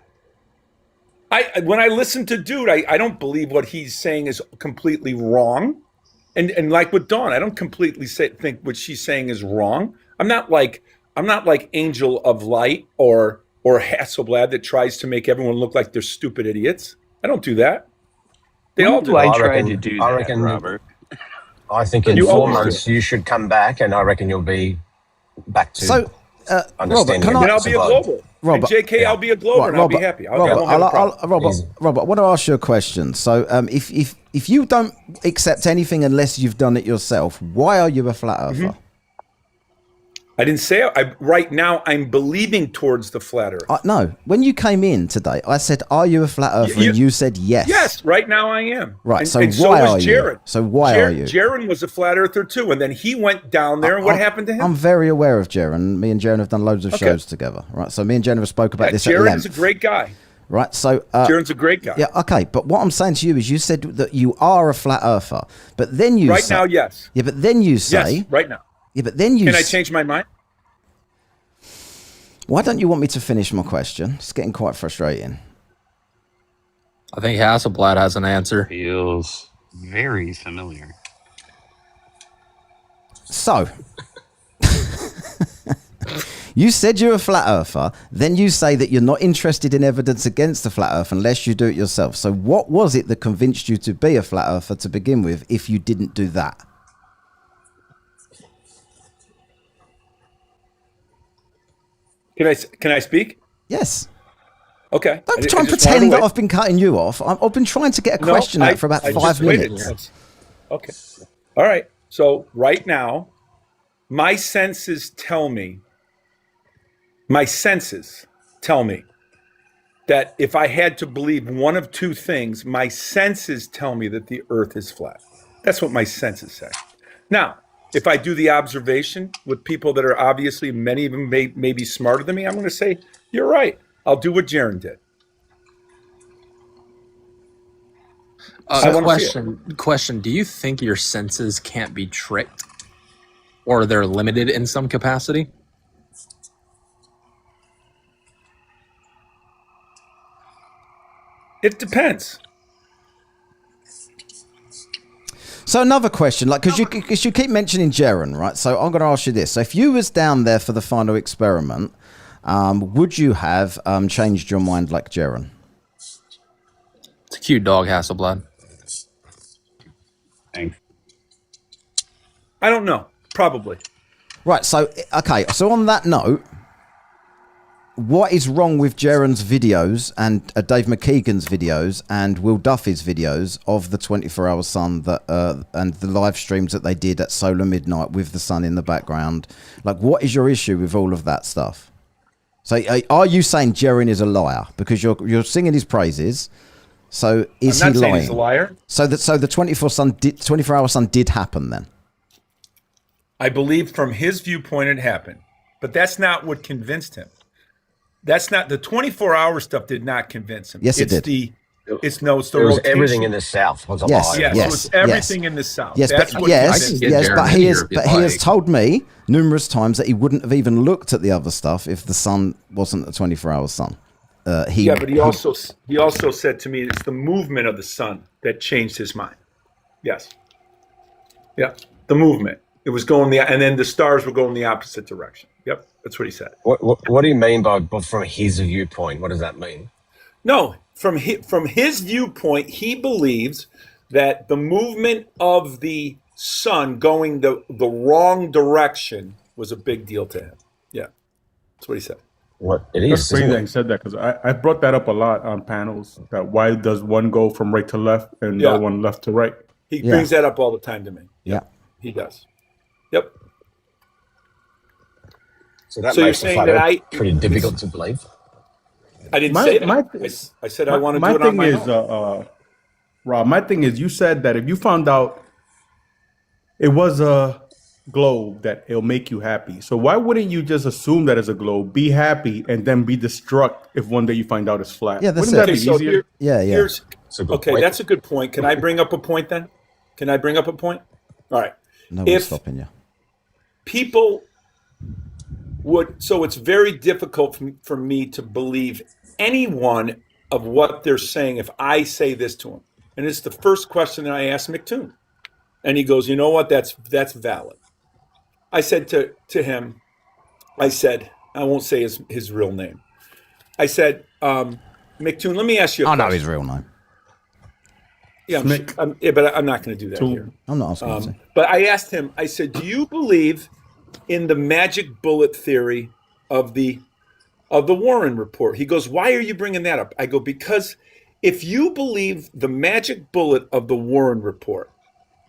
When I listen to Dude, I don't believe what he's saying is completely wrong. And like with Dawn, I don't completely think what she's saying is wrong. I'm not like Angel of Light or Hasselblad that tries to make everyone look like they're stupid idiots. I don't do that. They all do. I tried to do that, reckon, Robert. I think in 4 months you should come back, and I reckon you'll be back to understanding. Robert, I'll be a global. Robert, and JK, I'll be a global, and I'll be happy. Robert, I want to ask you a question. So, if you don't accept anything unless you've done it yourself, why are you a flat earther? Mm-hmm. I didn't say right now I'm believing towards the flat earth. No, when you came in today, I said, "Are you a flat earther?" And you said yes. Yes, right now I am. Right. And so why are Jared. you? So why are you? Jaron was a flat earther too, and then he went down there. And what happened to him? I'm very aware of Jaron. Me and Jaron have done loads of shows together. Right. So me and Jaron have spoke about this at length. Jaron's a great guy. Right. So Jaron's a great guy. Yeah. Okay. But what I'm saying to you is, you said that you are a flat earther, but then you right now, yes. Yeah. But then you say yes, right now. Yeah. But then you can I change my mind? Why don't you want me to finish my question? It's getting quite frustrating. I think Hasselblad has an answer. Feels very familiar. So, you said you're a flat earther, then you say that you're not interested in evidence against the flat earth unless you do it yourself. So what was it that convinced you to be a flat earther to begin with if you didn't do that? Can I speak? Yes. Okay. Don't try and pretend that I've been cutting you off. I've been trying to get a question out for about 5 minutes. Yes. Okay. All right. So right now, my senses tell me that if I had to believe one of two things, my senses tell me that the earth is flat. That's what my senses say. Now, if I do the observation with people that are obviously, many of them may be smarter than me, I'm going to say, you're right. I'll do what Jaron did. Question. Do you think your senses can't be tricked? Or they're limited in some capacity? It depends. So another question, like, because you keep mentioning Jaron, right? So I'm going to ask you this. So if you was down there for the final experiment, would you have changed your mind like Jaron? It's a cute dog, Hasselblad. Thanks. I don't know. Probably. Right. So, okay. So on that note, what is wrong with Jaron's videos and Dave McKeegan's videos and Will Duffy's videos of the 24-hour sun that and the live streams that they did at Solar Midnight with the sun in the background? Like, what is your issue with all of that stuff? So, are you saying Jaron is a liar because you're singing his praises? So, is I'm not he saying lying? he's a liar. So the 24-hour sun did happen then. I believe from his viewpoint it happened, but that's not what convinced him. That's not the 24-hour stuff. Did not convince him. Yes, it did. It's the It was rotation. everything in the south was a lie. Yes, so it's everything in the south. Yes, That's but what he has told me numerous times that he wouldn't have even looked at the other stuff if the sun wasn't a 24-hour sun. But he also said to me it's the movement of the sun that changed his mind. Yes. Yeah, the movement. It was going and then the stars were going the opposite direction. Yep, that's what he said. What do you mean by from his viewpoint? What does that mean? No, from his viewpoint, he believes that the movement of the sun going the wrong direction was a big deal to him. Yeah, that's what he said. What it is? That's crazy that he said that because I brought that up a lot on panels. That why does one go from right to left and no one left to right? He brings that up all the time to me. Yeah. He does. Yep. So that you're makes the saying flat that Earth pretty difficult to believe. I didn't say that. I said I want to do it on my own. Rob, my thing is, you said that if you found out it was a globe, that it'll make you happy. So why wouldn't you just assume that it's a globe, be happy, and then be distraught if one day you find out it's flat? Yeah, Wouldn't that be easier? Okay, that's a good point. Can I bring up a point then? Can I bring up a point? All right. No one's stopping you. People so it's very difficult for me to believe any one of what they're saying if I say this to them. And it's the first question that I asked McToon. And he goes, you know what? That's valid. I said to him, I won't say his real name. I said, McToon, let me ask you a question. I know his real name. Yeah, but I'm not going to do that here. I'm not asking you. But I asked him, I said, do you believe in the magic bullet theory of the Warren report? He goes, why are you bringing that up? I go, because if you believe the magic bullet of the Warren report,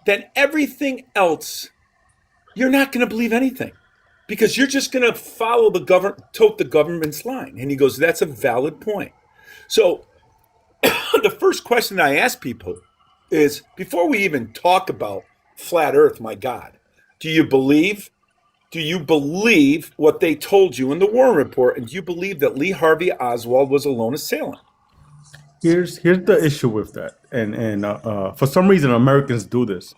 then everything else, you're not going to believe anything, because you're just going to follow tote the government's line. And he goes, that's a valid point. So the first question I ask people is, before we even talk about flat Earth, my God, do you believe what they told you in the Warren report? And do you believe that Lee Harvey Oswald was a lone assailant? Here's the issue with that, and for some reason Americans do this.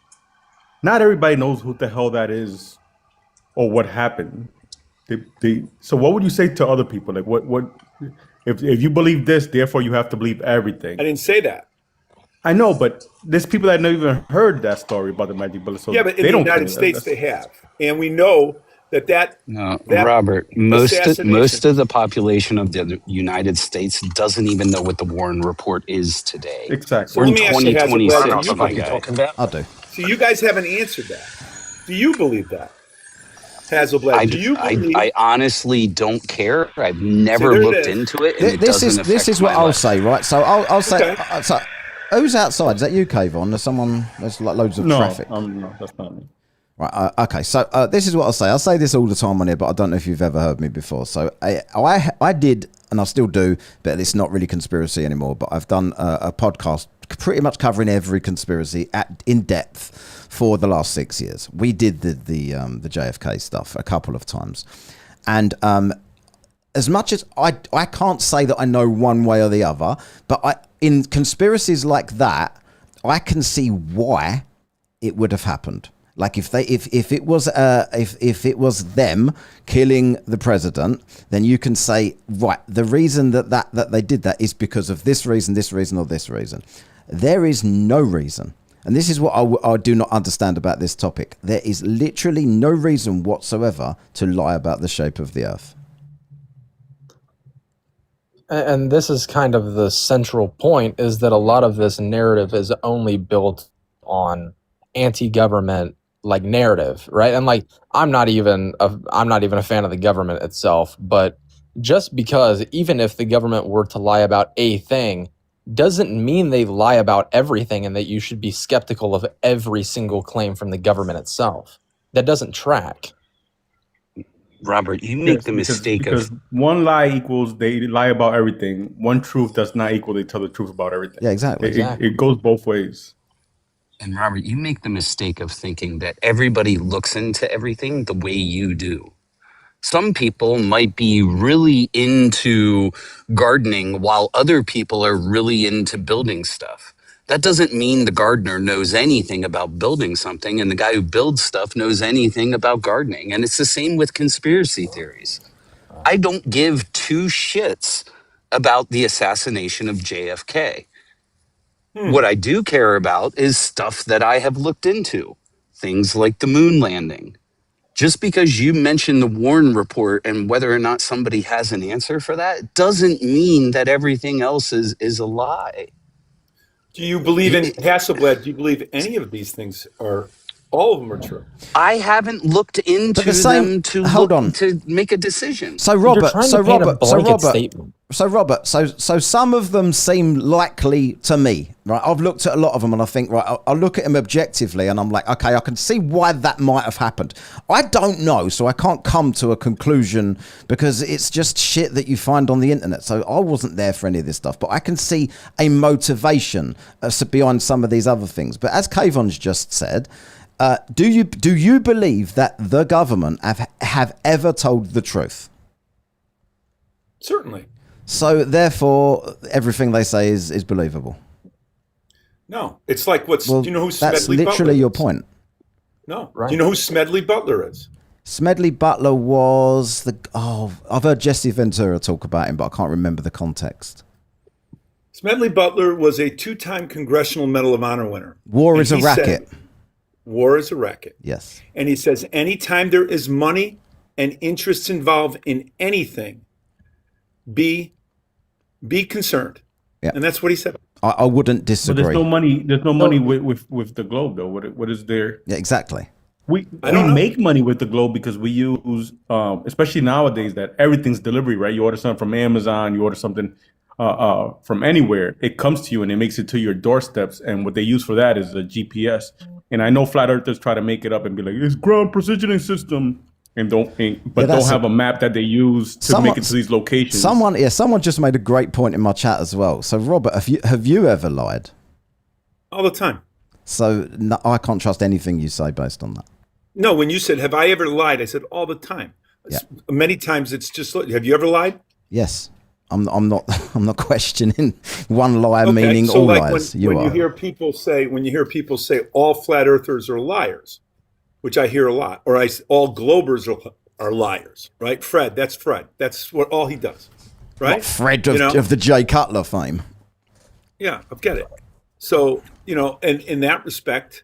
Not everybody knows who the hell that is, or what happened. So what would you say to other people? Like, what if you believe this, therefore you have to believe everything? I didn't say that. I know, but there's people that never even heard that story about the magic bullet. So yeah, but in the United States they have, and we know that Robert, most of the population of the United States doesn't even know what the Warren report is today. Exactly. We're in 2026. I do. So you guys haven't answered that. Do you believe that, Hazelblad? Do you believe? I honestly don't care. I've never looked into it. And This is what I'll say, right? So I'll say. Okay. So, who's outside? Is that you, Kayvon? There's like loads of traffic. No, that's not me. Right. Okay. So this is what I'll say. I'll say this all the time on here, but I don't know if you've ever heard me before. So I did, and I still do, but it's not really conspiracy anymore. But I've done a podcast pretty much covering every conspiracy in depth for the last 6 years. We did the JFK stuff a couple of times, and as much as I can't say that I know one way or the other, but in conspiracies like that, I can see why it would have happened. Like if it was them killing the president, then you can say, right, the reason that they did that is because of this reason, or this reason. There is no reason, and this is what I do not understand about this topic. There is literally no reason whatsoever to lie about the shape of the Earth. And this is kind of the central point, is that a lot of this narrative is only built on anti-government like narrative, right? And like I'm not even a fan of the government itself, but just because even if the government were to lie about a thing doesn't mean they lie about everything, and that you should be skeptical of every single claim from the government itself. That doesn't track. Robert, you make the mistake because one lie equals they lie about everything. One truth does not equal they tell the truth about everything. Yeah, exactly. It goes both ways. And Robert, you make the mistake of thinking that everybody looks into everything the way you do. Some people might be really into gardening while other people are really into building stuff. That doesn't mean the gardener knows anything about building something and the guy who builds stuff knows anything about gardening. And it's the same with conspiracy theories. I don't give two shits about the assassination of JFK. What I do care about is stuff that I have looked into. Things like the moon landing. Just because you mention the Warren report and whether or not somebody has an answer for that doesn't mean that everything else is a lie. Do you believe in Hasselblad? Do you believe any of these things are All of them are true. I haven't looked into them to make a decision. So Robert, so some of them seem likely to me, right? I've looked at a lot of them and I think, right, I'll look at them objectively and I'm like, okay, I can see why that might have happened. I don't know, so I can't come to a conclusion because it's just shit that you find on the internet. So I wasn't there for any of this stuff, but I can see a motivation behind some of these other things. But as Kayvon's just said, do you believe that the government have ever told the truth? Certainly. So therefore, everything they say is believable. No, it's like do you know who Smedley that's literally Butler your is? point. No. Right. Do you know who Smedley Butler is? Smedley Butler was I've heard Jesse Ventura talk about him, but I can't remember the context. Smedley Butler was a 2-time Congressional Medal of Honor winner. War is a racket. War is a racket. Yes. And he says anytime there is money and interests involved in anything, be concerned. Yeah. And that's what he said. I wouldn't disagree. But there's no money with the globe though. What is there? Yeah, exactly. We make money with the globe because we use especially nowadays that everything's delivery, right? You order something from Amazon, you order something from anywhere, it comes to you and it makes it to your doorsteps. And what they use for that is a GPS. And I know flat earthers try to make it up and be like, it's ground precisioning system. And don't have a map that they use to make it to these locations. Someone just made a great point in my chat as well. So Robert, have you ever lied? All the time. So no, I can't trust anything you say based on that. No, when you said, have I ever lied? I said all the time. Yeah. Many times it's just, have you ever lied? Yes. I'm not questioning one lie meaning so all like lies. When you hear people say all flat earthers are liars, which I hear a lot, or all globers are liars, right? Fred, that's Fred. That's what all he does, right? What, Fred of the Jay Cutler fame. Yeah, I get it. So, and in that respect,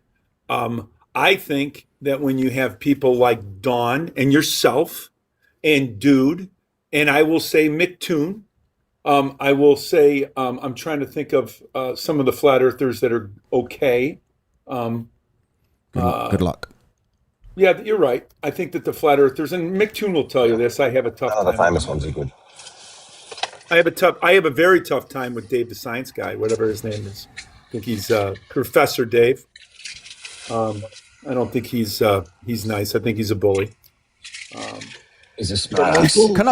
I think that when you have people like Dawn and yourself and Dude, and I will say Mick Toon, I will say, I'm trying to think of some of the flat earthers that are okay. Good luck. Yeah, you're right. I think that the flat earthers, and Mick Toon will tell you this, I have a tough time. The famous ones are good. I have a very tough time with Dave the Science Guy, whatever his name is. I think he's Professor Dave. I don't think he's nice. I think he's a bully. He's a smart. Can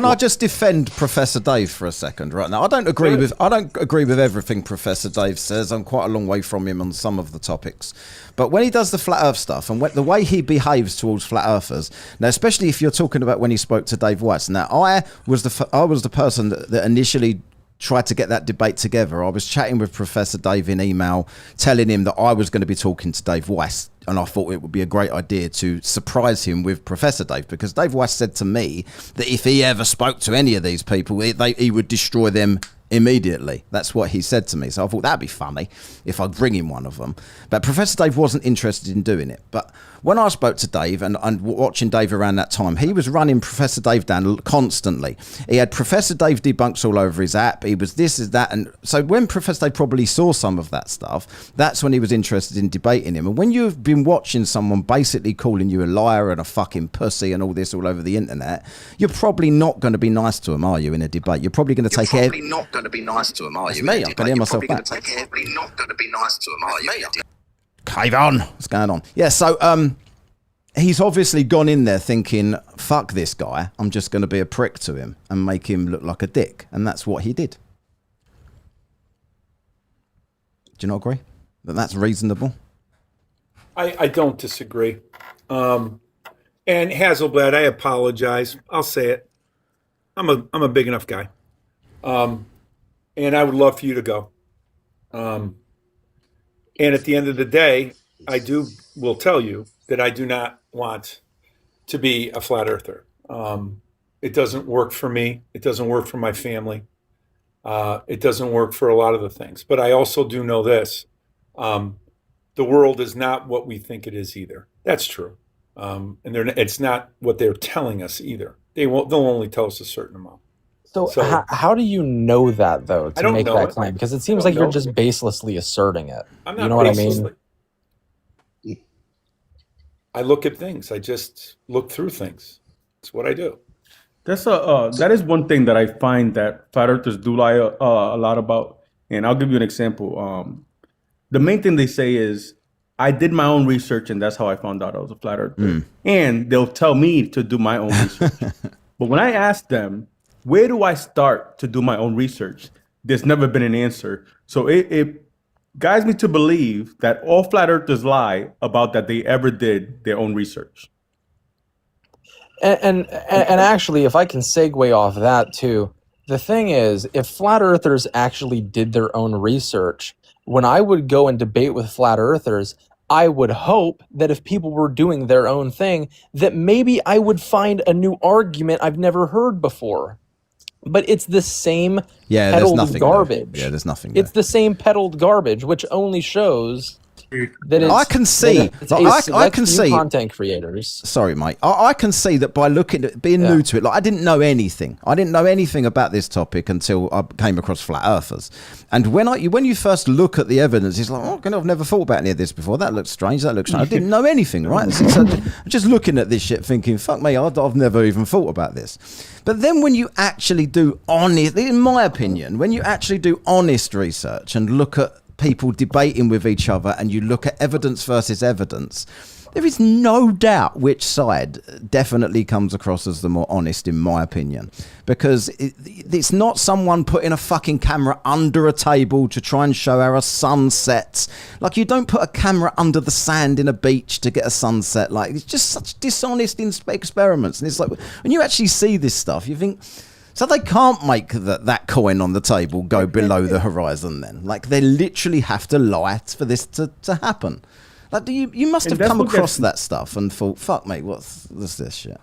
I just defend Professor Dave for a second right now? I don't agree with everything Professor Dave says. I'm quite a long way from him on some of the topics. But when he does the flat earth stuff and the way he behaves towards flat earthers, now especially if you're talking about when he spoke to Dave Weiss. Now I was the person that initially tried to get that debate together. I was chatting with Professor Dave in email, telling him that I was going to be talking to Dave Weiss, and I thought it would be a great idea to surprise him with Professor Dave, because Dave Weiss said to me that if he ever spoke to any of these people, he would destroy them immediately. That's what he said to me. So I thought that'd be funny if I bring him one of them. But Professor Dave wasn't interested in doing it. But when I spoke to Dave and watching Dave around that time, he was running Professor Dave down constantly. He had Professor Dave debunks all over his app. He was this, is that. And so when Professor Dave probably saw some of that stuff, that's when he was interested in debating him. And when you've been watching someone basically calling you a liar and a fucking pussy and all this all over the internet, you're probably not going to be nice to him, are you, in a debate? You're probably going to take it. Not going to be nice to him, are you? Me, I can hear myself back. Probably not going to be nice to him, are you? Cave on. What's going on? Yeah, so he's obviously gone in there thinking, fuck this guy, I'm just going to be a prick to him and make him look like a dick. And that's what he did. Do you not agree that that's reasonable? I don't disagree. And Hazelblad, I apologize. I'll say it. I'm a big enough guy. And I would love for you to go. And at the end of the day, will tell you that I do not want to be a flat earther. It doesn't work for me. It doesn't work for my family. It doesn't work for a lot of the things. But I also do know this. The world is not what we think it is either. That's true. And it's not what they're telling us either. They'll only tell us a certain amount. So how do you know that, though, to make that claim? Because it seems like you're just baselessly asserting it. I'm not you know what I baselessly. mean? I look at things. I just look through things. That's what I do. That is one thing that I find that flat earthers do lie a lot about. And I'll give you an example. The main thing they say is, I did my own research, and that's how I found out I was a flat earther. And they'll tell me to do my own research. But when I ask them, where do I start to do my own research? There's never been an answer. So it guides me to believe that all flat earthers lie about that they ever did their own research. And actually, if I can segue off that too, the thing is, if flat earthers actually did their own research, when I would go and debate with flat earthers, I would hope that if people were doing their own thing, that maybe I would find a new argument I've never heard before. But it's the same peddled garbage. Yeah, there's nothing there. It's the same peddled garbage, which only shows that it's, I can see. I can see content creators. Sorry, mate. I can see that by looking at being new to it. Like, I didn't know anything. I didn't know anything about this topic until I came across flat earthers. And when you first look at the evidence, it's like, oh, I've never thought about any of this before. That looks strange. That looks strange. I didn't know anything, right? So I'm just looking at this shit, thinking, fuck me, I've never even thought about this. But then when you actually do honest, in my opinion, when you actually do honest research and look at people debating with each other and you look at evidence versus evidence, there is no doubt which side definitely comes across as the more honest, in my opinion, because it's not someone putting a fucking camera under a table to try and show how a sun sets. Like, you don't put a camera under the sand in a beach to get a sunset. Like, it's just such dishonest experiments. And it's like, when you actually see this stuff, you think, so they can't make that coin on the table go below the horizon then. Like, they literally have to lie for this to happen. Like, you must have come across that stuff and thought, fuck, mate, what's this shit?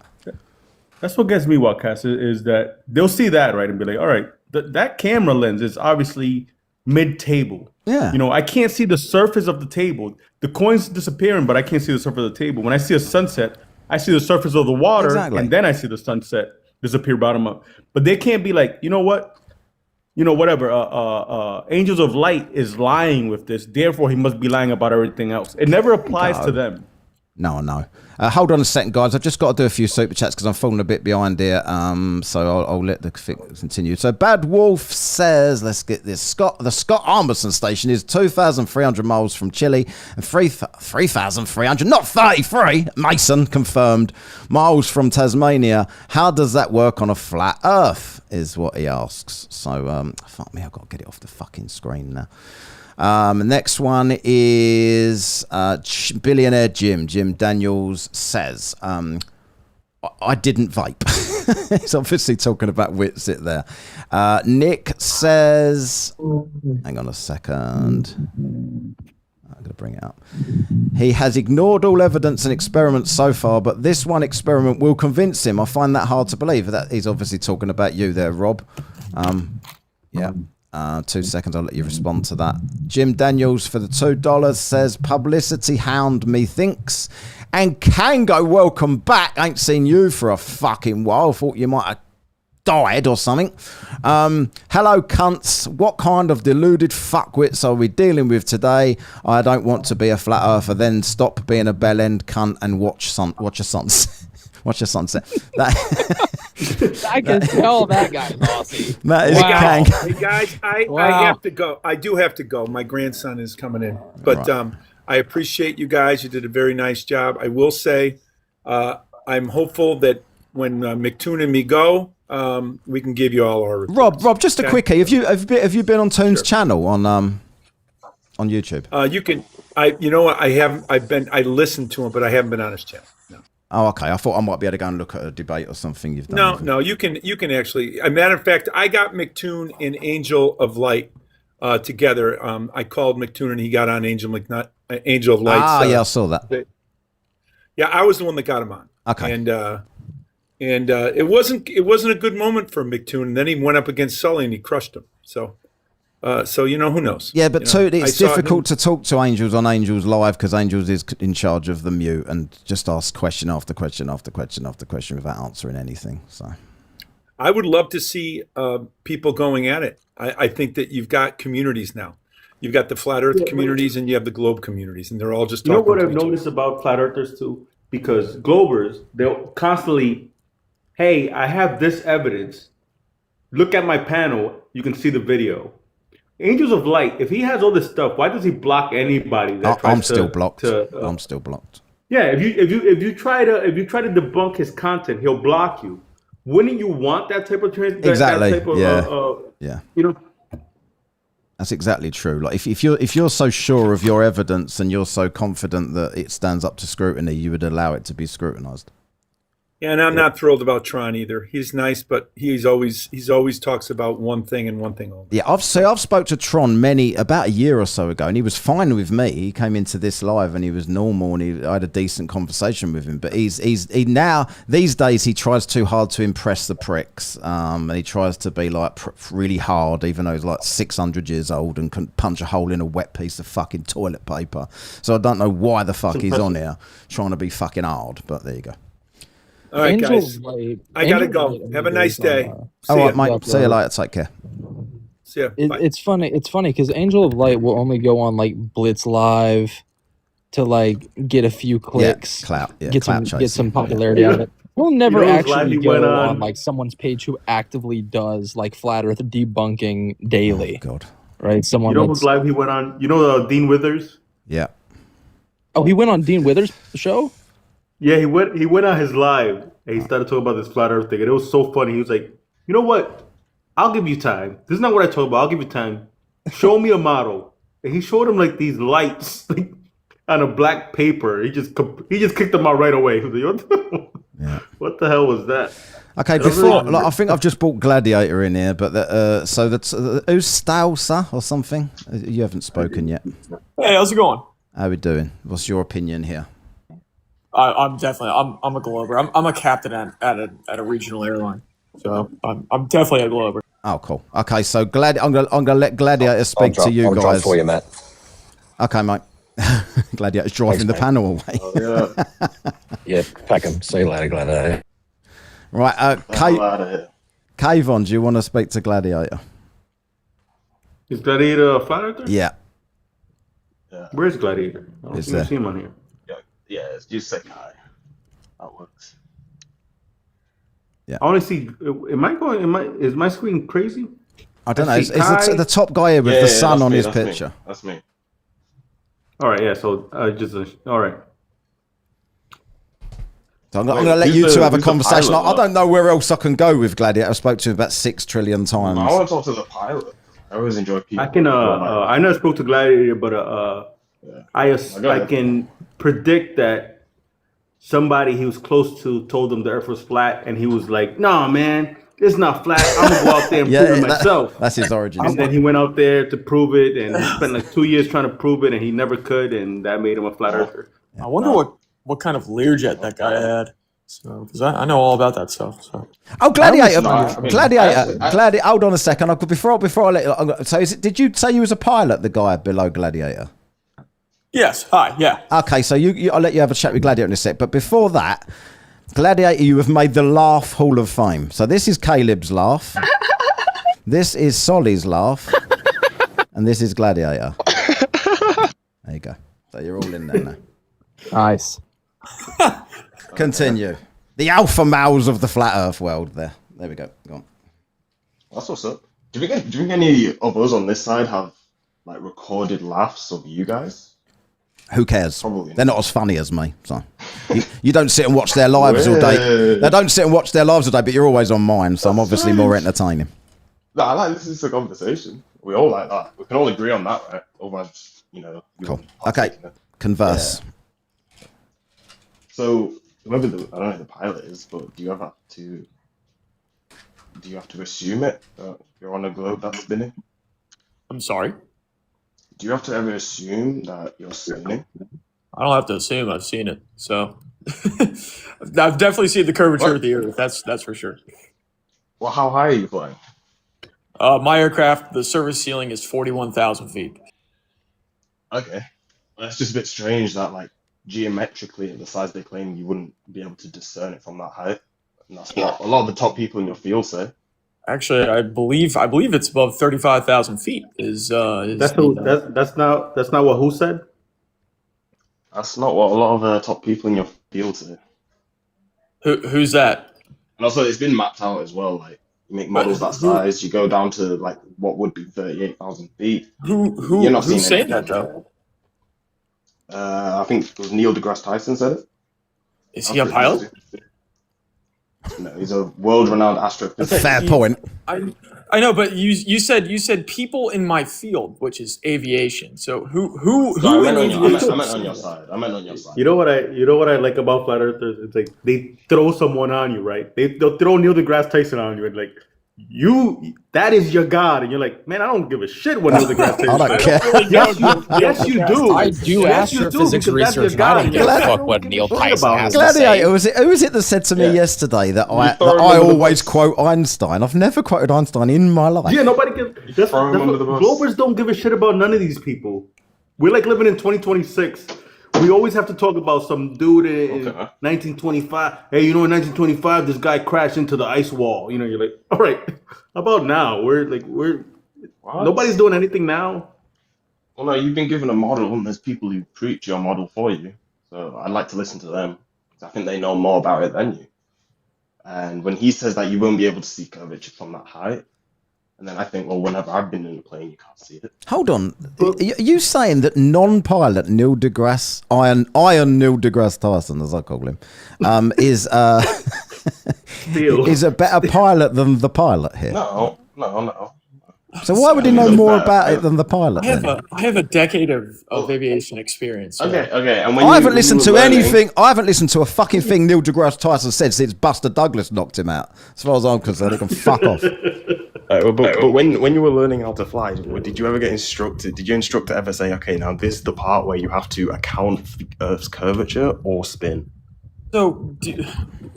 That's what gets me, Wildcats, is that they'll see that, right, and be like, all right, that camera lens is obviously mid-table. Yeah. You know, I can't see the surface of the table. The coin's disappearing, but I can't see the surface of the table. When I see a sunset, I see the surface of the water, and then I see the sunset disappear bottom up. But they can't be like, you know what? You know, whatever, Angels of Light is lying with this, therefore he must be lying about everything else. It never applies to them. No. Hold on a second, guys. I've just got to do a few super chats because I'm falling a bit behind here. So I'll let the continue. So Bad Wolf says, let's get this. The Scott Armisen station is 2,300 miles from Chile and 3,300, not 33, Mason confirmed, miles from Tasmania. How does that work on a flat Earth is what he asks. So, fuck me, I've got to get it off the fucking screen now. Next one is billionaire Jim Daniels says, I didn't vape. He's obviously talking about Witsit there. Nick says, hang on a second, I'm going to bring it up. He has ignored all evidence and experiments so far, but this one experiment will convince him. I find that hard to believe. That he's obviously talking about you there, Rob. Yeah. 2 seconds, I'll let you respond to that. Jim Daniels for the $2 says, publicity hound methinks. And Kango, welcome back. Ain't seen you for a fucking while. Thought you might have died or something. Hello, cunts. What kind of deluded fuckwits are we dealing with today? I don't want to be a flat earther, then stop being a bell end cunt and watch a sunset. Watch a sunset. I can tell that guy's bossy. That is Kang. Hey guys, I have to go. I do have to go. My grandson is coming in. But I appreciate you guys. You did a very nice job. I will say I'm hopeful that when McToon and me go, we can give you all our reports. Rob, just a quickie. Have you been on Toon's channel on YouTube? You can. You know what? I haven't. I listened to him, but I haven't been on his channel. No. Oh, okay. I thought I might be able to go and look at a debate or something you've done. No. You can actually. As a matter of fact, I got McToon and Angel of Light together. I called McToon and he got on Angel of Light. Yeah, I saw that. Yeah, I was the one that got him on. Okay. And it wasn't a good moment for McToon. And then he went up against Sully and he crushed him. So you know, who knows? Yeah, but it's difficult to talk to Angels on Angels Live because Angels is in charge of the mute and just ask question after question after question after question without answering anything. So I would love to see people going at it. I think that you've got communities now. You've got the flat Earth communities and you have the globe communities, and they're all just talking. You know what I've noticed about flat earthers too? because Globers, they'll constantly, hey, I have this evidence. Look at my panel. You can see the video. Angels of Light, if he has all this stuff, why does he block anybody that tries I'm still blocked. I'm still blocked. Yeah, if you try to debunk his content, he'll block you. Wouldn't you want that type of Exactly. That type of, yeah. You know, that's exactly true. Like if you're so sure of your evidence and you're so confident that it stands up to scrutiny, you would allow it to be scrutinized. Yeah, and I'm not thrilled about Tron either. He's nice, but he's always talks about one thing and one thing only. Yeah, I've spoke to Tron about a year or so ago, and he was fine with me. He came into this live and he was normal, and I had a decent conversation with him. But he now these days he tries too hard to impress the pricks, and he tries to be like really hard, even though he's like 600 years old and can punch a hole in a wet piece of fucking toilet paper. So I don't know why the fuck he's on here trying to be fucking hard. But there you go. All right, guys. I gotta go. Have a nice day. All right, mate. See you later. Take care. See ya. It's funny. It's funny because Angel of Light will only go on like Blitz Live to like get a few clicks, get some popularity out of it. He'll never actually go on like someone's page who actively does like flat Earth debunking daily. Oh, God. Right? Someone. You know whose live he went on? You know Dean Withers? Yeah. Oh, he went on Dean Withers' show? Yeah, he went on his live and he started talking about this flat Earth thing, and it was so funny. He was like, "You know what? I'll give you time. This is not what I talk about. I'll give you time. Show me a model." And he showed him like these lights like, on a black paper. He just kicked them out right away. He was like, what the hell was that? Okay, I think I've just brought Gladiator in here, but so that's who's Stausa or something. You haven't spoken yet. Hey, how's it going? How we doing? What's your opinion here? I'm definitely I'm a Glober. I'm a captain at a regional airline, so I'm definitely a Glober. Oh, cool. Okay, so I'm gonna let Gladiator speak to you guys. I'll drive for you, Matt. Okay, mate. Gladiator's driving the panel away. Yeah, pack him. See you later, Gladiator. Right, Kayvon, do you want to speak to Gladiator? Is Gladiator a flat earther? Yeah. Where's Gladiator? I don't see him on here. Yeah, it's just say hi. That works. Yeah. I only see. Is my screen crazy? I don't know. Is the top guy here with the sun on his picture? That's me. All right. Yeah. So all right. So I'm going to let you two have a conversation. I don't know where else I can go with Gladiator. I spoke to him about 6 trillion times. I want to talk to the pilot. I always enjoy people. I can. I never spoke to Gladiator, but I can predict that somebody he was close to told him the Earth was flat, and he was like, "Nah, man, it's not flat. I'm gonna go out there and prove it myself." That's his origin. And then he went out there to prove it, and he spent like 2 years trying to prove it, and he never could, and that made him a flat earther. I wonder what kind of Learjet that guy had. So, because I know all about that stuff. So. Oh, Gladiator! Gladiator! Hold on a second. Before I let you, so did you say you was a pilot? The guy below Gladiator. Yes. Hi. Yeah. Okay, so I'll let you have a chat with Gladiator in a sec. But before that, Gladiator, you have made the Laugh Hall of Fame. So this is Caleb's laugh. This is Solly's laugh. And this is Gladiator. There you go. So you're all in there now. Nice. Continue. The alpha males of the flat Earth world. There we go. Go on. That's what's up. Do you think any of us on this side have like recorded laughs of you guys? Who cares? Probably. They're not as funny as me. So you don't sit and watch their lives all day. They don't sit and watch their lives all day, but you're always on mine. So I'm obviously more entertaining. No, I like this is a conversation. We all like that. We can all agree on that, right? Otherwise, Cool. Okay. Converse. Yeah. So whoever I don't know who the pilot is, but do you have to assume it that you're on a globe that's spinning? I'm sorry. Do you have to ever assume that you're spinning? I don't have to assume. I've seen it. So I've definitely seen the curvature of the Earth. That's for sure. Well, how high are you flying? My aircraft, the service ceiling is 41,000 feet. Okay. That's just a bit strange that, like, geometrically at the size they claim, you wouldn't be able to discern it from that height. And that's what a lot of the top people in your field say. Actually, I believe it's above 35,000 feet. That's not what who said? That's not what a lot of top people in your feel to it. Who's that? And also, it's been mapped out as well. Like, you make models that size, you go down to like what would be 38,000 feet. You're not seeing Who's saying anything. that though? I think it was Neil deGrasse Tyson said it. Is he a pilot? No, he's a world-renowned astrophysicist. Fair point. I know, but you said people in my field, which is aviation. So who I in meant aviation? on your side. I meant on your side. You know what I like about flat earthers? It's like they throw someone on you, right? They'll throw Neil deGrasse Tyson on you and like that is your god, and you're like, man, I don't give a shit what Neil deGrasse Tyson. I don't care. Yes, you do. I do astrophysics research, and I don't give a fuck what Neil Tyson has to say. Gladiator, who was it that said to me yesterday that I always quote Einstein? I've never quoted Einstein in my life. Yeah, nobody gives. Globers don't give a shit about none of these people. We're like living in 2026. We always have to talk about some dude in 1925. Hey, you know, in 1925, this guy crashed into the ice wall. You know, you're like, all right, how about now? Nobody's doing anything now. Well, no, you've been given a model, and there's people who preach your model for you. So I'd like to listen to them, because I think they know more about it than you. And when he says that you won't be able to see curvature from that height, and then I think, well, whenever I've been in a plane, you can't see it. Hold on. Are you saying that non-pilot Neil deGrasse, Iron Neil deGrasse Tyson, as I call him, is a better pilot than the pilot here? No. So why would he know more about it than the pilot? I have a decade of aviation experience. So. Okay. And I haven't listened to anything. I haven't listened to a fucking thing Neil deGrasse Tyson said since Buster Douglas knocked him out. As far as I'm concerned, he can fuck off. But when you were learning how to fly, did you ever get instructed? Did your instructor ever say, okay, now this is the part where you have to account for the Earth's curvature or spin? So,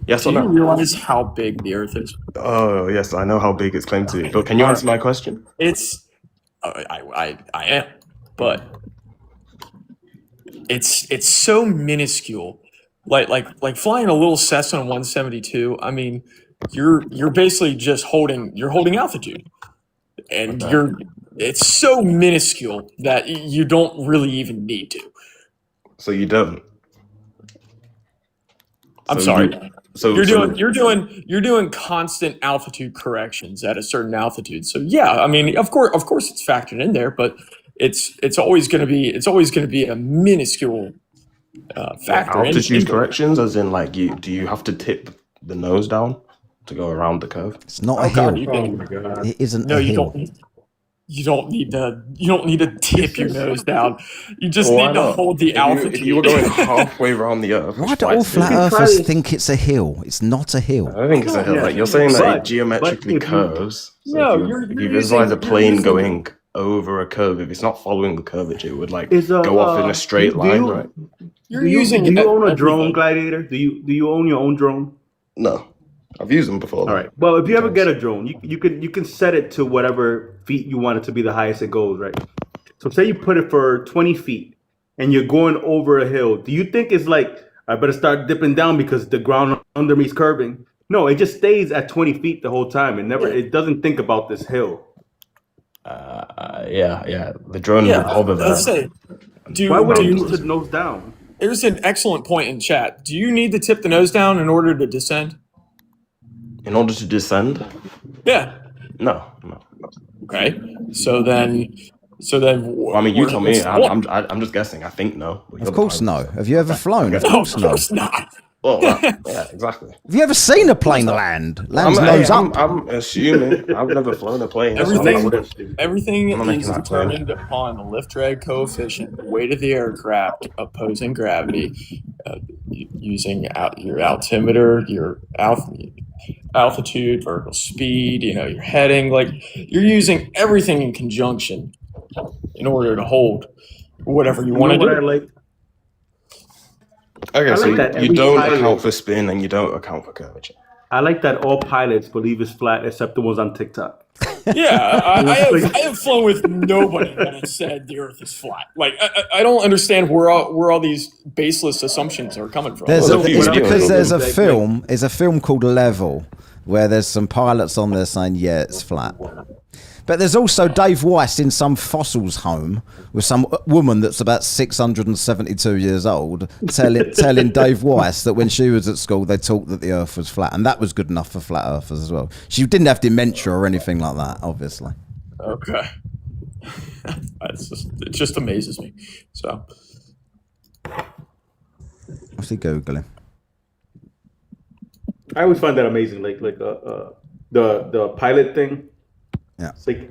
yes do or no? you realize how big the Earth is? Oh, yes, I know how big it's claimed to be. But can you answer my question? I am, but it's so minuscule. Like flying a little Cessna 172. I mean, you're basically just holding altitude, and it's so minuscule that you don't really even need to. So you don't. I'm sorry. You're doing constant altitude corrections at a certain altitude. So yeah, I mean, of course it's factored in there, but it's always going to be a minuscule factor. Altitude corrections, as in like do you have to tip the nose down to go around the curve? It's not a hill. It isn't a hill. You don't need to tip your nose down. You just need to hold the altitude. If you were going halfway around the Earth. Why do all flat earthers think it's a hill? It's not a hill. I don't think it's a hill. Like you're saying that it geometrically curves. So if you visualize a plane going over a curve, if it's not following the curvature, it would go off in a straight line, right? Do you own a drone, Gladiator? Do you own your own drone? No. I've used them before. All right. Well, if you ever get a drone, you can set it to whatever feet you want it to be the highest it goes, right? So say you put it for 20 feet and you're going over a hill. Do you think it's like, I better start dipping down because the ground under me is curving? No, it just stays at 20 feet the whole time. It doesn't think about this hill. Yeah. The drone would hover there. Let's say, why would it need to nose down? There's an excellent point in chat. Do you need to tip the nose down in order to descend? In order to descend? Yeah. No. Okay. So then. I mean, you tell me. I'm just guessing. I think no. Of course, no. Have you ever flown? Of course, no. Of course not. Well, yeah, exactly. Have you ever seen a plane land? Land's nose up. I'm assuming. I've never flown a plane. Everything is determined upon the lift drag coefficient, the weight of the aircraft, opposing gravity, using your altimeter, your altitude, vertical speed, your heading. Like you're using everything in conjunction in order to hold whatever you want to do. Okay, so you don't account for spin and you don't account for curvature. I like that all pilots believe it's flat except the ones on TikTok. Yeah, I have flown with nobody that has said the Earth is flat. Like I don't understand where all these baseless assumptions are coming from. It's because there's a film. It's a film called Level, where there's some pilots on there saying, yeah, it's flat. But there's also Dave Weiss in some fossils home with some woman that's about 672 years old telling Dave Weiss that when she was at school, they taught that the Earth was flat. And that was good enough for flat earthers as well. She didn't have dementia or anything like that, obviously. Okay. It just amazes me. So. What's he Googling? I always find that amazing. Like the pilot thing. Yeah. It's like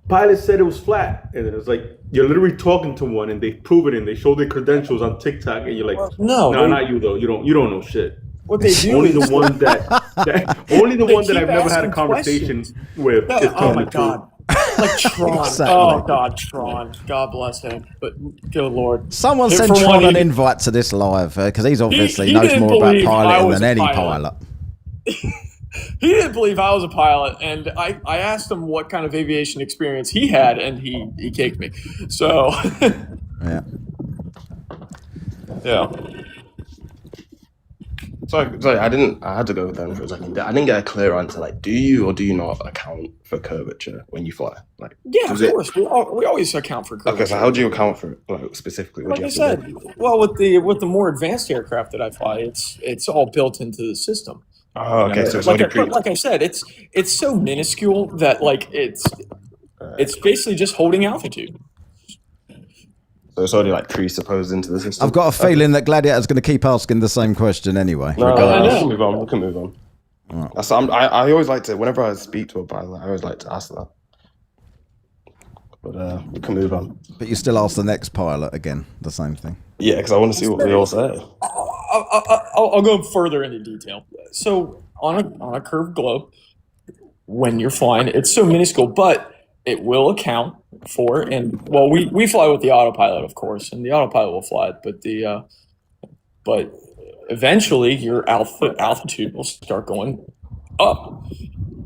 pilot said it was flat, and it's like you're literally talking to one, and they prove it, and they show their credentials on TikTok, and you're like, no, not you though. You don't know shit. What they do only is the one that I've never had a conversation with. No, is oh my the truth. God. Like Tron. Exactly. Oh God, Tron. God bless him. But good Lord. Someone sent Tron an invite to this live because he's obviously knows more about piloting than any pilot. He didn't believe I was a pilot, and I asked him what kind of aviation experience he had, and he kicked me. So yeah. Sorry, I had to go with them for a second. I didn't get a clear answer. Like, do you or do you not account for curvature when you fly? Like, yeah, of course, we always account for curvature. Okay, so how do you account for it, like, specifically? What Like do I you have to said, do? well, with the more advanced aircraft that I fly, it's all built into the system. Oh, okay, so it's like, already like I said, it's so minuscule that like it's basically just holding altitude. So it's already like presupposed into the system. I've got a feeling that Gladiator's going to keep asking the same question anyway. No, we can move on. Right. I always like to, whenever I speak to a pilot, I always like to ask that. But we can move on. But you still ask the next pilot again, the same thing. Yeah, because I want to see what they all say. I'll go further into detail. So on a curved globe, when you're flying, it's so minuscule, but it will account for, and well, we fly with the autopilot, of course, and the autopilot will fly it, but eventually your altitude will start going up,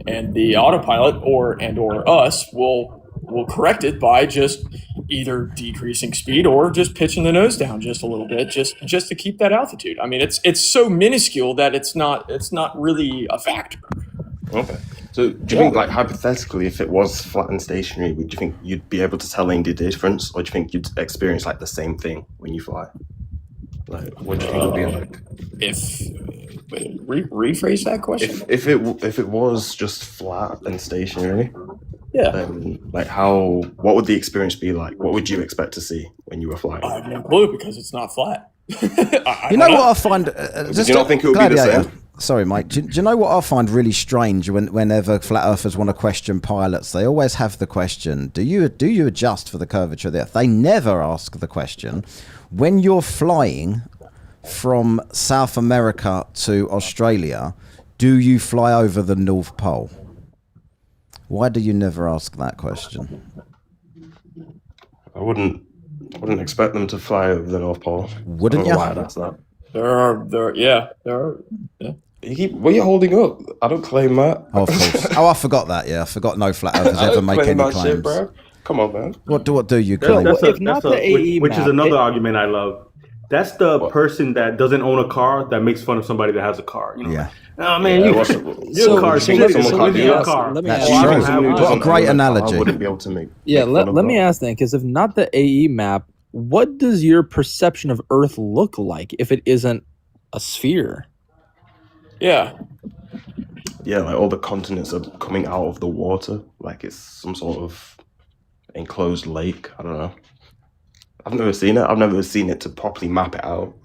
and the autopilot or us will correct it by just either decreasing speed or just pitching the nose down just a little bit, just to keep that altitude. I mean, it's so minuscule that it's not really a factor. Okay. So do you think, like, hypothetically, if it was flat and stationary, would you think you'd be able to tell any difference, or do you think you'd experience like the same thing when you fly? Like, what do you think it would be like? Rephrase that question. If it was just flat and stationary, yeah. Then like what would the experience be like? What would you expect to see when you were flying? I have no clue because it's not flat. You know what I find? Do you not think it would be the same? Sorry, Mike. Do you know what I find really strange whenever flat earthers want to question pilots? They always have the question, do you adjust for the curvature of the Earth? They never ask the question, when you're flying from South America to Australia, do you fly over the North Pole? Why do you never ask that question? I wouldn't expect them to fly over the North Pole. Wouldn't you? Why I'd ask that. There are. Yeah. What are you holding up? I don't claim that. Oh, of course. Oh, I forgot that. Yeah, I forgot no flat earthers ever make any claims. Shit, bro. Come on, man. What do you claim? Which is another argument I love. That's the person that doesn't own a car that makes fun of somebody that has a car. You know? Yeah. Oh man, your car is your car. That's true. What a great analogy. I wouldn't be able to make. Yeah, let me ask then, because if not the AE map, what does your perception of Earth look like if it isn't a sphere? Yeah. Yeah, like all the continents are coming out of the water, like it's some sort of enclosed lake. I don't know. I've never seen it. I've never seen it to properly map it out.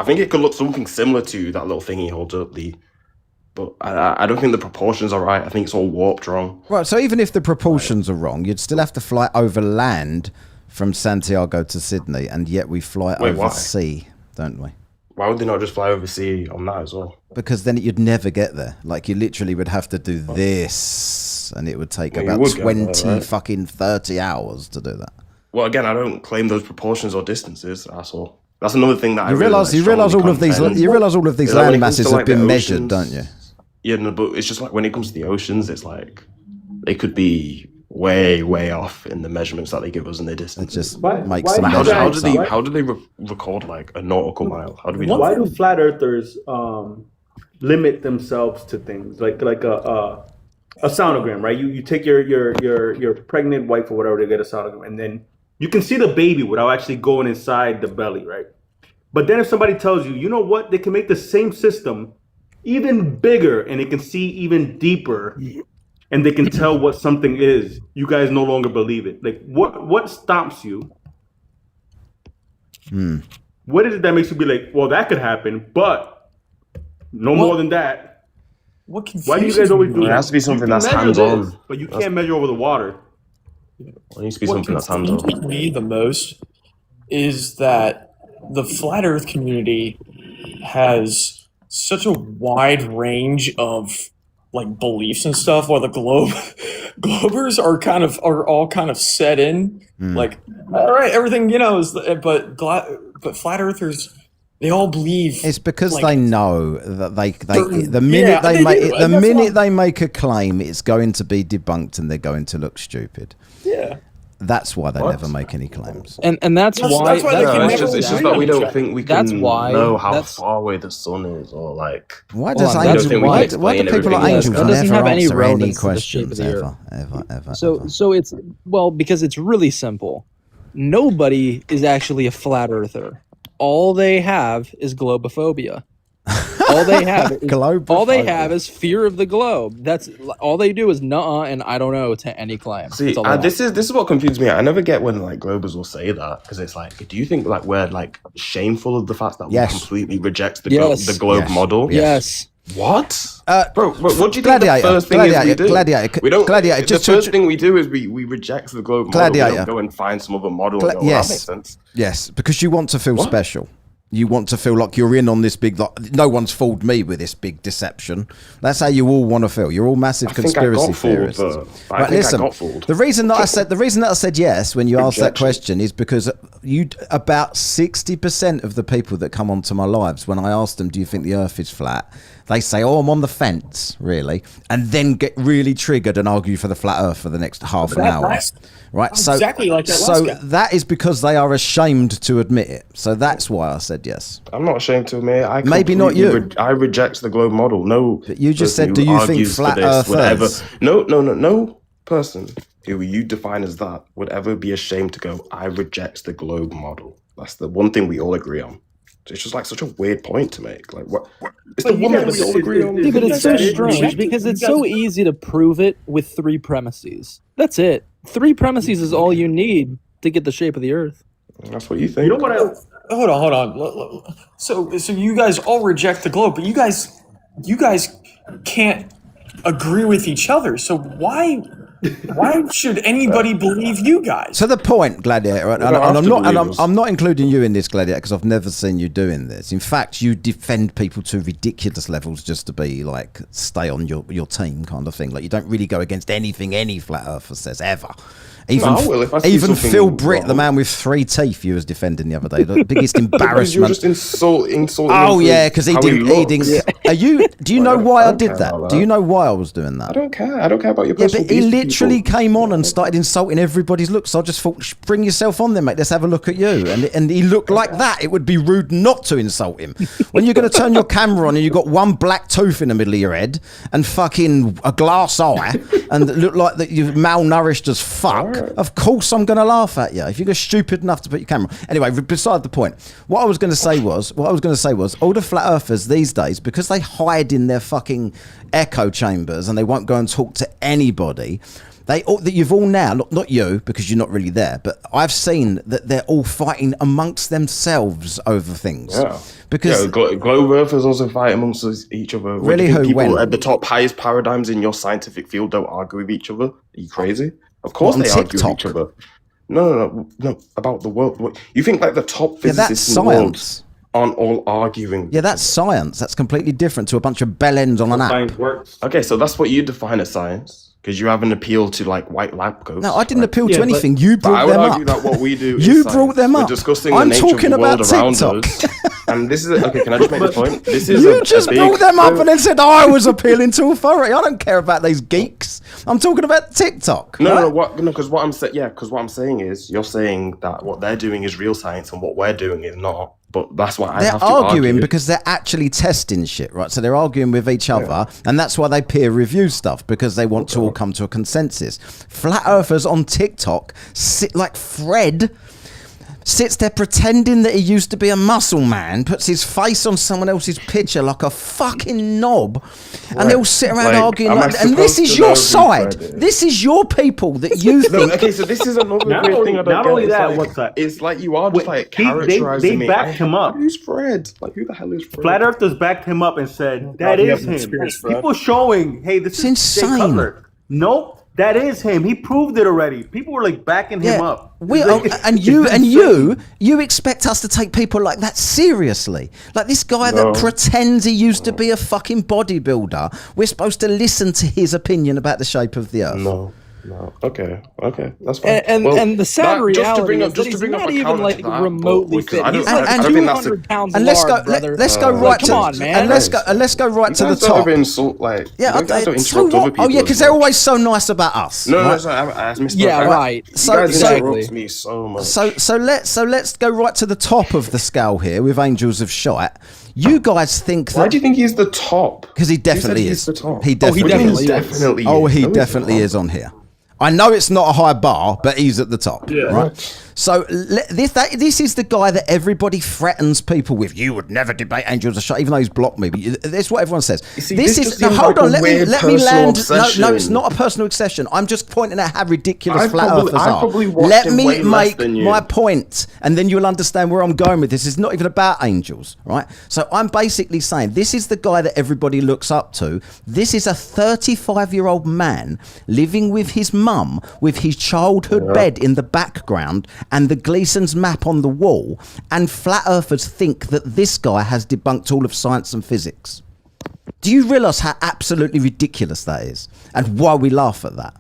I think it could look something similar to that little thing he holds up, but I don't think the proportions are right. I think it's all warped wrong. Right, so even if the proportions are wrong, you'd still have to fly over land from Santiago to Sydney, and yet we fly over sea, don't we? Why would they not just fly over sea on that as well? Because then you'd never get there. Like, you literally would have to do this, and it would take about 30 hours to do that. Well, again, I don't claim those proportions or distances, asshole. That's another thing that you realize all of these land masses have been measured, don't you? Yeah, no, but it's just like when it comes to the oceans, it's like they could be way off in the measurements that they give us in their distance. It just makes some how measurements do they up. how do they record like a nautical mile? How do we know? Why do flat earthers limit themselves to things like a sonogram, right? You take your pregnant wife or whatever to get a sonogram, and then you can see the baby without actually going inside the belly, right? But then if somebody tells you, you know what, they can make the same system even bigger and it can see even deeper and they can tell what something is, you guys no longer believe it. Like what stops you? What is it that makes you be like, well, that could happen, but no more than that? Why do you guys always do that? It has to be something that's measure hands-on. this, but you can't measure over the water. It needs to be something that's hands-on. What confuses me the most is that the flat Earth community has such a wide range of like beliefs and stuff, while the globers are all kind of set in. Like, all right, everything is, but flat Earthers, they all believe it's because like, they know that the minute they make a claim, it's going to be debunked and they're going to look stupid. Yeah. That's why they never make any claims. And that's why it's just that we don't think we can know how that's far away the sun is, or like why do people like angels that doesn't never have any answer relevance any to the shape of questions the ever? Earth. So it's because it's really simple. Nobody is actually a flat earther. All they have is globophobia. All they have is fear of the globe. That's all they do is nuh-uh and I don't know to any claim. See, this is what confuses me. I never get when like globers will say that, because it's like, do you think like we're like shameful of the fact that we completely reject the globe model? Yes. What? Bro, what do you think the first thing is we do? The first thing we do is we reject the globe model. We don't go and find some other model. That makes sense. Yes, because you want to feel special. You want to feel like you're in on this big, like, no one's fooled me with this big deception. That's how you all want to feel. You're all massive conspiracy theorists. Right, listen, the reason that I said yes when you asked that question is because about 60% of the people that come onto my lives, when I ask them, do you think the earth is flat? They say, oh, I'm on the fence, really, and then get really triggered and argue for the flat earth for the next half an hour. Right, so exactly like that. So that is because they are ashamed to admit it. So that's why I said yes. I'm not ashamed to admit it. Maybe not you. I reject the globe model. No, but you just said, do you think flat earthers? No person who you define as that would ever be ashamed to go, I reject the globe model. That's the one thing we all agree on. It's just like such a weird point to make. Like, what? It's the one that we all agree on. Yeah, but it's so strange because it's so easy to prove it with 3 premises. That's it. 3 premises is all you need to get the shape of the Earth. That's what you think. You know what? Hold on. So you guys all reject the globe, but you guys can't agree with each other. So why should anybody believe you guys? To the point, Gladiator, and I'm not including you in this, Gladiator, because I've never seen you doing this. In fact, you defend people to ridiculous levels just to be like stay on your team kind of thing. Like you don't really go against anything any flat earther says ever. Even Phil Britt, the man with 3 teeth, you was defending the other day. The biggest embarrassment. You were just insulting. Oh yeah, because he didn't. Yeah. Do you know why I did that? Do you know why I was doing that? I don't care. I don't care about your personal. Yeah, but he literally came on and started insulting everybody's looks. So I just thought, bring yourself on then, mate. Let's have a look at you. And he looked like that. It would be rude not to insult him. When you're going to turn your camera on and you've got 1 black tooth in the middle of your head and fucking a glass eye and look like that you're malnourished as fuck. Of course I'm going to laugh at you if you're stupid enough to put your camera. Anyway, beside the point, what I was going to say was all the flat earthers these days, because they hide in their fucking echo chambers and they won't go and talk to anybody. You've all now, not you because you're not really there, but I've seen that they're all fighting amongst themselves over things. Yeah. Because globe earthers also fight amongst each other. Really, people at the top highest paradigms in your scientific field don't argue with each other? Are you crazy? Of course they argue with each other. No, about the world. You think like the top physicists in the world aren't all arguing? Yeah, that's science. That's completely different to a bunch of bellends on an app. Science works. Okay, so that's what you define as science. Because you have an appeal to like white lab coats. No, I didn't appeal to anything. You brought them up. I would argue that what we do you brought them up. We're discussing the nature of the world around us. And this is okay. Can I just make the point? This is you just brought them up and then said I was appealing to authority. I don't care about these geeks. I'm talking about TikTok. No, because what I'm saying, because what I'm saying is, you're saying that what they're doing is real science and what we're doing is not. But that's why I have to argue. Because they're actually testing shit, right? So they're arguing with each other, and that's why they peer review stuff, because they want to all come to a consensus. Flat earthers on TikTok sit like Fred. Sits there pretending that he used to be a muscle man, puts his face on someone else's picture like a fucking knob, and they'll sit around arguing and this is your side. This is your people that you think. Okay, so this is another weird thing I don't Not get. only It's that, like, what's that? It's like you are just characterizing they me. backed him up. Who's Fred? Like, who the hell is Fred? Flat Earthers backed him up and said, that is him. People showing, hey, this is insane. Nope. That is him. He proved it already. People were like backing him up. You expect us to take people like that seriously? Like this guy that pretends he used to be a fucking bodybuilder. We're supposed to listen to his opinion about the shape of the earth. No. Okay, that's fine. And the sad reality is that he's not even like remotely fit. He's like 200 pounds and let's go. Let's go right to. Come on, man. And let's go right to the top. Because they're always so nice about us. No, I missed. Yeah, right. So me so much. So let's go right to the top of the scale here with Angels of Shite. You guys think that? Why do you think he's the top? Because he definitely is. The top. He definitely is on here. I know it's not a high bar, but he's at the top, right? So this is the guy that everybody threatens people with. You would never debate Angels of Shite, even though he's blocked me. But that's what everyone says. This is hold on. Let me land. No, it's not a personal obsession. I'm just pointing out how ridiculous flat earthers are. Let me make my point, and then you'll understand where I'm going with this. It's not even about angels, right? So I'm basically saying this is the guy that everybody looks up to. This is a 35-year-old man living with his mum, with his childhood bed in the background, and the Gleason's map on the wall, and flat earthers think that this guy has debunked all of science and physics. Do you realise how absolutely ridiculous that is, and why we laugh at that?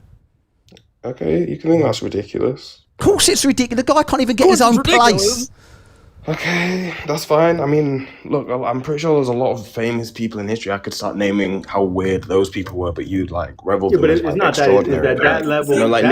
Okay, you can think that's ridiculous. Of course it's ridiculous. The guy can't even get his own place. Okay, that's fine. I mean, look, I'm pretty sure there's a lot of famous people in history. I could start naming how weird those people were, but you'd like revel them as like extraordinary. That level. You know, like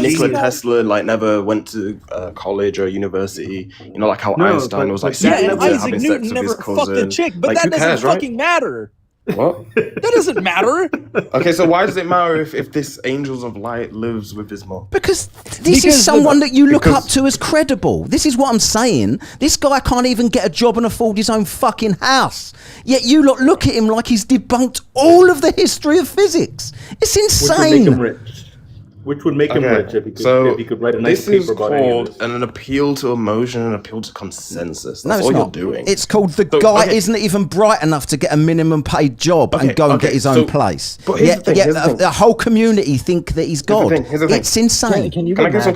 Nikola Tesla, like never went to college or university. You know, like how Einstein was like and Isaac having Newton sex with never his cousin. fucked a chick, but like, that doesn't fucking matter. What? That doesn't matter. Okay, so why does it matter if this Angels of Light lives with his mom? Because this is someone that you look up to as credible. This is what I'm saying. This guy can't even get a job and afford his own fucking house. Yet you look at him like he's debunked all of the history of physics. It's insane. Which would make him rich if he could write a nice paper about it. This is called an appeal to emotion, an appeal to consensus. That's all you're doing. It's called the guy isn't even bright enough to get a minimum paid job and go and get his own place. But here's the thing, the whole community think that he's God. It's insane. Can you imagine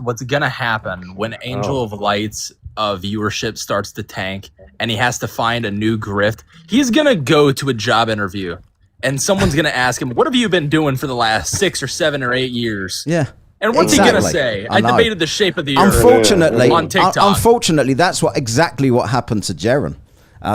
what's going to happen when Angel of Light's viewership starts to tank and he has to find a new grift? He's going to go to a job interview. And someone's going to ask him, what have you been doing for the last 6 or 7 or 8 years? Yeah. And what's he going to say? I debated the shape of the earth on TikTok. Unfortunately, that's exactly what happened to Jaren.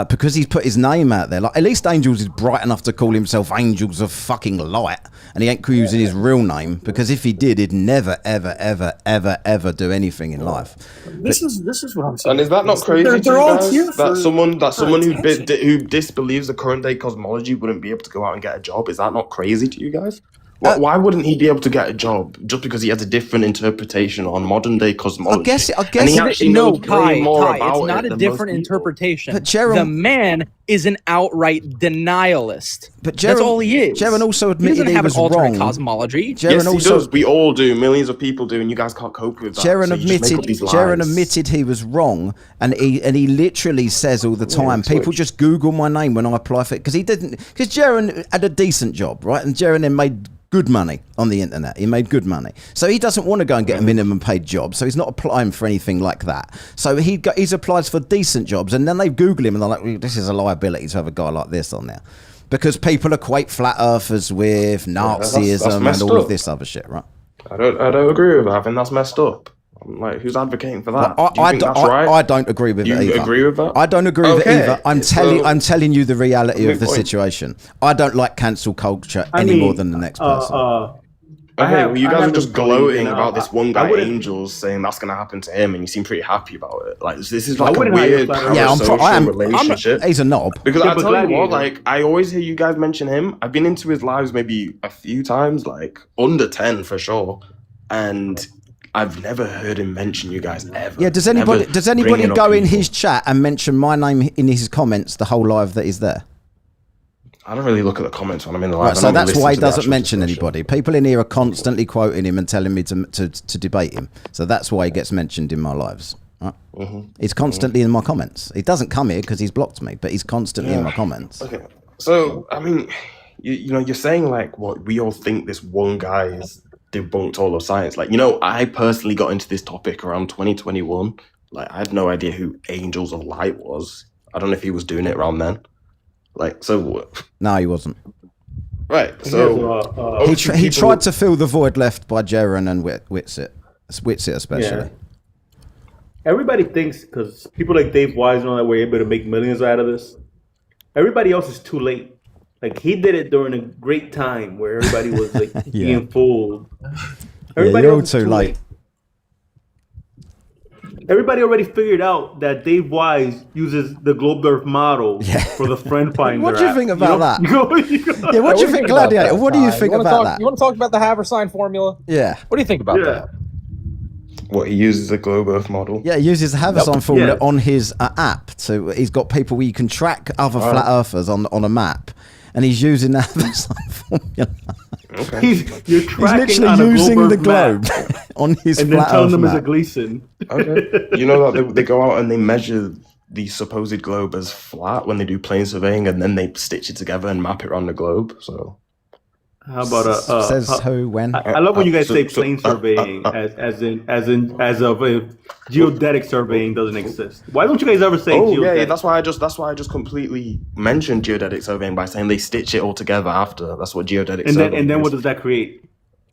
Because he's put his name out there. Like, at least Angels is bright enough to call himself Angels of fucking Light. And he ain't using his real name. Because if he did, he'd never, ever, ever, ever, ever do anything in life. This is what I'm saying. And is that not crazy to you guys? That someone who disbelieves the current day cosmology wouldn't be able to go out and get a job? Is that not crazy to you guys? Why wouldn't he be able to get a job just because he has a different interpretation on modern day cosmology? I guess Kai, it's not a different interpretation. But Jaren, the man is an outright denialist. But that's all he is. Jaren also admitted he was alternate wrong. Cosmology. Yes, he does. We all do. Millions of people do, and you guys can't cope with that. Jaren admitted he was wrong, and he literally says all the time, people just Google my name when I apply for it, because Jaren had a decent job, right? And Jaren then made good money on the internet. He made good money. So he doesn't want to go and get a minimum paid job. So he's not applying for anything like that. So he's applied for decent jobs, and then they Google him and they're like, well, this is a liability to have a guy like this on there. Because people equate flat earthers with Nazism and all of this other shit, right? I don't agree with that. I think that's messed up. I'm like, who's advocating for that? Well, Do you think that's right? I don't agree with it either. You agree with that? I don't agree with it either. I'm so- telling you the reality of the point. situation. I don't like cancel culture any more than the next person. Okay, well, you guys are just gloating in, about this one guy, wouldn't- Angels, saying that's going to happen to him, and you seem pretty happy about it. Like, this is like a wouldn't hire weird you, Yeah, parasocial relationship. he's a knob. Because I but tell you what, Gladiator- like, I always hear you guys mention him. I've been into his lives maybe a few times, like, under 10 for sure. And I've never heard him mention you guys ever. Yeah, does Never anybody bringing up go in people. his chat and mention my name in his comments the whole live that is there? I don't really look at the comments when I'm in the live. Right, I so normally that's listen why he to the doesn't actual mention discussion. anybody. People in here are constantly quoting him and telling me to debate him. So that's why he gets mentioned in my lives. Right? He's constantly in my comments. He doesn't come here because he's blocked me, but he's constantly in my comments. Okay, so I mean, you know, you're saying like what we all think this one guy is debunked all of science. Like, you know, I personally got into this topic around 2021. Like, I had no idea who Angels of Light was. I don't know if he was doing it around then. Like, so No, he wasn't. right. So He tried to fill the void left by Jaren and Whitsitt especially. Yeah. Everybody thinks, because people like Dave Wise and all that were able to make millions out of this. Everybody else is too late. Like, he did it during a great time where everybody was like being fooled. Everybody you're all else is too late. Everybody already figured out that Dave Wise uses the Globe Earth model for the friend finder. What do you think about that? that? Yeah, what do you think, Gladiator? What do you think about that? You want to talk about the Haversign formula? Yeah. What do you think about that? what he uses the Globe Earth model. Yeah, he uses the Haversign formula on his app. So he's got people where you can track other flat earthers on a map, and he's using the Haversign formula. Okay. You're tracking he's literally on a using the globe globe on his and then flat telling earth them it's a map. Gleason. Okay. You know that they go out and they measure the supposed globe as flat when they do plane surveying, and then they stitch it together and map it around the globe. So how about says who when? I love when you guys say plane surveying as of if geodetic surveying doesn't exist. Why don't you guys ever say geodetic? Yeah, that's why I just completely mentioned geodetic surveying by saying they stitch it all together after. That's what geodetic surveying and then is. what does that create?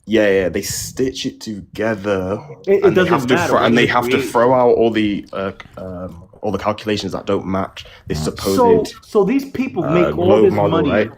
Yeah, they stitch it together. It doesn't matter. And they have to throw out all the calculations that don't match this supposed. So these people make all this model, money. right?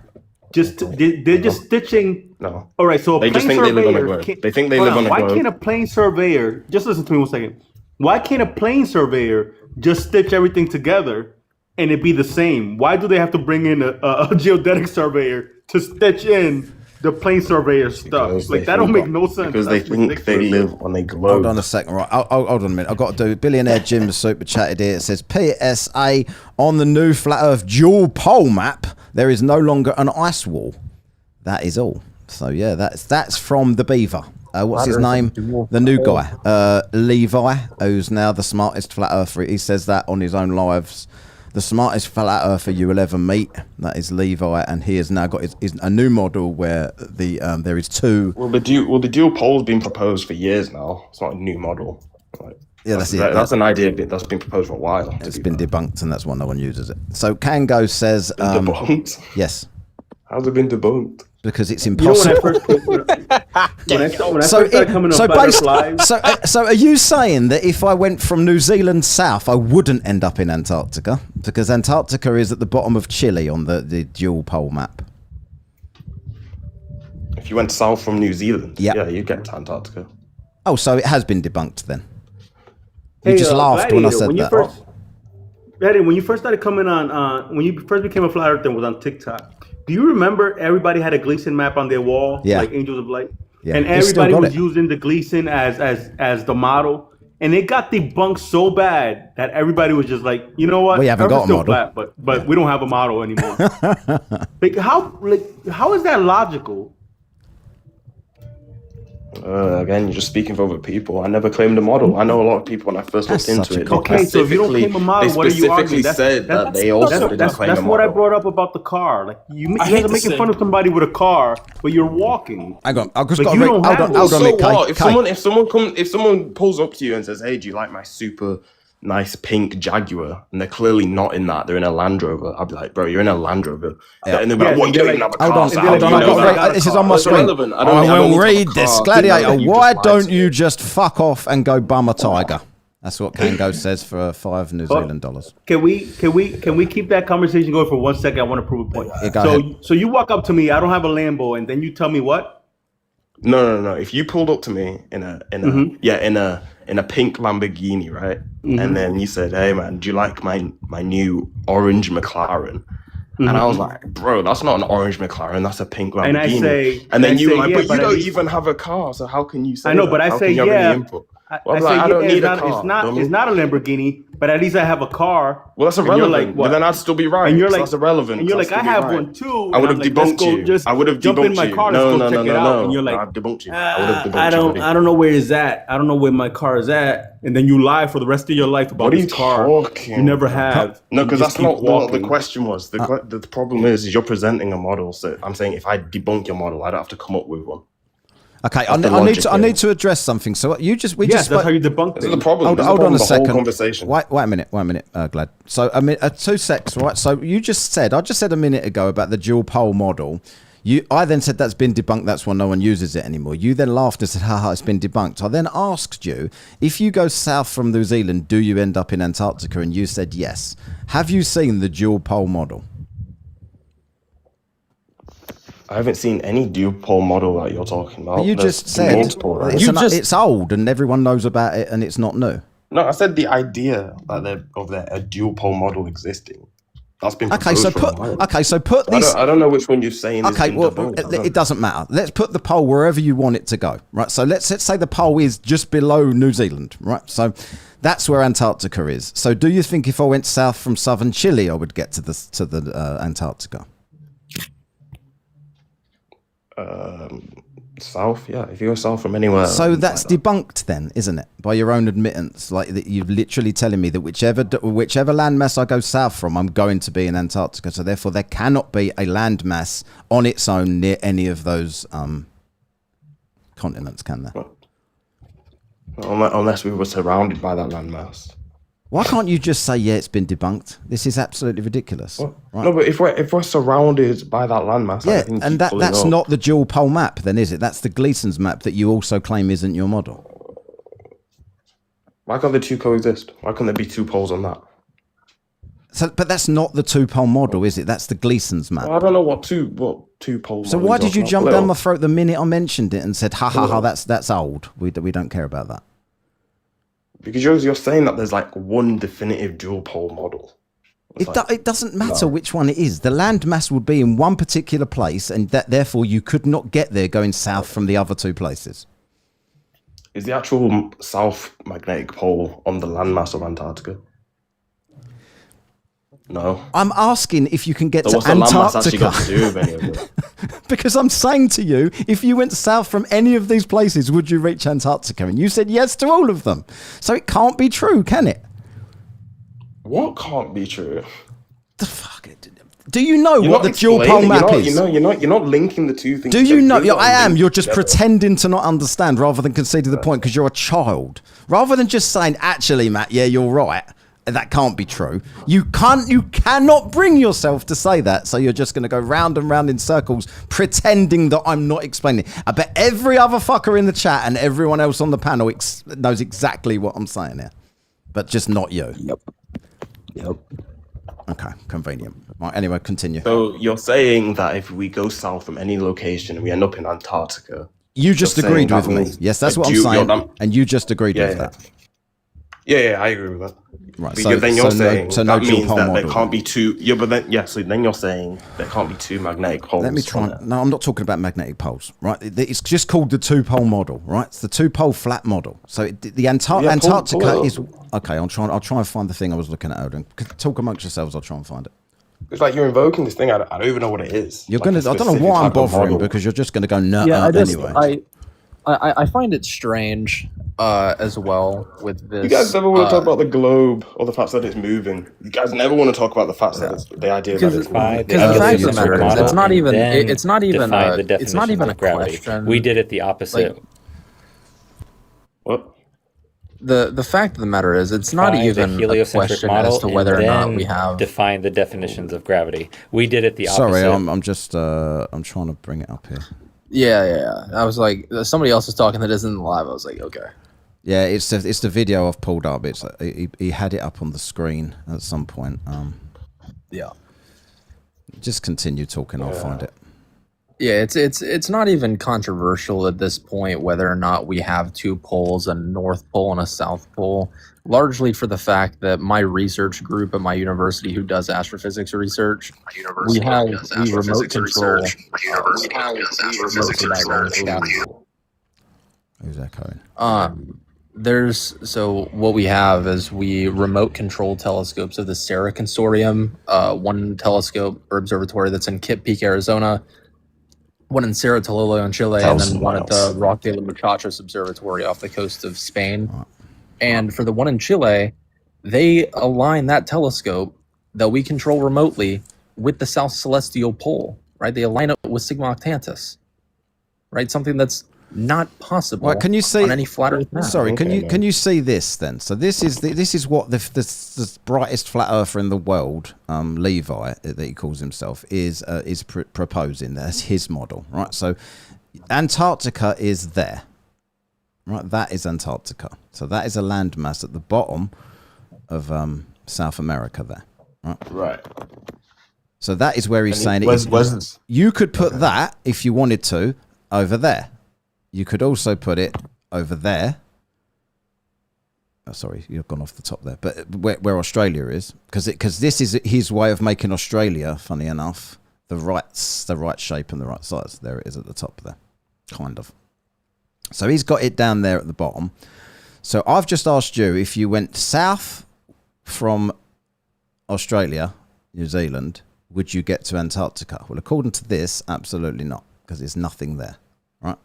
They're just stitching. No. All right. So They just think they live on a globe. They think they live on a globe. Why can't a plane surveyor just listen to me 1 second? Why can't a plane surveyor just stitch everything together and it be the same? Why do they have to bring in a geodetic surveyor to stitch in the plane surveyor stuff? Like that don't make no sense. Because they think they live on a globe. Hold on a second, right? Hold on a minute. I've got to do Billionaire Jim's super chatted here. It says PSA on the new flat Earth dual pole map. There is no longer an ice wall. That is all. So yeah, that's from the Beaver. What's his name? The new guy, Levi, who's now the smartest flat earther. He says that on his own lives. The smartest flat earther you will ever meet. That is Levi, and he has now got a new model where there is two. Well, the dual pole's been proposed for years now. It's not a new model. Yeah, that's an idea that's been proposed for a while. It's been debunked, and that's why no one uses it. So Kango says, debunked. Yes. How's it been debunked? Because it's impossible. So are you saying that if I went from New Zealand south, I wouldn't end up in Antarctica? Because Antarctica is at the bottom of Chile on the dual pole map. If you went south from New Zealand, yeah, you get to Antarctica. Oh, so it has been debunked then. You just laughed when I said that. When you first started coming on, when you first became a flat earther and was on TikTok, do you remember everybody had a Gleason map on their wall, like Angels of Light? Yeah. And everybody was using the Gleason as the model. And it got debunked so bad that everybody was just like, you know what? We haven't got a model. Flat, but we don't have a model anymore. How is that logical? Again, you're just speaking for other people. I never claimed a model. I know a lot of people when I first looked into it. Okay, so if you don't claim a model, what are you arguing? Said that they also didn't claim a model. That's what I brought up about the car. Like you guys are making fun of somebody with a car, but you're walking. Hang on, I've just like, got to hold on. So what? If someone pulls up to you and says, "Hey, do you like my super nice pink Jaguar, and they're clearly not in that. They're in a Land Rover. I'd be like, bro, you're in a Land Rover. And they'll be like, what, you don't even have a car? Hold on. This is on my screen. I will read this. Gladiator, why don't you just fuck off and go bum a tiger? That's what Kango says for $5 New Zealand dollars. Can we keep that conversation going for 1 second? I want to prove a point. Yeah, so you walk up to me, I don't have a Lambo, and then you tell me what? No. If you pulled up to me in a pink Lamborghini, right? And then you said, "Hey man, do you like my new orange McLaren?" And I was like, "Bro, that's not an orange McLaren. That's a pink Lamborghini." And then you like, "But you don't even have a car, so how can you say?" I know, but I say yeah. I don't need a car. It's not a Lamborghini, but at least I have a car. Well, that's irrelevant. But then I'd still be right. And you're like, that's irrelevant. And you're like, I have one too. I would have debunked you. I would have jump in my car. No. And you're like, I've debunked you. I don't know where it's at. I don't know where my car is at. And then you lie for the rest of your life about this car. You never have. No, because that's not what the question was. The problem is you're presenting a model. So I'm saying if I debunk your model, I don't have to come up with one. Okay, I need to address something. So that's how you debunk it. This is the problem. Hold on a second. Conversation. Wait a minute, Glad. So 2 secs, right? So I just said a minute ago about the dual pole model. I then said that's been debunked. That's why no one uses it anymore. You then laughed and said, "Haha, it's been debunked." I then asked you, if you go south from New Zealand, do you end up in Antarctica? And you said yes. Have you seen the dual pole model? I haven't seen any dual pole model that you're talking about. But you just said it's old and everyone knows about it and it's not new. No, I said the idea of a dual pole model existing. That's been proposed so put these. I don't know which one you're saying. Okay, well, it doesn't matter. Let's put the pole wherever you want it to go, right? So let's say the pole is just below New Zealand, right? So that's where Antarctica is. So do you think if I went south from southern Chile, I would get to the Antarctica? South, yeah. If you go south from anywhere, so that's debunked then, isn't it? By your own admittance, like that, you're literally telling me that whichever landmass I go south from, I'm going to be in Antarctica. So therefore, there cannot be a landmass on its own near any of those continents, can there? Unless we were surrounded by that landmass. Why can't you just say, yeah, it's been debunked? This is absolutely ridiculous. Right? No, but if we're surrounded by that landmass, yeah, and that's not the dual pole map, then is it? That's the Gleason's map that you also claim isn't your model. Why can't the two coexist? Why can't there be two poles on that? So, but that's not the two pole model, is it? That's the Gleason's map. Well, I don't know what two pole. So why did you jump down my throat the minute I mentioned it and said, ha, that's old. We don't care about that. Because you're saying that there's like one definitive dual pole model. It doesn't matter which one it is. The landmass would be in one particular place, and that therefore you could not get there going south from the other two places. Is the actual south magnetic pole on the landmass of Antarctica? No. I'm asking if you can get to what's Antarctica. The landmass actually got to do with any of it? Because I'm saying to you, if you went south from any of these places, would you reach Antarctica? And you said yes to all of them. So it can't be true, can it? What can't be true? The fuck? Do you know what the dual pole map is? You're not linking the two things. Do you know? I am. You're just pretending to not understand rather than conceding the point because you're a child. Rather than just saying, actually, Matt, yeah, you're right. That can't be true. You cannot bring yourself to say that. So you're just going to go round and round in circles, pretending that I'm not explaining. I bet every other fucker in the chat and everyone else on the panel knows exactly what I'm saying here, but just not you. Yep. Okay, convenient. Right, anyway, continue. So you're saying that if we go south from any location and we end up in Antarctica, you just agreed with me. Yes, that's what I'm saying. And you just agreed with that. Yeah, I agree with that. Right, because then you're saying no that means that model. there can't be two. Yeah, but then so then you're saying there can't be two magnetic poles. Let me try. No, I'm not talking about magnetic poles. Right, it's just called the two-pole model. Right, it's the two-pole flat model. So the Antarctica is okay. I'll try and find the thing I was looking at. Odin, talk amongst yourselves. I'll try and find it. It's like you're invoking this thing. I don't even know what it is. You're gonna. I don't know why I'm bothering because you're just gonna go no. Yeah, anyway. I find it strange as well with this. You guys never want to talk about the globe or the fact that it's moving. You guys never want to talk about the fact that it's the idea that it's moving. Because the fact of the matter is, it's not even. It's not even a. It's not even a question. We did it the opposite. What? the fact of the matter is, it's not Find even a a heliocentric question model as to whether or and not then we have. define the definitions of gravity. We did it the opposite. Sorry, I'm just I'm trying to bring it up here. Yeah. I was like, somebody else is talking that isn't live. I was like, okay. Yeah, it's the video I've pulled up. It's he had it up on the screen at some point. Yeah. Just continue talking. I'll find it. Yeah, it's not even controversial at this point whether or not we have two poles, a North Pole and a South Pole, largely for the fact that my research group at my university who does astrophysics research, we remote control. Who's echoing? So what we have is we remote control telescopes of the Sarah Consortium, one telescope or observatory that's in Kip Peak, Arizona, one in Cerro Tololo in Chile, and then one at the Roque de los Muchachos Observatory off the coast of Spain. And for the one in Chile, they align that telescope that we control remotely with the South Celestial Pole, right? They align it with Sigma Octantis, right? Something that's not possible. Right, can you see on any flat Earth map? Sorry, can you see this then? So this is what the brightest flat earther in the world, Levi, that he calls himself, is proposing. That's his model, right? So Antarctica is there, right? That is Antarctica. So that is a landmass at the bottom of South America there, right? Right. So that is where he's saying it is. You could put that, if you wanted to, over there. You could also put it over there. Oh, sorry, you've gone off the top there. But where Australia is, because this is his way of making Australia, funny enough, the right shape and the right size. There it is at the top there, kind of. So he's got it down there at the bottom. So I've just asked you, if you went south from Australia, New Zealand, would you get to Antarctica? Well, according to this, absolutely not, because there's nothing there, right?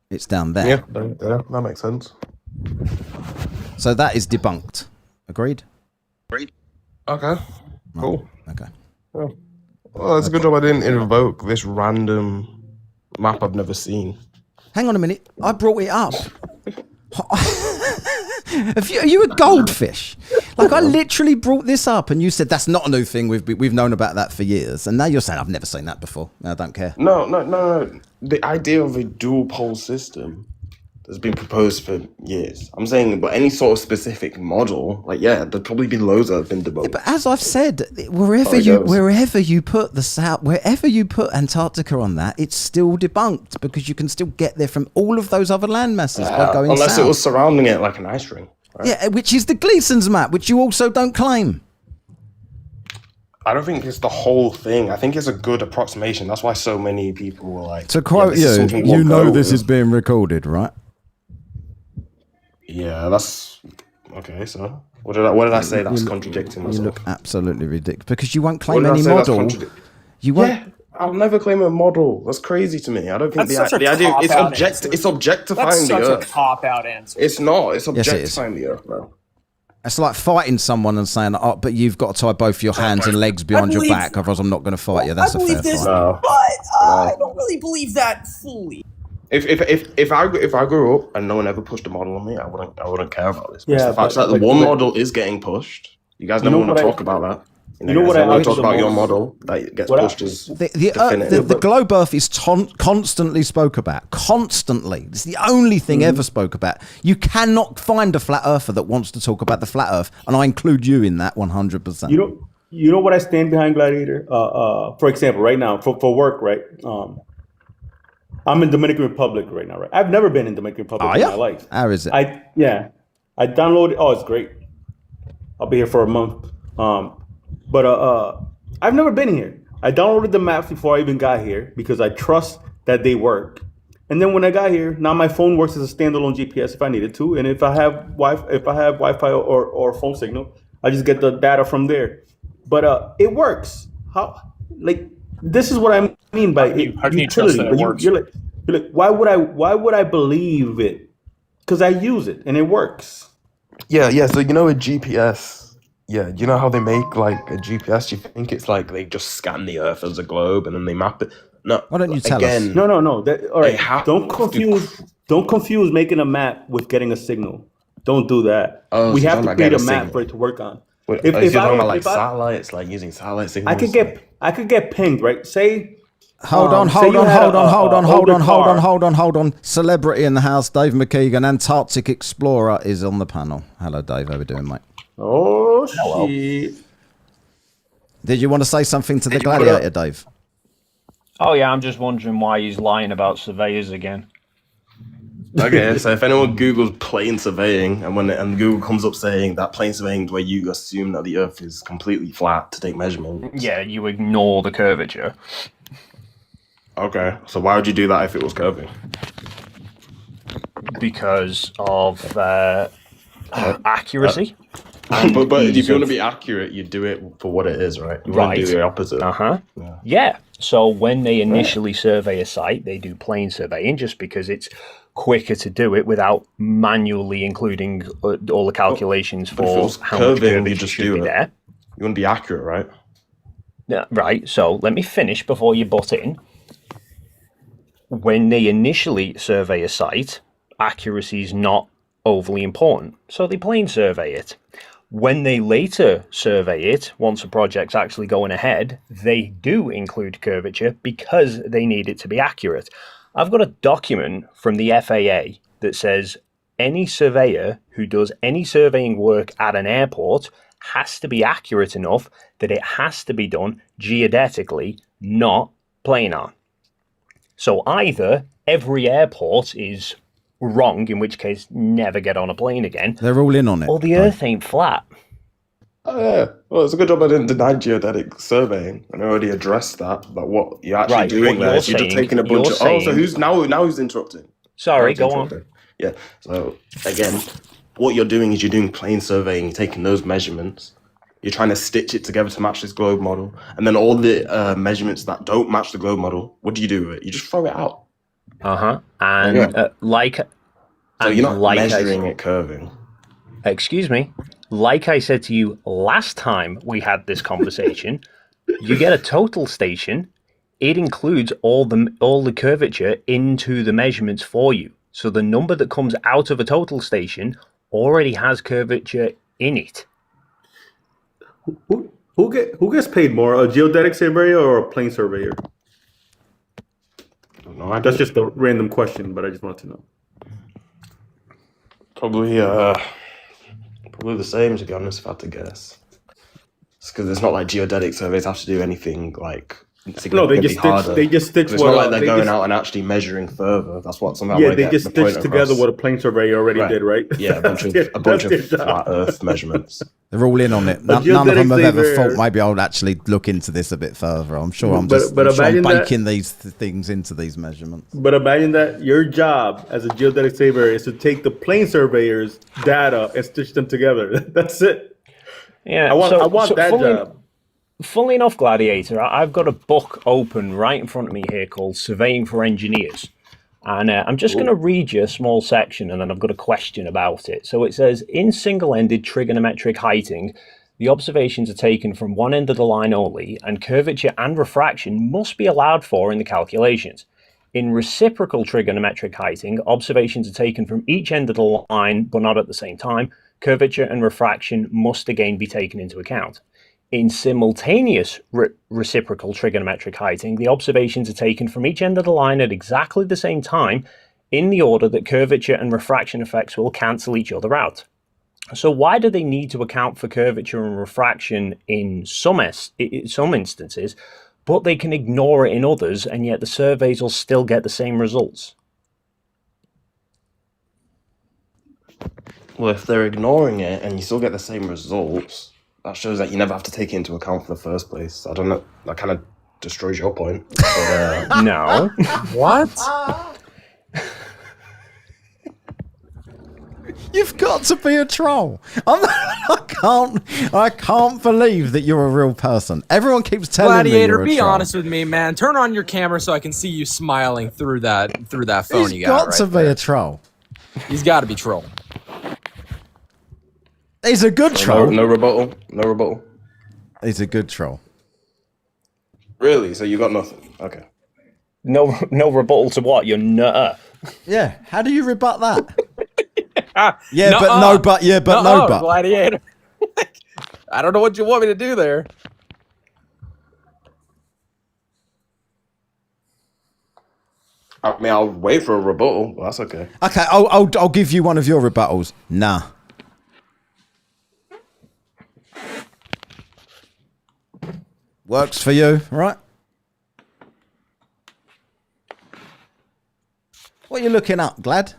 It's down there. Yeah, that makes sense. So that is debunked. Agreed? Okay, cool. Okay. Yeah. Well, it's a good job I didn't invoke this random map I've never seen. Hang on a minute. I brought it up. Are you a goldfish? Like, I literally brought this up and you said that's not a new thing. We've known about that for years. And now you're saying I've never seen that before. I don't care. No. The idea of a dual pole system has been proposed for years. I'm saying, but any sort of specific model, like, yeah, there'd probably be loads that have been debunked. Yeah, but as I've said, wherever you put the South, wherever you put Antarctica on that, it's still debunked because you can still get there from all of those other land masses by going unless south. It was surrounding it like an ice ring. Right? Yeah, which is the Gleason's map, which you also don't claim. I don't think it's the whole thing. I think it's a good approximation. That's why so many people were like... To quote you know this is being recorded, right? Yeah, that's... Okay, so... What did I say that's contradicting myself? You look absolutely ridiculous. Because you won't claim any model. You won't... Yeah, I'll never claim a model. That's crazy to me. I don't think the idea... It's objectifying the Earth. That's such a cop-out answer. It's not. It's objectifying the Earth, bro. It's like fighting someone and saying, "Oh, but you've got to tie both your hands and legs behind your back, otherwise I'm not going to fight you." That's a fair fight. But I don't really believe that fully. If I grew up and no one ever pushed a model on me, I wouldn't care about this. But Yeah, the fact that the one model is getting pushed, you guys never want to talk about that. You know what I want to talk about your model that gets pushed as the globe Earth is constantly spoke about. Constantly, it's the only thing ever spoke about. You cannot find a flat earther that wants to talk about the flat Earth, and I include you in that 100%. You know what I stand behind, Gladiator. For example, right now for work, right? I'm in Dominican Republic right now, right? I've never been in Dominican Republic in my life. How is it? I downloaded. Oh, it's great. I'll be here for a month. But I've never been here. I downloaded the maps before I even got here because I trust that they work. And then when I got here, now my phone works as a standalone GPS if I needed to, and if I have Wi-Fi or phone signal, I just get the data from there. But it works. How? Like, this is what I mean by utility. You're like, why would I believe it? Because I use it and it works. Yeah. So you know a GPS. Yeah, you know how they make like a GPS? You think it's like they just scan the Earth as a globe and then they map it? No. Why don't you tell us? No. All right. Don't confuse making a map with getting a signal. Don't do that. Oh, we so have to you're create a talking about map getting a for it to work on. If you're talking about like satellites, like using satellite signals, I could get pinged, right? Say. Hold on. Celebrity in the house, Dave McKeegan, Antarctic Explorer, is on the panel. Hello, Dave. How we doing, mate? Oh, shit. Did you want to say something to the gladiator, Dave? Oh, yeah, I'm just wondering why he's lying about surveyors again. Okay, so if anyone Googles plane surveying, and Google comes up saying that plane surveying is where you assume that the Earth is completely flat to take measurements. Yeah, you ignore the curvature. Okay, so why would you do that if it was curving? Because of accuracy. But if you want to be accurate, you do it for what it is, right? You wouldn't do the opposite. Yeah. So when they initially survey a site, they do plane surveying just because it's quicker to do it without manually including all the calculations for how much curvature should be there. You wouldn't be accurate, right? Yeah, right. So let me finish before you butt in. When they initially survey a site, accuracy is not overly important, so they plane survey it. When they later survey it, once a project's actually going ahead, they do include curvature because they need it to be accurate. I've got a document from the FAA that says any surveyor who does any surveying work at an airport has to be accurate enough that it has to be done geodetically, not planar. So either every airport is wrong, in which case never get on a plane again. They're all in on it. Or the Earth ain't flat. Oh yeah. Well, it's a good job I didn't deny geodetic surveying, and I already addressed that. But what you're actually doing there is you're just taking a bunch of. Oh, so who's interrupting? Sorry, go on. Yeah. So again, what you're doing is you're doing plane surveying. You're taking those measurements. You're trying to stitch it together to match this globe model, and then all the measurements that don't match the globe model. What do you do with it? You just throw it out. And so you're not measuring it curving. Excuse me. Like I said to you last time we had this conversation, you get a total station. It includes all the curvature into the measurements for you. So the number that comes out of a total station already has curvature in it. Who gets paid more, a geodetic surveyor or a plane surveyor? No, that's just a random question, but I just wanted to know. Probably the same, to be honest, if I had to guess. It's because it's not like geodetic surveys have to do anything like significantly harder. They just stitch. It's not like they're going out and actually measuring further. That's what somehow. Yeah, they just stitch together what a plane surveyor already did, right? Yeah, a bunch of flat Earth measurements. They're all in on it. None of them have ever thought maybe I'll actually look into this a bit further. I'm sure I'm baking these things into these measurements. But imagine that your job as a geodetic surveyor is to take the plane surveyor's data and stitch them together. That's it. Yeah, I want that job. Funnily enough, Gladiator, I've got a book open right in front of me here called Surveying for Engineers. And I'm just going to read you a small section and then I've got a question about it. So it says, in single-ended trigonometric heighting, the observations are taken from one end of the line only, and curvature and refraction must be allowed for in the calculations. In reciprocal trigonometric heighting, observations are taken from each end of the line, but not at the same time. Curvature and refraction must again be taken into account. In simultaneous reciprocal trigonometric heighting, the observations are taken from each end of the line at exactly the same time in the order that curvature and refraction effects will cancel each other out. So why do they need to account for curvature and refraction in some instances, but they can ignore it in others, and yet the surveys will still get the same results? Well, if they're ignoring it and you still get the same results, that shows that you never have to take it into account for the first place. I don't know. That kind of destroys your point. But, no. What? You've got to be a troll. I can't believe that you're a real person. Everyone keeps telling Gladiator, me you're a be troll. honest with me, man. Turn on your camera so I can see you smiling through that phone you got. He's got to be a troll. He's got to be troll. He's a good troll. No rebuttal. No rebuttal. He's a good troll. Really? So you got nothing? Okay. No rebuttal to what? You're nutter. Yeah. How do you rebut that? Yeah, but no, but yeah, but no, but. Gladiator. I don't know what you want me to do there. I mean, I'll wait for a rebuttal. But that's okay. Okay, I'll give you one of your rebuttals. Nah. Works for you, right? What are you looking up, Glad?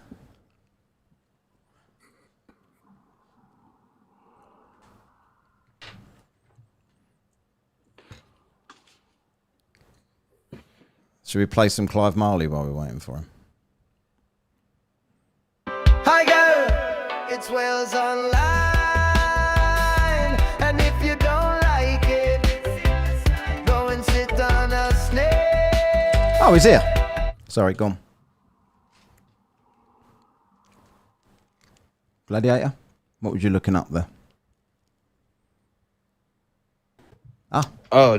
Should we play some Clive Marley while we're waiting for him? Hi girl, it's Wales Online, and if you don't like it, go and sit on a snake. Oh, he's here. Sorry, gone. Gladiator, what were you looking up there? Ah. Oh,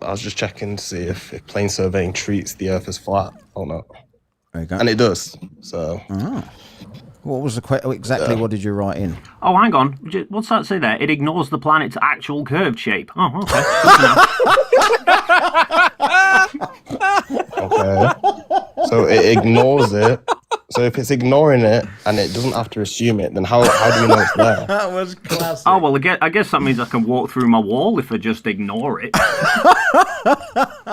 I was just checking to see if plane surveying treats the Earth as flat or not. There you go. And it does. So. Oh. What was the question? Exactly what did you write in? Oh, hang on. What's that say there? It ignores the planet's actual curved shape. Oh, okay. Okay. So it ignores it. So if it's ignoring it and it doesn't have to assume it, then how do you know it's there? That was classic. Oh, well, I guess that means I can walk through my wall if I just ignore it.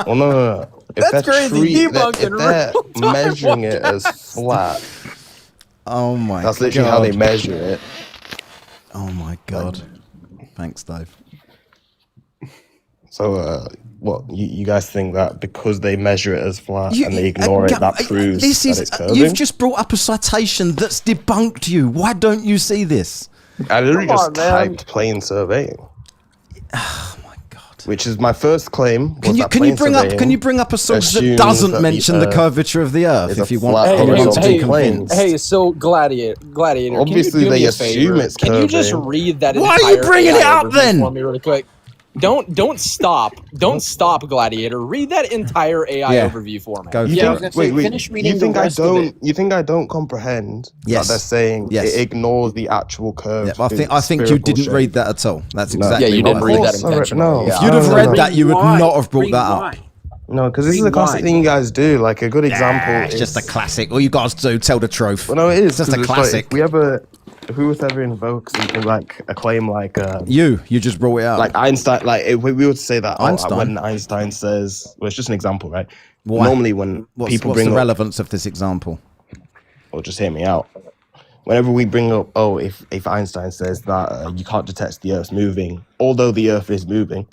Well, no. If That's crazy. Debunking if they're measuring it as flat. Oh my god. That's literally how they measure it. Oh my god. Thanks, Dave. So, what, you guys think that because they measure it as flat and they ignore it, that proves that it's curving? You've just brought up a citation that's debunked you. Why don't you see this? I literally just typed plane surveying. Oh my god. Which is my first claim. Can you bring up a source that doesn't mention the curvature of the Earth if you want convinced? Hey, so Gladiator. Obviously they assume it's curving. Can you just read that? Why are you bringing it up then? For me really quick. Don't stop, Gladiator. Read that entire AI overview for me. Finish reading. You think I don't comprehend that they're saying it ignores the actual curve? Yeah, I think you didn't read that at all. That's exactly. You didn't read that intentionally. If you'd have read that, you would not have brought that up. No, because this is a classic thing you guys do. Like a good example. It's just a classic. All you guys do, tell the truth. Well, no, it is just a classic. Whoever invokes something like a claim like you just brought it up. Like Einstein, like if we would say that when Einstein says, well, it's just an example, right? Why? Normally when people what's bring the up, relevance of this example? Well, just hear me out. Whenever we bring up, if Einstein says that you can't detect the Earth's moving, although the Earth is moving,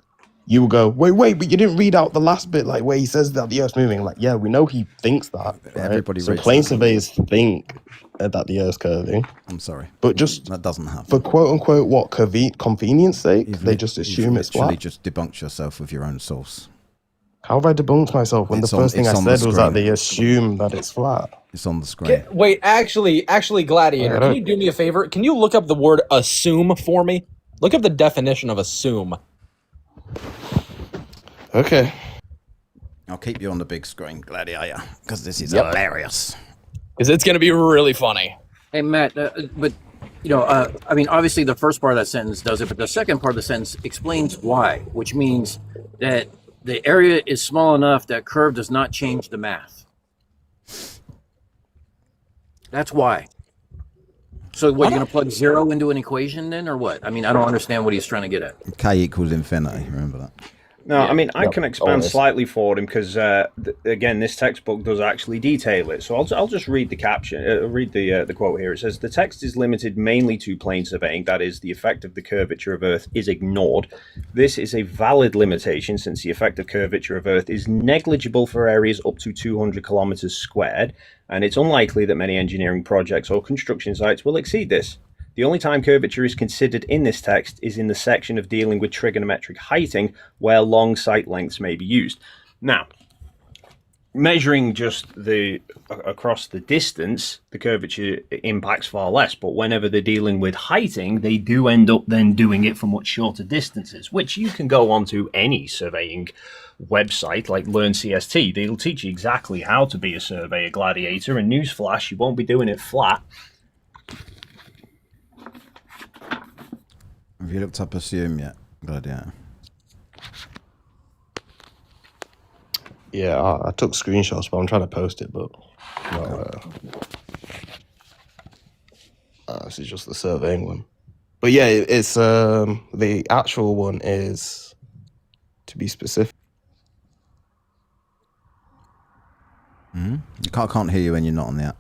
you will go, wait, but you didn't read out the last bit, like where he says that the Earth's moving. Like, yeah, we know he thinks that. Right? Everybody. So plane surveyors think that the Earth's curving. I'm sorry, but just that doesn't happen. For quote unquote what convenience sake, they just assume it's flat. You just debunked yourself with your own source. How have I debunked myself when the first thing I said was that they assume that it's flat? It's on the screen. Wait, actually, Gladiator, can you do me a favor? Can you look up the word assume for me? Look up the definition of assume. Okay. I'll keep you on the big screen, Gladiator, because this is hilarious. Because it's going to be really funny. Hey, Matt, but, I mean, obviously the first part of that sentence does it, but the second part of the sentence explains why, which means that the area is small enough that curve does not change the math. That's why. So what, you're going to plug 0 into an equation then, or what? I mean, I don't understand what he's trying to get at. K equals infinity, remember that? No, I mean, I can expand slightly for him because, again, this textbook does actually detail it. So I'll just read the caption, read the quote here. It says, the text is limited mainly to plane surveying. That is, the effect of the curvature of Earth is ignored. This is a valid limitation since the effect of curvature of Earth is negligible for areas up to 200 kilometers squared. And it's unlikely that many engineering projects or construction sites will exceed this. The only time curvature is considered in this text is in the section of dealing with trigonometric heighting, where long sight lengths may be used. Now, measuring just across the distance, the curvature impacts far less. But whenever they're dealing with heighting, they do end up then doing it for much shorter distances, which you can go onto any surveying website like Learn CST. They'll teach you exactly how to be a surveyor gladiator, and newsflash, you won't be doing it flat. Have you looked up Assume yet, Gladiator? Yeah, I took screenshots, but I'm trying to post it, but this is just the surveying one. But yeah, it's the actual one is, to be specific. I can't hear you when you're not on the app.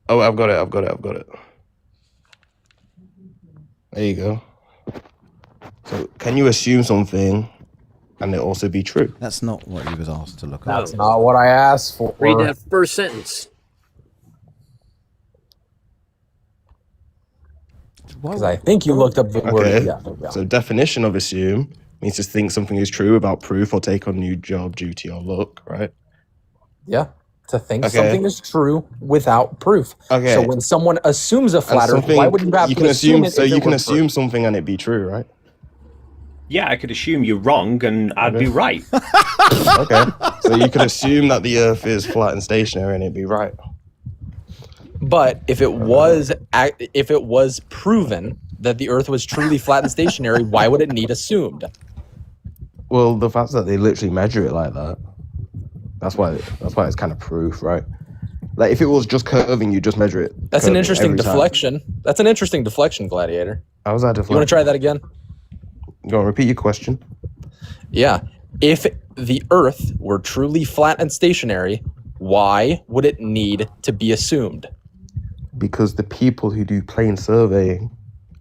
Oh, I've got it. There you go. So, can you assume something and it also be true? That's not what he was asked to look at. That's not what I asked for. Read that first sentence. Because I think you looked up the word. Yeah. So, definition of assume means to think something is true without proof or take on new job, duty, or look, right? Yeah. To think something is true without proof. Okay. So when someone assumes a flat Earth, why would you have to assume it? So you can assume something and it be true, right? Yeah, I could assume you're wrong and I'd be right. Okay. So you could assume that the Earth is flat and stationary and it'd be right. But if it was proven that the Earth was truly flat and stationary, why would it need assumed? Well, the fact that they literally measure it like that, that's why it's kind of proof, right? Like if it was just curving, you just measure it. That's an interesting deflection. That's an interesting deflection, Gladiator. How was that deflection? You want to try that again? Go on, repeat your question. Yeah. If the Earth were truly flat and stationary, why would it need to be assumed? Because the people who do plane surveying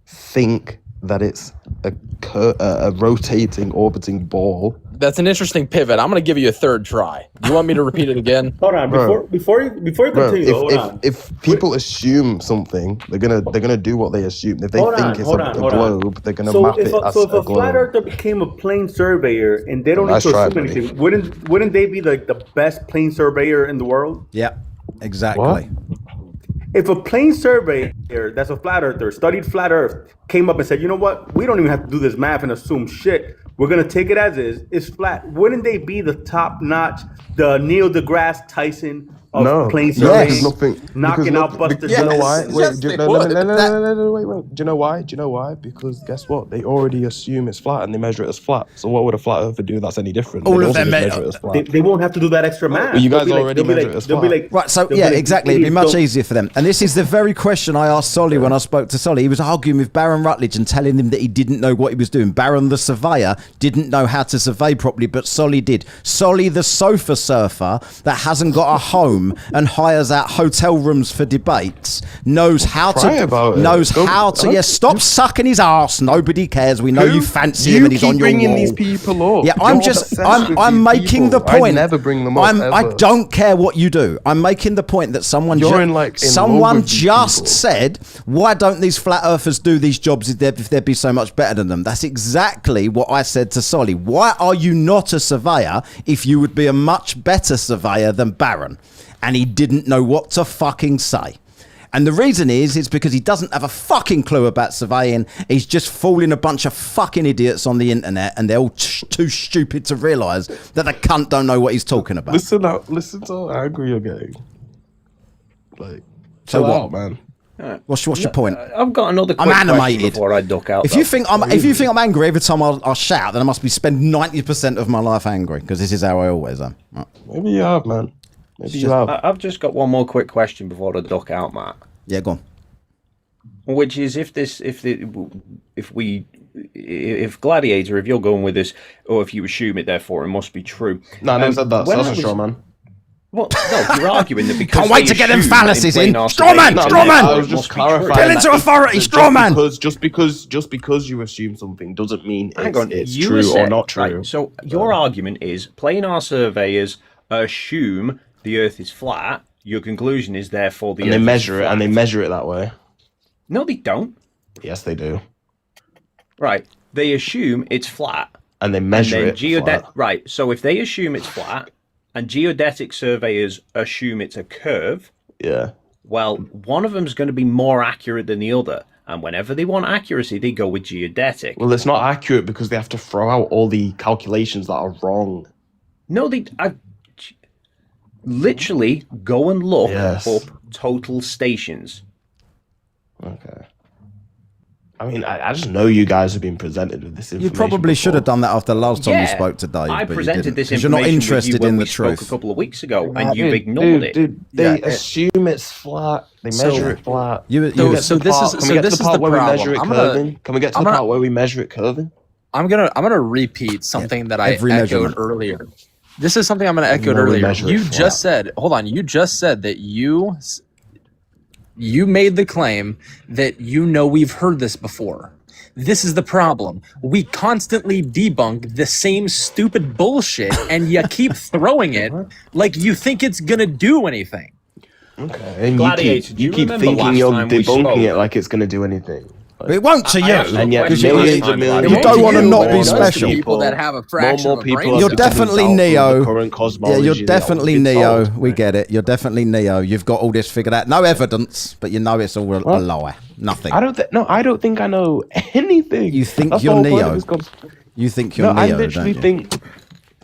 think that it's a rotating, orbiting ball. That's an interesting pivot. I'm going to give you a third try. You want me to repeat it again? Hold on, before you continue. Hold on. If people assume something, they're gonna do what they assume. If they think it's a globe, they're gonna map it as a globe. So if a flat earther became a plane surveyor and they don't need to assume anything, wouldn't they be like the best plane surveyor in the world? Yeah, exactly. If a plane surveyor that's a flat earther studied flat Earth came up and said, you know what, we don't even have to do this math and assume shit. We're gonna take it as is. It's flat. Wouldn't they be the top notch, the Neil deGrasse Tyson of plane surveying, knocking out Buster? Do you know why? Wait. Do you know why? Do you know why? Because guess what? They already assume it's flat and they measure it as flat. So what would a flat earther do that's any different? All of them measure it as flat. They won't have to do that extra math. Well, you guys already measure it as flat. Right, so yeah, exactly. It'd be much easier for them. And this is the very question I asked Solly when I spoke to Solly. He was arguing with Baron Rutledge and telling him that he didn't know what he was doing. Baron the surveyor didn't know how to survey properly, but Solly did. Solly the sofa surfer that hasn't got a home and hires out hotel rooms for debates knows how to. Yeah, stop sucking his ass. Nobody cares. We know you fancy him and he's on your wall. You keep bringing these people up. Yeah, I'm making the point. I never bring them up. I don't care what you do. I'm making the point that someone just said, why don't these flat earthers do these jobs if they'd be so much better than them? That's exactly what I said to Solly. Why are you not a surveyor if you would be a much better surveyor than Baron? And he didn't know what to fucking say. And the reason is because he doesn't have a fucking clue about surveying. He's just fooling a bunch of fucking idiots on the internet, and they're all too stupid to realise that the cunt don't know what he's talking about. Listen to how angry you're getting. Like, so chill what, out, man? What's your point? I've got another quick I'm animated question before I duck out. If you think I'm angry every time I shout, then I must be spend 90% of my life angry, because this is how I always am. Right. Maybe you have, man. Maybe you have. I've just got one more quick question before I duck out, Matt. Yeah, go on. Which is if Gladiator, if you're going with this, or if you assume it, therefore it must be true. No, I never said that. So that's a straw man. Well, no, you're arguing that because can't wait to get them fallacies in. Straw man! I was just clarifying. Kill into authority, straw man! Just because you assume something doesn't mean it's true said, or not true. Right, so your argument is planar surveyors assume the Earth is flat. Your conclusion is therefore the Earth they measure is it, flat. and they measure it that way. No, they don't. Yes, they do. Right. They assume it's flat. And they measure it flat. Right, so if they assume it's flat, and geodetic surveyors assume it's a curve, well, one of them's going to be more accurate than the other. And whenever they want accuracy, they go with geodetic. Well, it's not accurate because they have to throw out all the calculations that are wrong. No, literally go and look up total stations. Okay. I mean, I just know you guys have been presented with this information. You probably should have done that after the last time you spoke to Dave. I presented this information you're not interested with you when in the we spoke truth. a couple of weeks ago, and you've ignored it. Dude, they assume it's flat. They measure it flat. Can we get to the part where we measure it curving? Can we get to the part where we measure it curving? I'm gonna repeat something that I echoed earlier. This is something I'm gonna echo earlier. You just said, hold on. You just said that you made the claim that we've heard this before. This is the problem. We constantly debunk the same stupid bullshit, and you keep throwing it like you think it's gonna do anything. Okay, and you keep thinking you're debunking it like it's gonna do anything. It won't to you. And yet millions and millions. You don't want to not be special. People that have a fraction of a brain. You're definitely Neo. Yeah, you're definitely Neo. We get it. You're definitely Neo. You've got all this figured out. No evidence, but you know it's all a lie. Nothing. I don't think I know anything. You think you're Neo. You think you're Neo. I literally think.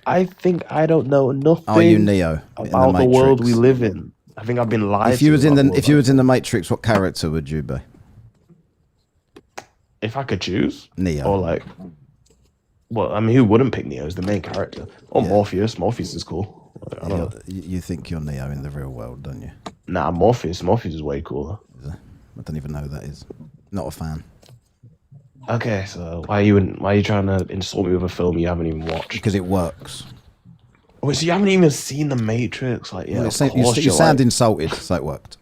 I think I don't know nothing. Are you Neo about the world we live in? I think I've been lied. If you was in the Matrix, what character would you be? If I could choose, Neo, or well, I mean, who wouldn't pick Neo as the main character? Or Morpheus. Morpheus is cool. I don't know. You think you're Neo in the real world, don't you? Nah, Morpheus is way cooler. I don't even know who that is. Not a fan. Okay, so why are you trying to insult me with a film you haven't even watched? Because it works. Wait, so you haven't even seen The Matrix? You sound insulted, so it worked.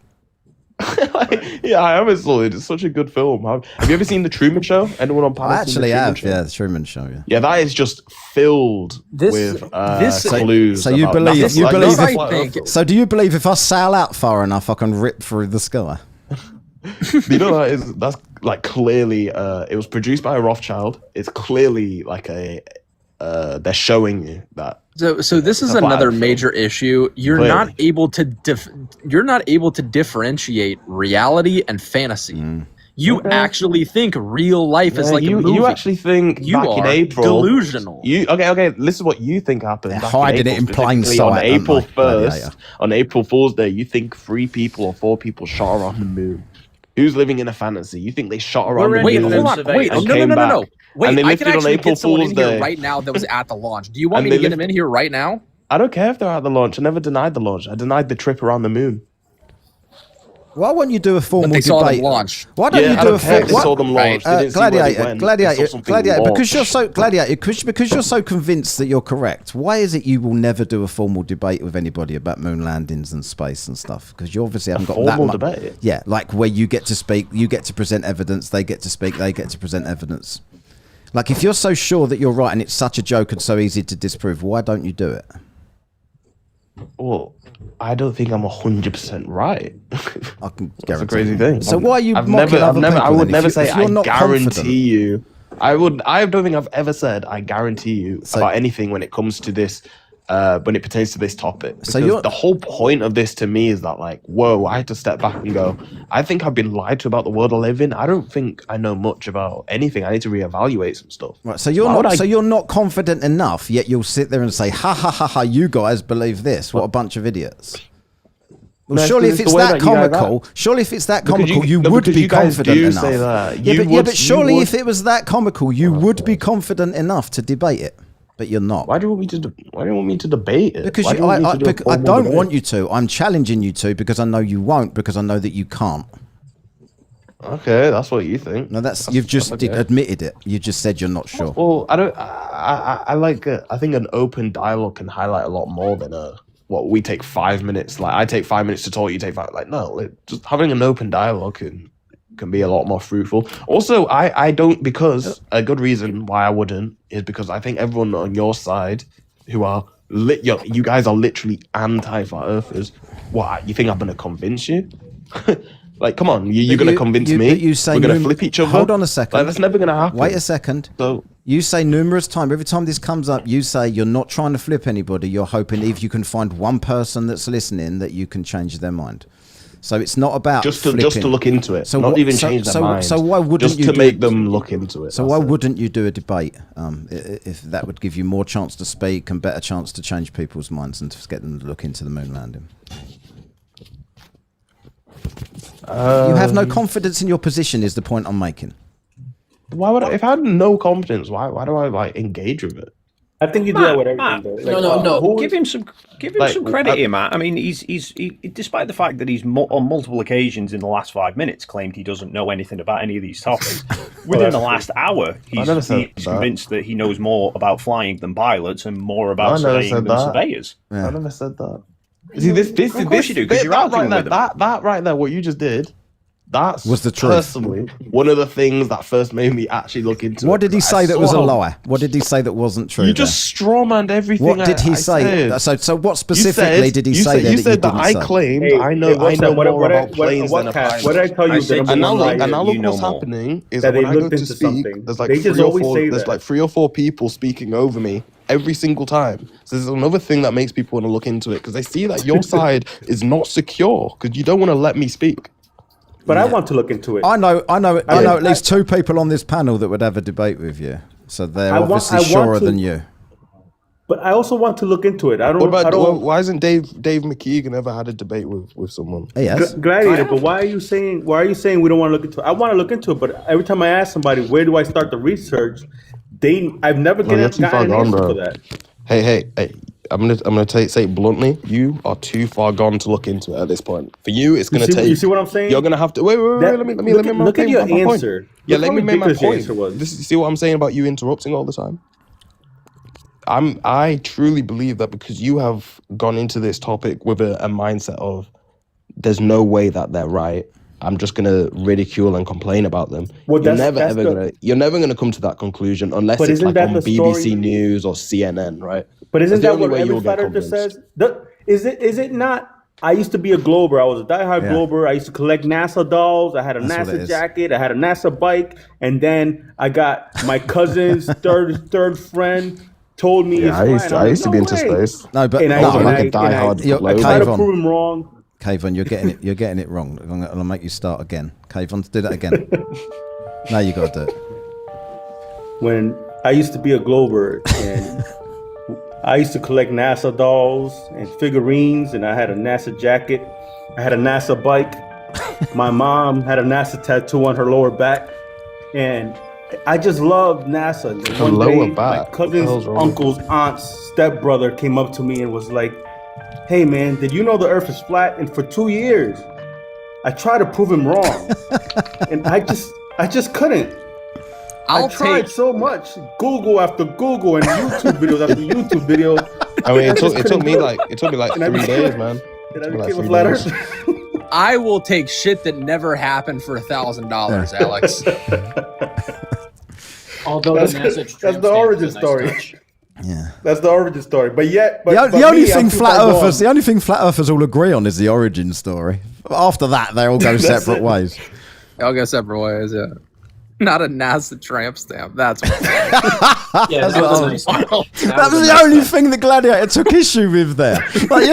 Yeah, I am insulted. It's such a good film. Have you ever seen The Truman Show? Anyone on panel? I actually have. Yeah, The Truman Show. Yeah. Yeah, that is just filled with clues. So you believe? So do you believe if I sail out far enough, I can rip through the sky? You know that's like clearly. It was produced by a Rothschild. It's clearly like they're showing you that. So this is another major issue. You're not able to differentiate reality and fantasy. You actually think real life is like a movie. You actually think you back in April delusional. Okay. This is what you think happened. They're hiding it in plain sight. On April 1st, on April Fool's Day, you think 3 people or 4 people shot around the moon. Who's living in a fantasy? You think they shot around the moon? Wait, hold on. Wait, no. Wait, and they I can lifted on actually April get someone Fool's in here Day. right now that was at the launch. Do you want me to get him in here right now? I don't care if they're at the launch. I never denied the launch. I denied the trip around the moon. Why won't you do a formal But they debate? saw them launch. Why don't you do a formal? They saw them launch. They didn't see where they went. Gladiator. Because you're so convinced that you're correct. Why is it you will never do a formal debate with anybody about moon landings and space and stuff? Because you obviously haven't got that much. Debate. Yeah, like where you get to speak, you get to present evidence. They get to speak, they get to present evidence. Like if you're so sure that you're right and it's such a joke and so easy to disprove, why don't you do it? Well, I don't think I'm 100% right. I can That's a crazy thing. So why are you I would never say I guarantee you. I don't think I've ever said I guarantee you about anything when it comes to this. When it pertains to this topic, because the whole point of this to me is that, like, whoa, I had to step back and go, I think I've been lied to about the world I live in. I don't think I know much about anything. I need to reevaluate some stuff. Right, so you're not confident enough, yet you'll sit there and say, ha ha ha ha, you guys believe this. What a bunch of idiots. Well, No, surely it's if it's the way that that you guys comical, you no, would because be you guys confident do enough. say that. But surely if it was that comical, you would be confident enough to debate it. But you're not. Why do you want me to debate it? Because I don't want you to. I'm challenging you to because I know you won't. Because I know that you can't. Okay, that's what you think. No, you've just admitted it. You just said you're not sure. Well, I don't. I think an open dialogue can highlight a lot more than what we take 5 minutes. Like I take 5 minutes to talk, you take 5. Like no, just having an open dialogue can be a lot more fruitful. Also, I don't, because a good reason why I wouldn't is because I think everyone on your side who are you guys are literally anti-flat earthers. What, you think I'm gonna convince you? Like, come on, you're gonna convince me? You say we're gonna flip each other? Hold on a second. Like, that's never gonna happen. Wait a second. So You say numerous times, every time this comes up, you say you're not trying to flip anybody. You're hoping if you can find one person that's listening that you can change their mind. So it's not about just to look into it. So not even change their mind. So why wouldn't you make them look into it? So why wouldn't you do a debate if that would give you more chance to speak and better chance to change people's minds and to get them to look into the moon landing? You have no confidence in your position is the point I'm making. Why would I, if I had no confidence, why do I like engage with it? I think you do that with everything. No. Give him some credit here, Matt. I mean, he's despite the fact that he's on multiple occasions in the last 5 minutes claimed he doesn't know anything about any of these topics. Within the last hour, he's convinced that he knows more about flying than pilots and more about surveying than surveyors. I never said that. See, this of course you do, because you're arguing with him. That right there, what you just did. That was the truth. Personally, one of the things that first made me actually look into What did he say that was a lie? What did he say that wasn't true? You just strawmanned everything. What did he say? So what specifically did he say? You said that I claimed I know more about planes than a pilot. What did I tell you? And now look what's happening is that when I go to speak, there's like three or four people speaking over me every single time. So there's another thing that makes people want to look into it because they see that your side is not secure because you don't want to let me speak. But I want to look into it. I know at least two people on this panel that would have a debate with you. So they're obviously surer than you. But I also want to look into it. Why hasn't Dave McKeegan ever had a debate with someone? Yes. Gladiator, but why are you saying we don't want to look into it? I want to look into it, but every time I ask somebody where do I start the research, I've never gotten an answer to that. Hey. I'm gonna say it bluntly. You are too far gone to look into it at this point. For you, it's gonna take. You see what I'm saying? You're gonna have to wait. Let me look at your answer. Yeah, let me make my point. You see what I'm saying about you interrupting all the time? I truly believe that because you have gone into this topic with a mindset of there's no way that they're right. I'm just gonna ridicule and complain about them. You're never gonna come to that conclusion unless it's like on BBC News or CNN, right? But isn't that what every flat earther says? Is it not? I used to be a Glober. I was a diehard Glober. I used to collect NASA dolls. I had a NASA jacket. I had a NASA bike. And then I got my cousin's third friend told me. I used to be into space. No, but I was like a diehard. I tried to prove him wrong. Kayvon, you're getting it wrong. I'm gonna make you start again. Kayvon, do that again. Now you got to do it. When I used to be a Glober and I used to collect NASA dolls and figurines, and I had a NASA jacket. I had a NASA bike. My mom had a NASA tattoo on her lower back, and I just loved NASA. And one day, my cousin's uncle's aunt's stepbrother came up to me and was like, "Hey man, did you know the Earth is flat?" And for 2 years, I tried to prove him wrong, and I just couldn't. I tried so much, Google after Google and YouTube videos after YouTube videos. I mean, it took me like 3 days, man. And I became a flat earther. I will take shit that never happened for $1,000, Alex. Although that's the origin story. Yeah, that's the origin story. But the only thing flat earthers all agree on is the origin story. After that, they all go separate ways. They all go separate ways. Yeah. Not a NASA tramp stamp. That's what. That was the only thing the Gladiator took issue with there. Like,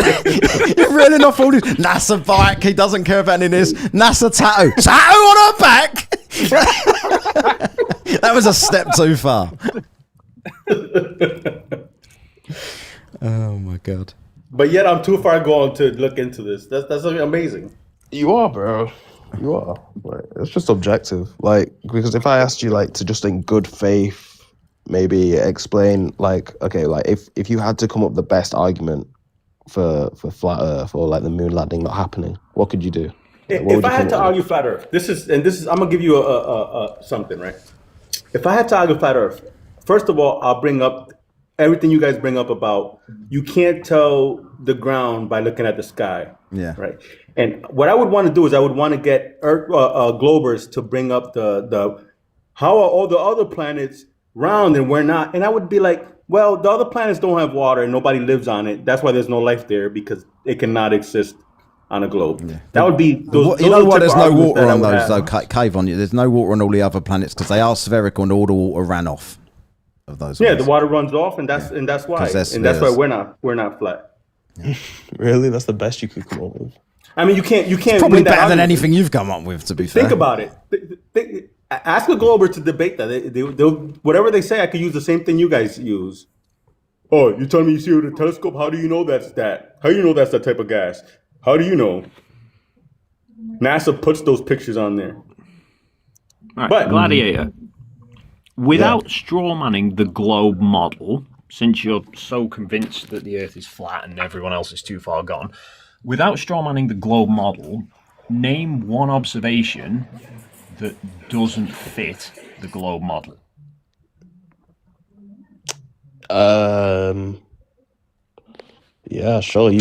you're reeling off all these NASA bike. He doesn't care about any of this. NASA tattoo on her back. That was a step too far. Oh my god! But yet I'm too far gone to look into this. That's amazing. You are, bro. You are. Like, it's just objective. Like, because if I asked you, like, to just in good faith, maybe explain, like, okay, like, if you had to come up with the best argument for flat Earth or like the moon landing not happening, what could you do? Like, if I had to argue flat Earth, this is I'm gonna give you a something, right? If I had to argue flat Earth, first of all, I'll bring up everything you guys bring up about you can't tell the ground by looking at the sky. Yeah. Right. And what I would want to do is I would want to get Globers to bring up the how are all the other planets round and we're not? And I would be like, well, the other planets don't have water and nobody lives on it. That's why there's no life there because it cannot exist on a globe. Yeah. That would be those. You know what? There's no water on those though. Cave on you. There's no water on all the other planets because they are spherical and all the water ran off. of those. Yeah, ones. the water runs off, and that's why, and that's why we're not flat. Really, that's the best you could come up with. I mean, you can't. It's probably better than anything you've come up with. To be fair, Think about it. Ask a Glober to debate that. They'll whatever they say, I could use the same thing you guys use. Oh, you're telling me you see it with a telescope? How do you know that's that? How do you know that's that type of gas? How do you know? NASA puts those pictures on there. Right, but Gladiator, without straw manning the globe model, since you're so convinced that the Earth is flat and everyone else is too far gone, without straw manning the globe model, name one observation that doesn't fit the globe model. Yeah, sure.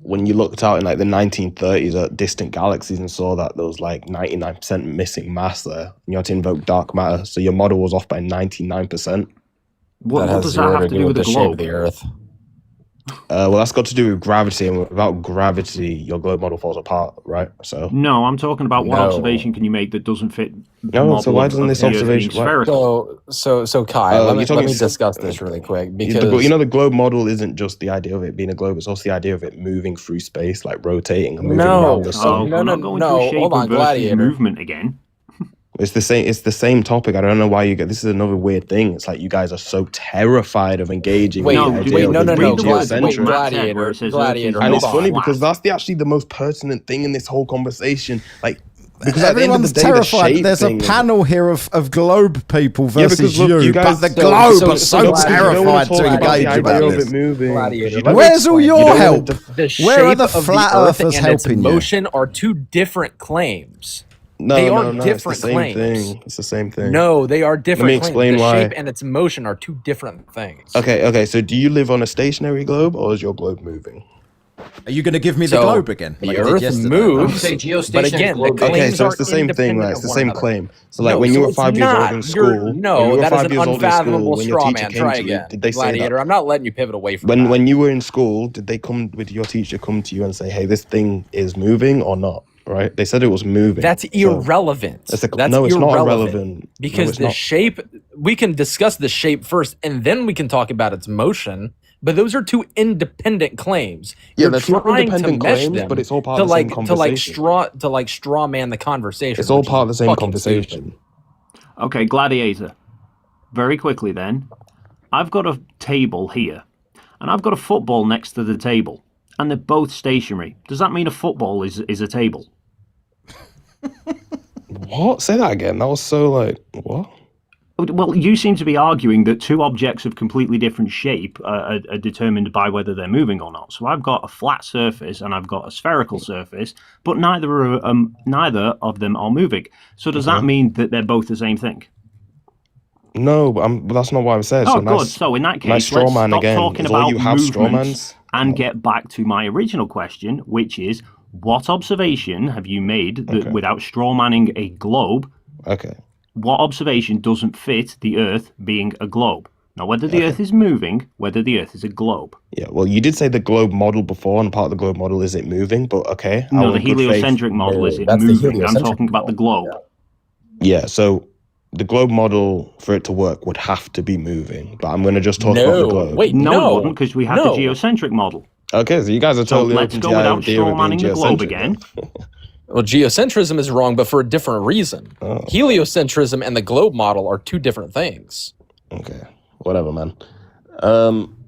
When you looked out in like the 1930s at distant galaxies and saw that there was like 99% missing mass there, you had to invoke dark matter, so your model was off by 99%. What does that have to do with the globe? Shape of the Earth. Well, that's got to do with gravity, and without gravity, your globe model falls apart, right? So no, I'm talking about what observation can you make that doesn't fit the no, model so why doesn't this observation So Kai, let me discuss this really quick, because you know the globe model isn't just the idea of it being a globe; it's also the idea of it moving through space, like rotating and moving around the sun. Hold on, Gladiator. Movement again. It's the same topic. I don't know why you get. This is another weird thing. It's like you guys are so terrified of engaging. Gladiator. And it's funny because that's actually the most pertinent thing in this whole conversation. Like, because everyone's terrified. There's a panel here of globe people versus you, but the globe are so terrified to engage about this. Where's all your help? Where are the flat earthers helping you? Motion are two different claims. No, they are different different it's the same claims. Thing. It's the same thing. No, they are different. Let me explain claims. The why. shape and its motion are two different things. Okay. So, do you live on a stationary globe, or is your globe moving? Are you going to give me the globe again? The Earth moves, but again, the claims okay, so it's the same thing. Right? It's the same claim. So, like when you were 5 years old in school, that is an unfathomable straw man. Try again. Did they say Gladiator, that? I'm not letting you pivot away from that. When you were in school, did they your teacher come to you and say, "Hey, this thing is moving" or not? Right? They said it was moving. That's irrelevant. No, it's not irrelevant. Because the shape, we can discuss the shape first, and then we can talk about its motion. But those are two independent claims. Yeah, You're they're two trying independent to mesh claims, them but it's all part of the same conversation. To straw man the conversation. It's all part of the same conversation. Okay, Gladiator. Very quickly then, I've got a table here, and I've got a football next to the table, and they're both stationary. Does that mean a football is a table? What? Say that again. That was so like what? Well, you seem to be arguing that two objects of completely different shape are determined by whether they're moving or not. So I've got a flat surface and I've got a spherical surface, but neither of them are moving. So does that mean that they're both the same thing? No, but that's not what I'm saying. Oh, good. So in that case, let's stop talking about movements and get back to my original question, which is, what observation have you made that without straw manning a globe? Okay. What observation doesn't fit the Earth being a globe? Now, whether the Earth is moving, whether the Earth is a globe. Yeah, well, you did say the globe model before, and part of the globe model is it moving, but okay. No, the heliocentric model is it moving. I'm talking about the globe. Yeah, so the globe model, for it to work, would have to be moving, but I'm going to just talk about the globe. Wait, no, it wouldn't, because we have the geocentric model. Okay, so you guys are totally let's go without straw manning the globe again. Well, geocentrism is wrong, but for a different reason. Heliocentrism and the globe model are two different things. Okay, whatever, man.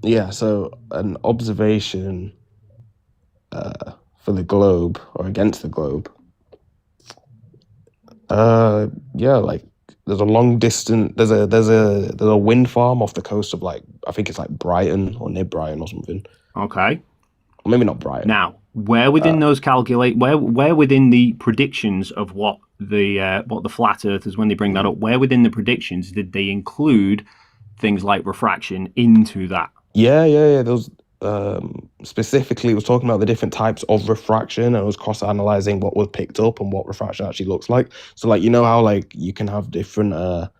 Yeah, so an observation for the globe or against the globe. Yeah, like there's a long distance. There's a wind farm off the coast of like I think it's like Brighton or near Brighton or something. Okay. Or maybe not Brighton. Now, where within those where within the predictions of what the flat earthers, when they bring that up, where within the predictions did they include things like refraction into that? Yeah. Those specifically it was talking about the different types of refraction, and it was cross-analyzing what was picked up and what refraction actually looks like. So like you know how like you can have different the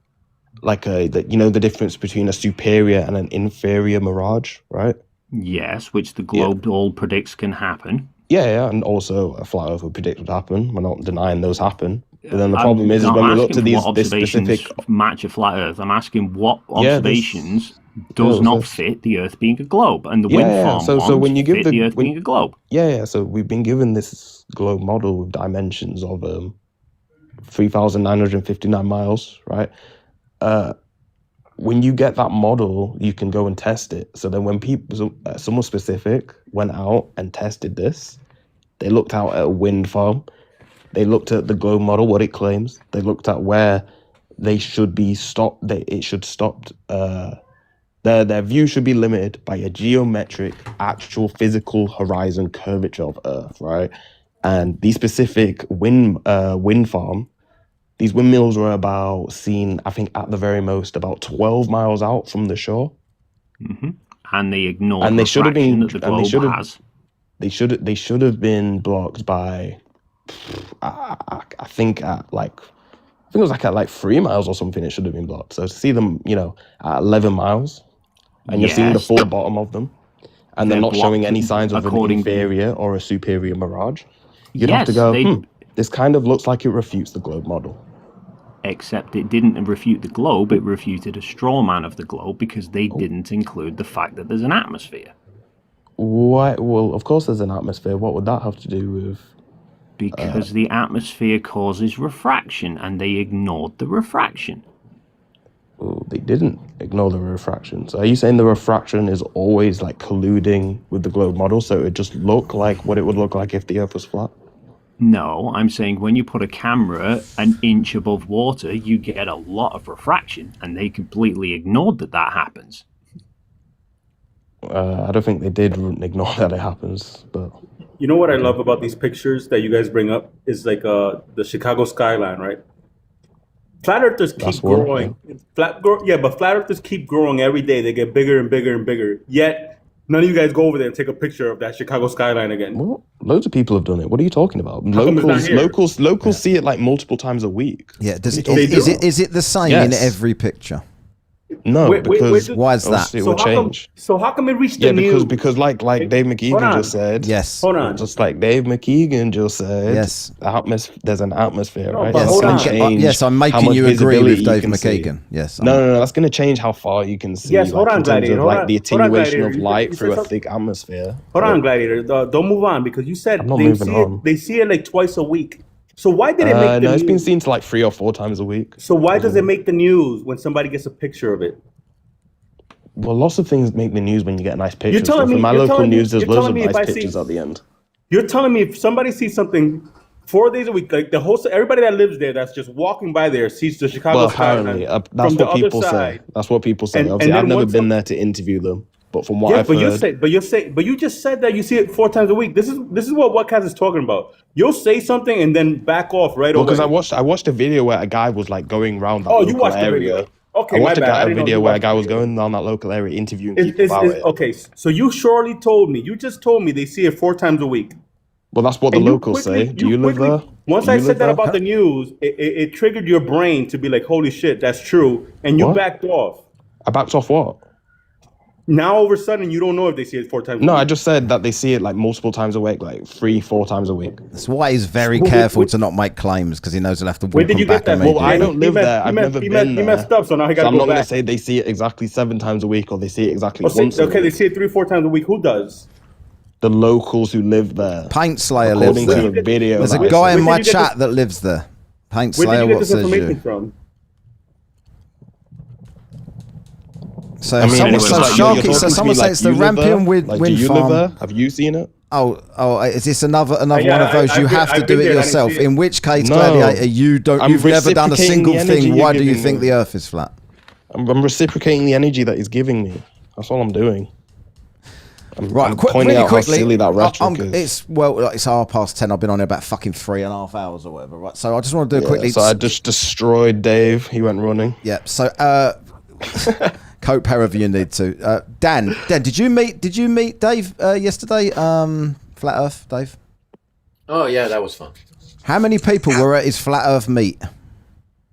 difference between a superior and an inferior mirage, right? Yes, which the globe all predicts can happen. Yeah, and also a flat earth would predict would happen. We're not denying those happen. But then the problem is I'm when we asking look to what this observations specific match a flat Earth. I'm asking what Yeah, observations yeah, does not this- fit the Earth being a globe, and the yeah, wind yeah. farm So ones when you give fit the Earth when, being a globe. yeah. So we've been given this globe model with dimensions of 3,959 miles, right? When you get that model, you can go and test it. So then when someone specific went out and tested this, they looked out at a wind farm. They looked at the globe model, what it claims. They looked at where they should be stopped. It should stop. Their view should be limited by a geometric, actual physical horizon curvature of Earth, right? And the specific wind farm, these windmills were about seen, I think, at the very most about 12 miles out from the shore. Hmm. And they ignored And they should have been. that the And they globe should have. has. They should have been blocked by. I think at like. I think it was like at like 3 miles or something. It should have been blocked. So to see them, at 11 miles, and you're seeing the Yes. full bottom of them, and they're They're not showing blocked any signs of an according- inferior or a superior mirage, you'd have to Yes, go. This kind of looks like it refutes the globe model. Except it didn't refute the globe, it refuted a straw man of the globe because they Oh. didn't include the fact that there's an atmosphere. Why? Well, of course there's an atmosphere. What would that have to do with? Because the atmosphere causes refraction, and they ignored the refraction. Well, they didn't ignore the refraction. So are you saying the refraction is always like colluding with the globe model, so it would just look like what it would look like if the Earth was flat? No, I'm saying when you put a camera an inch above water, you get a lot of refraction, and they completely ignored that happens. I don't think they did ignore that it happens, but You know what I love about these pictures that you guys bring up is like the Chicago skyline, right? Flat earthers keep growing. But flat earthers keep growing every day. They get bigger and bigger and bigger. Yet none of you guys go over there and take a picture of that Chicago skyline again. Well, loads of people have done it. What are you talking about? How come it's not here? Locals see it like multiple times a week. Yeah, What are you talking about? is it the same in Yes. every picture? No, because why is that? obviously it will change. So how come it reached the Yeah, news? because like Dave Hold McKeegan on. just said. Yes. Hold on. Just like Dave McKeegan just said. Yes. There's an atmosphere, No, right? but That's hold gonna on. change Yes, I'm how making much you agree visibility with you Dave can see. McKeegan. Yes. No, that's going to change how far you can see. Yes, hold on, in terms Gladiator. of Hold like on. the Hold on, attenuation Gladiator. of You light said through a something- thick atmosphere. Hold on, Gladiator. Don't move on because you said I'm not they moving see on. it. They see it like twice a week. So why did it make the No, it's news? been seen to like 3 or 4 times a week. So why does it make the news when somebody gets a picture of it? Well, lots of things make the news when you get nice pictures. telling For me- my you're local telling me- news, there's you're loads telling of me if nice I see- pictures at the end. You're telling me if somebody sees something 4 days a week, like the whole everybody that lives there that's just walking by there sees the Chicago Well, skyline apparently, from that's the what other people say. side. That's what people say. And Obviously, then I've never once been there to interview them, but from what Yeah, I've but heard, you just said that you see it 4 times a week. This is what Whatcast is talking about. You'll say something and then back off right away. because I watched a video where a guy was like going around that Oh, you local watched the area. video. Okay, I my watched bad. I a didn't know video you where a watched guy the was video. going around that local area interviewing people about it. Okay, so you surely told me. You just told me they see it 4 times a week. Well, that's what the And you locals quickly- say. Do you live there? Once Do I you said live that there? about the news, it triggered your brain to be like, "Holy shit, that's true," and you What? backed off. I backed off what? Now all of a sudden, you don't know if they see it 4 times. No, a I week. just said that they see it like multiple times a week, like 3-4 times a week. That's why he's very careful to not make claims because he knows he'll have to When walk did him you back get that? Well, immediately. I don't live there. I've never he been there. messed up, so now he got to I'm go not going to back. say they see it exactly 7 times a week or they see it exactly Okay, once a they week. see it 3-4 times a week. Who does? The locals who live there. Paint Slayer lives According there. to a video. There's a that I guy saw. in my Where did you get chat that lives there. Paint Where did Slayer, you get what this says information you? from? So, I mean, someone, it's so like you're Sharky, talking so to someone me like says the you live there? Rampion Like, wind do you farm. live there? Have you seen it? Oh, is this another Yeah, one of those? You I've have been- to do I've been it there, I didn't yourself. see it. In which case, No. Gladiator, you've never done a reciprocating single the energy thing. you're Why do you giving think me. the Earth is flat? I'm reciprocating the energy that he's giving me. That's all I'm doing. Right, I'm pointing really out quickly. how silly that rhetoric is. It's it's 10:30. I've been on here about fucking 3.5 hours or whatever. Right, so I just want to do it quickly. So I just destroyed Dave. He went running. Yeah. So, cope however you need to. Dan, did you meet Dave yesterday? Flat Earth, Dave. Oh yeah, that was fun. How many people were at his Flat Earth meet?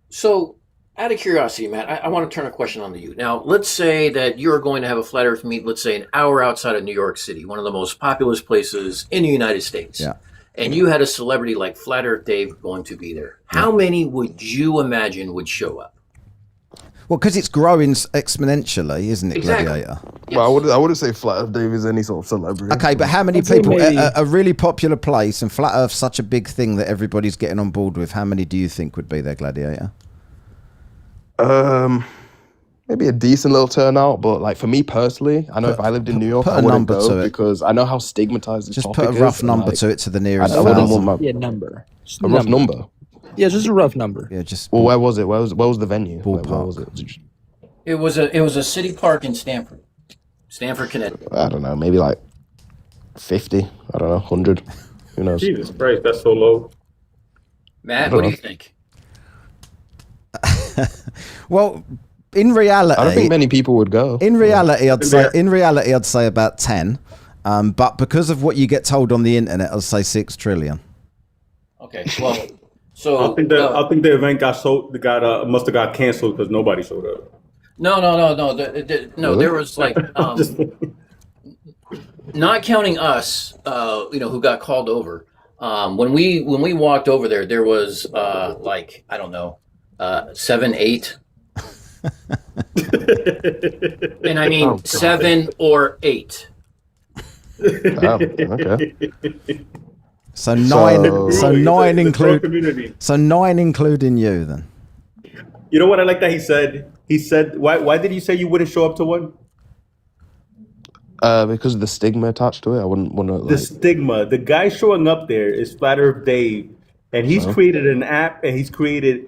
So, out of curiosity, Matt, I want to turn a question on to you. Now, let's say that you're going to have a Flat Earth meet, let's say an hour outside of New York City, one of the most populous places in the United States. Yeah. and you had a celebrity like Flat Earth Dave going to be there, how many would you imagine would show up? Well, because it's growing exponentially, isn't it, Exactly. Gladiator? Well, I wouldn't say Flat Earth Dave is any sort of celebrity. Okay, but how many people? A really popular place, and Flat Earth's such a big thing that everybody's getting on board with. How many do you think would be there, Gladiator? Maybe a decent little turnout, but like for me personally, I know if I lived in New York, I wouldn't go because I know how stigmatized this Just topic put a is, rough and, number like, to it to the nearest. I wouldn't want my Yeah, number. Just a rough number. Yeah, just a rough number. Yeah, just. Well, where was it? Where was the venue? Where was it? It was a city park in Stamford, Connecticut. I don't know, maybe like 50. I don't know, 100. Who knows? Jesus Christ, that's so low. Matt, what do you think? Well, in reality, I don't think many people would go. In reality, I'd say about 10. But because of what you get told on the internet, I'd say 6 trillion. Okay, well, so I think the event must have got canceled because nobody showed up. No. There was like, not counting us, who got called over. When we walked over there, there was like, I don't know, 7, 8, and I mean 7 or 8. Oh, okay. So 9. So 9 including you then. You know what I like that he said? He said, "Why did you say you wouldn't show up to one?" Because of the stigma attached to it. I wouldn't want to. The stigma. The guy showing up there is Flat Earth Dave, and he's created an app, and he's created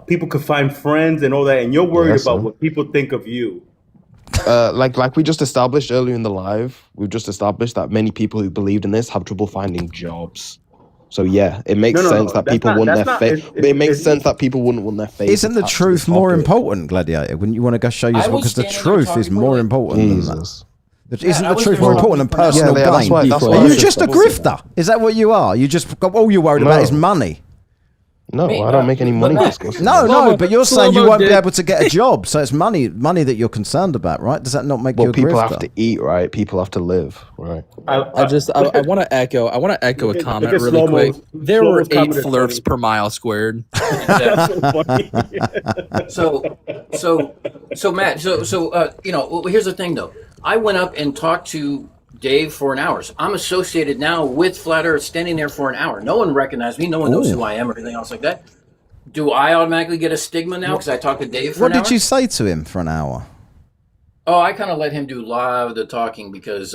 people could find friends and all that, and you're worried about what people think of you. Like we just established earlier in the live, we've just established that many people who believed in this have trouble finding jobs. So yeah, it makes sense that people wouldn't their face. It makes sense that people wouldn't want their face. Isn't the truth more important, Gladiator? Wouldn't you want to go show yourself? Because the truth is more important than that. Isn't the truth more important than personal gain? Are you just a grifter? Is that what you are? You just all you're worried about is money. No, I don't make any money. No, but you're saying you won't be able to get a job, so it's money that you're concerned about, right? Does that not make you a grifter? People have to eat, right? People have to live, right? I want to echo a comment really quick. There were 8 flurps per mile squared. So Matt, here's the thing though. I went up and talked to Dave for an hour. So I'm associated now with Flat Earth, standing there for an hour. No one recognized me. No one knows who I am or anything else like that. Do I automatically get a stigma now because I talked to Dave for an hour? What did you say to him for an hour? Oh, I kind of let him do a lot of the talking because,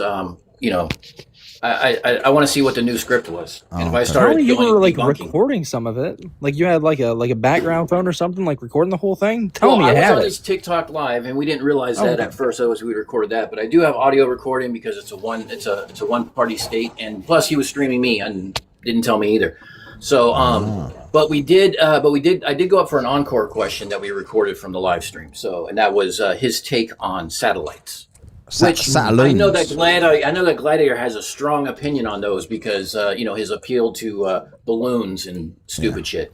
I want to see what the new script was. And if I started you were like debunking, recording some of it, like you had like a background phone or something, like recording the whole thing. Tell me you I was had on it. this TikTok live, and we didn't realize that at first. We recorded that, but I do have audio recording because it's a one party state, and plus he was streaming me and didn't tell me either. So, but I did go up for an encore question that we recorded from the live stream. So, and that was his take on satellites. Which I know that Gladiator has a strong opinion on those because his appeal to balloons and stupid shit.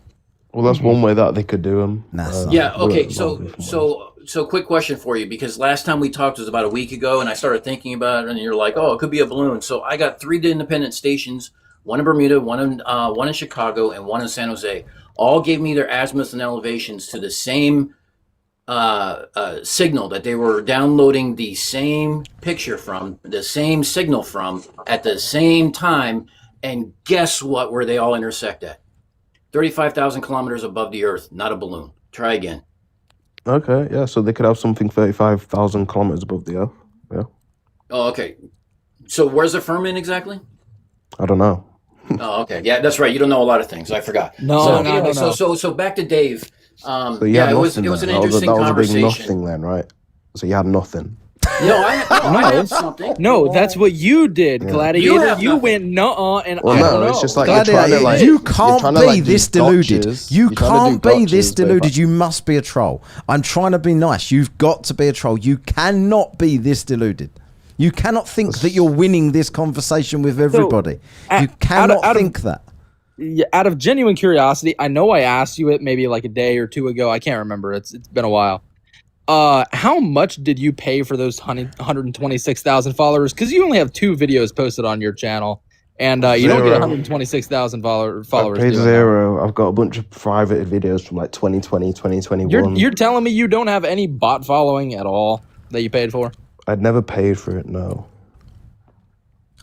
Well, that's one way that they could do them. Yeah. Okay. So quick question for you, because last time we talked was about a week ago, and I started thinking about it, and you're like, "Oh, it could be a balloon." So I got 3 independent stations: one in Bermuda, one in Chicago, and one in San Jose. All gave me their azimuths and elevations to the same signal that they were downloading the same picture from, the same signal from, at the same time. And guess what? Where they all intersect at? 35,000 kilometers above the Earth, not a balloon. Try again. Okay, yeah, so they could have something 35,000 kilometers above the Earth. Yeah. Oh, okay. So where's the firmament exactly? I don't know. Oh, okay. Yeah, that's right. You don't know a lot of things. I forgot. No. So back to Dave. So it was an interesting conversation. That was a big nothing then, right? So you had nothing. I have something. No, that's what you did, Gladiator. You went nuh-uh, and I don't know. It's just like Gladiator, you can't be this deluded. You can't be this deluded. You must be a troll. I'm trying to be nice. You've got to be a troll. You cannot be this deluded. You cannot think that you're winning this conversation with everybody. You cannot think that. Out of genuine curiosity, I know I asked you it maybe like a day or 2 ago. I can't remember. It's been a while. How much did you pay for those 126,000 followers? Because you only have 2 videos posted on your channel, And you don't get Zero. 126,000 followers. I paid doing zero. I've got a bunch of private videos from like 2020, 2021. You're telling me you don't have any bot following at all that you paid for? I'd never paid for it. No.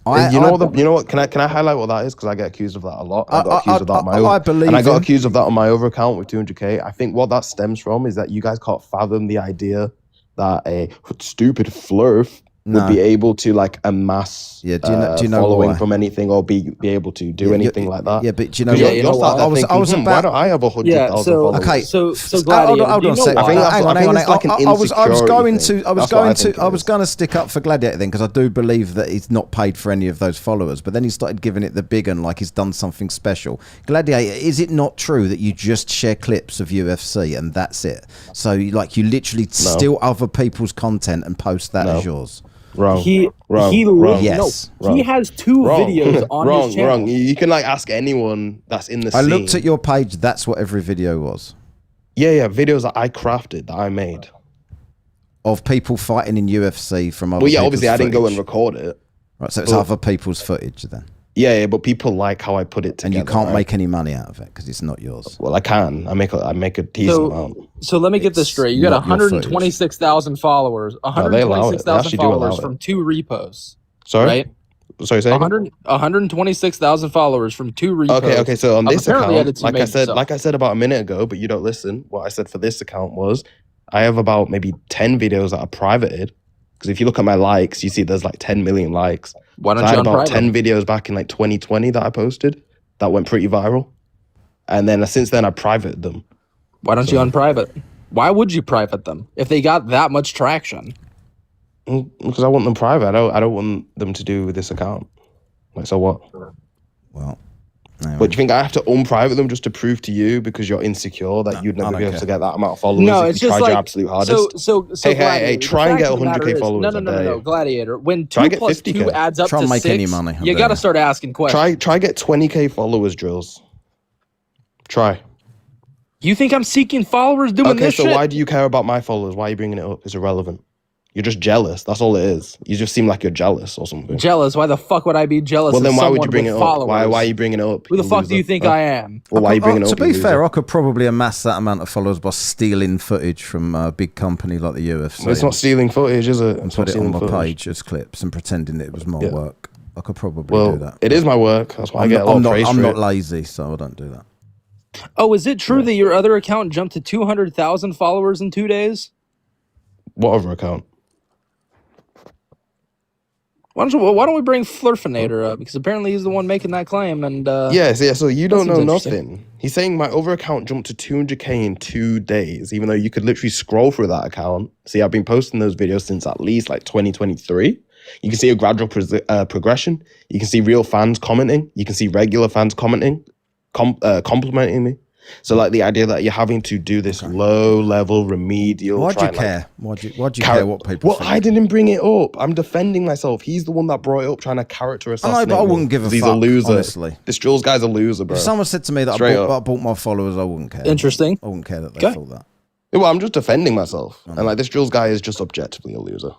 You know what? Can I highlight what that is? Because I get accused of that a lot. I got accused of that on my own. And I got accused of that on my other account with 200K. I think what that stems from is that you guys can't fathom the idea that a stupid flurf would be able to like amass do you know following why? from anything or be able to do anything like that. Yeah, but do you know what? I was about. Why don't I have 100,000 followers? Okay, so Gladiator, hold on a second. Hang on. I was going to stick up for Gladiator then because I do believe that he's not paid for any of those followers. But then he started giving it the big one like he's done something special. Gladiator, is it not true that you just share clips of UFC and that's it? So like you literally steal other people's content and post that as yours? Wrong. He Yes. He has two videos on his channel. Wrong. You can like ask anyone that's in the scene. I looked at your page. That's what every video was. Yeah. Videos that I crafted, that I made. Of people fighting in UFC from other Well, yeah, people's obviously I didn't go footage. and record it. Right, so it's other people's footage then. Yeah, but people like how I put it together. And you can't right? make any money out of it because it's not yours. Well, I can. I make a decent amount. So let me get this straight. You got 126,000 followers. 126,000 followers from 2 reposts. Sorry? Right? Sorry, say 126,000 followers from 2 reposts. Okay. So on this account, like I I said about a minute ago, but you don't listen. What I said for this account was, I have about maybe 10 videos that are privated. Because if you look at my likes, you see there's like 10 million likes. Why don't I you had about unprivate 10 videos back in like 2020 that I posted that went pretty viral. And then since then I privated them. Why don't you unprivate? Why would you private them if they got that much traction? Because I want them private. I don't want them to do with this account. Like, so what? Well, But do you think I have to unprivate them just to prove to you because you're insecure that you'd never be able to get that amount of followers No, if it's you just tried your like absolute hardest? So hey, Gladiator, try and the get fact of the matter 100K is- followers No, Gladiator. When Try 2 get plus 50K. 2 adds up Try to and make 6, any money. you got to start asking questions. Try get 20K followers, Drills. Try. You think I'm seeking followers doing Okay, this so shit? why do you care about my followers? Why are you bringing it up? It's irrelevant. You're just jealous. That's all it is. You just seem like you're jealous or something. Jealous? Why the fuck would I be jealous? Well, then of why would someone you bring with it up? followers? Why are you bringing it up? Who the fuck do you think I am? Well, why are you bringing it up? To be fair, I could probably amass that amount of followers by stealing footage from a big company like the UFC. It's not stealing footage, is it? And put it on my page as clips and pretending it was my work. I could probably do that. It is my work. That's why I get a lot of praise I'm for not it. lazy, so I don't do that. Oh, is it true that your other account jumped to 200,000 followers in 2 days? What other account? Why don't we bring Flurfinator up? Because apparently he's the one making that claim. And So you don't know seems interesting. nothing. He's saying my other account jumped to 200K in 2 days, even though you could literally scroll through that account. See, I've been posting those videos since at least like 2023. You can see a gradual progression. You can see real fans commenting. You can see regular fans commenting, complimenting me. So like the idea that you're having to do this low-level remedial. Why'd you care? Why'd you care what people think? I didn't bring it up. I'm defending myself. He's the one that brought it up, trying to character assassinate but I me, wouldn't give a 'cause he's fuck, a loser. honestly. This Drills guy's a loser, bro. If someone said to me that Straight I up. bought my followers, I wouldn't care. Interesting. I wouldn't care that they Okay. thought that. Yeah, well, I'm just defending myself. And like this Drills guy is just objectively a loser.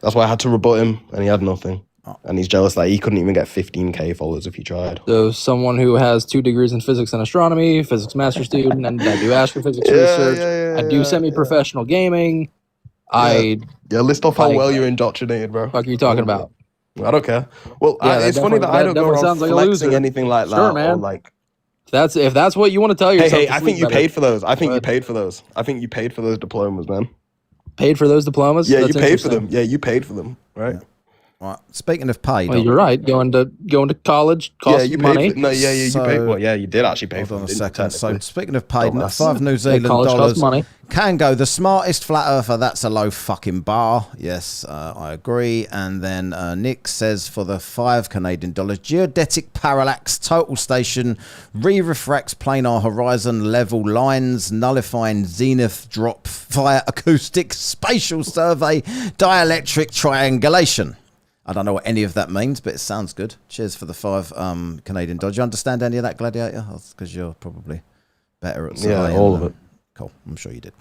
That's why I had to rebut him, and he had nothing. And he's jealous that he couldn't even get 15K followers if he tried. So someone who has 2 degrees in physics and astronomy, physics master student, and I do astrophysics research. I do semi-professional gaming. List off how well you're indoctrinated, bro. Fuck are you talking about? I don't care. Well, Yeah, it's funny that I don't go definitely around sounds like a flexing loser. anything like that. Sure, Or man. like, If that's what you want to tell yourself. hey, to I sleep think you better. paid for those. I think you paid for those. I think you paid for those diplomas, man. Paid for those diplomas? Yeah, That's you paid for interesting. them. Yeah, you paid for them, right? Right. Speaking of paid, Well, you're right. Going to college costs you money. paid for, you paid. Well, yeah, you did actually pay for Hold on them. a second. So speaking of paid, Dumbass. 5 New Zealand college costs dollars money. can go. The smartest flat earther. That's a low fucking bar. Yes, I agree. And then Nick says for the 5 Canadian dollars, geodetic parallax total station re-refracts planar horizon level lines, nullifying zenith drop via acoustic spatial survey dielectric triangulation. I don't know what any of that means, but it sounds good. Cheers for the 5 Canadian dollars. Do you understand any of that, Gladiator? Because you're probably better at surveying. Yeah, all of it. Cool. I'm sure you did.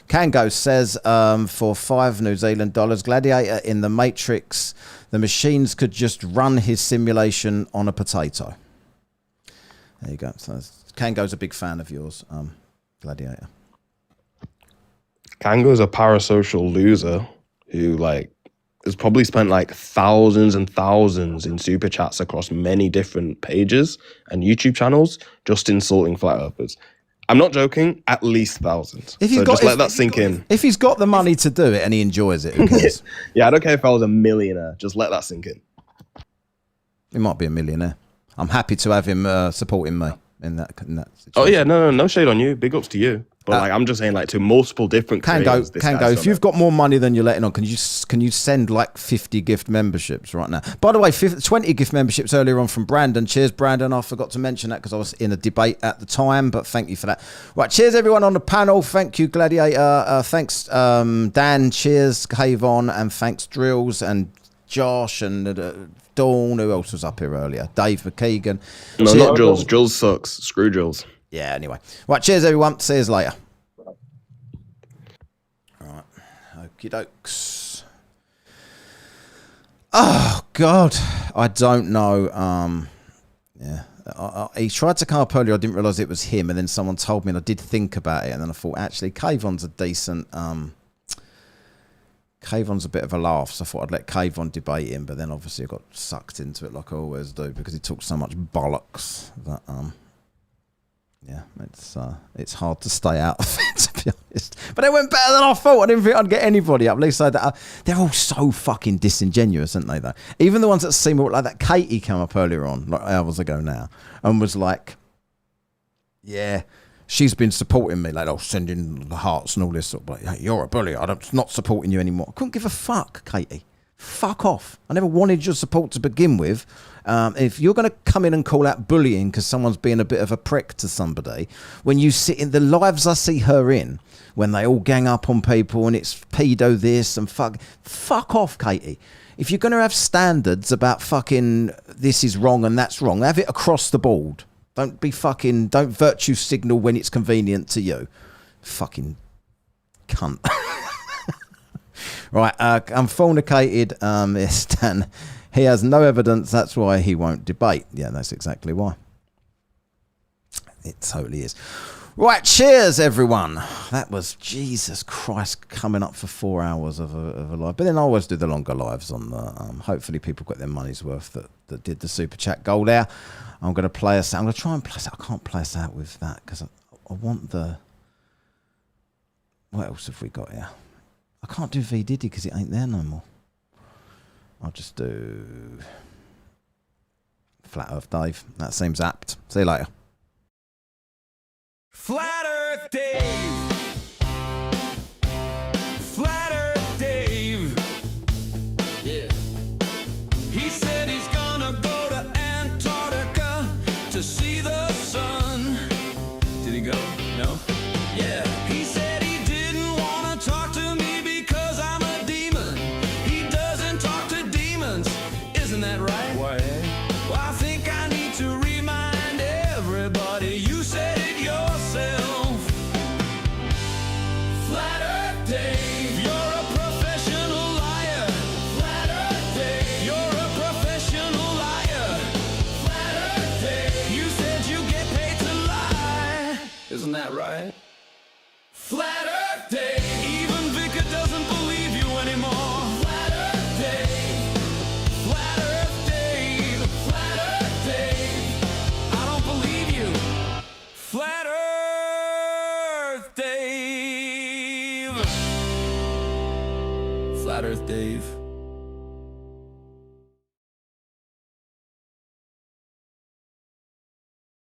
Kango says for $5 New Zealand, Gladiator in the Matrix, the machines could just run his simulation on a potato. There you go. So Kango's a big fan of yours, Gladiator. Kango's a parasocial loser who has probably spent thousands and thousands in super chats across many different pages and YouTube channels just insulting flat earthers. I'm not joking, at least thousands. Just let that sink in. If he's got the money to do it and he enjoys it, who cares? Yeah, I don't care if I was a millionaire. Just let that sink in. He might be a millionaire. I'm happy to have him supporting me in that situation. Oh yeah, no shade on you. Big ups to you. But I'm just saying, to multiple different creators. Kango, if you've got more money than you're letting on, can you send 50 gift memberships right now? By the way, 20 gift memberships earlier on from Brandon. Cheers, Brandon. I forgot to mention that because I was in a debate at the time, but thank you for that. Right, cheers everyone on the panel. Thank you, Gladiator. Thanks, Dan. Cheers, Kayvon, and thanks, Drills and Josh and Dawn. Who else was up here earlier? Dave McKeegan. No, cheers. not Drills. Drills sucks. Screw Drills. Yeah, anyway. Right, cheers everyone. See you later. Alright. Okie dokes. Oh, God. I don't know. Yeah. He tried to come up earlier. I didn't realise it was him. And then someone told me, and I did think about it. And then I thought, actually, Kayvon's a decent... Kayvon's a bit of a laugh. So I thought I'd let Kayvon debate him. But then obviously I got sucked into it like I always do because he talks so much bollocks that... Yeah, it's hard to stay out of it, to be honest. But it went better than I thought. I didn't think I'd get anybody up. At least they're all so fucking disingenuous, aren't they, though? Even the ones that seem like that. Katie came up earlier on, like hours ago now, and was like, yeah, she's been supporting me, sending the hearts and all this sort of hey, you're a bully. I'm not supporting you anymore. I couldn't give a fuck, Katie. Fuck off. I never wanted your support to begin with. If you're going to come in and call out bullying because someone's being a bit of a prick to somebody, when you sit in the lives I see her in, when they all gang up on people and it's pedo this and fuck off, Katie. If you're going to have standards about fucking this is wrong and that's wrong, have it across the board. Don't virtue signal when it's convenient to you. Fucking cunt. Right, I'm fornicated, Stan. He has no evidence, that's why he won't debate. Yeah, that's exactly why. It totally is. Right, cheers, everyone. That was, Jesus Christ, coming up for 4 hours of a live. But then I always do the longer lives on the... hopefully people got their money's worth that did the Super Chat goal there. I'm going to play us out. I'm going to try and play us out. I can't play us out with that because I want the... What else have we got here? I can't do V Diddy because it ain't there no more. I'll just do Flat Earth Dave. That seems apt. See you later. Flat Earth Dave. Flat Earth Dave. Yeah. He said he's gonna go to Antarctica to see the sun. Did he go? No? Yeah. He said he didn't want to talk to me because I'm a demon. He doesn't talk to demons. Isn't that right? Why? Well, I think I need to remind everybody you said it yourself. Flat Earth Dave, you're a professional liar. Flat Earth Dave, you're a professional liar. Flat Earth Dave, you said you get paid to lie. Isn't that right? Flat Earth Dave, even Vika doesn't believe you anymore. Flat Earth Dave, Flat Earth Dave, Flat Earth Dave, I don't believe you. Flat Earth Dave, Flat Earth Dave.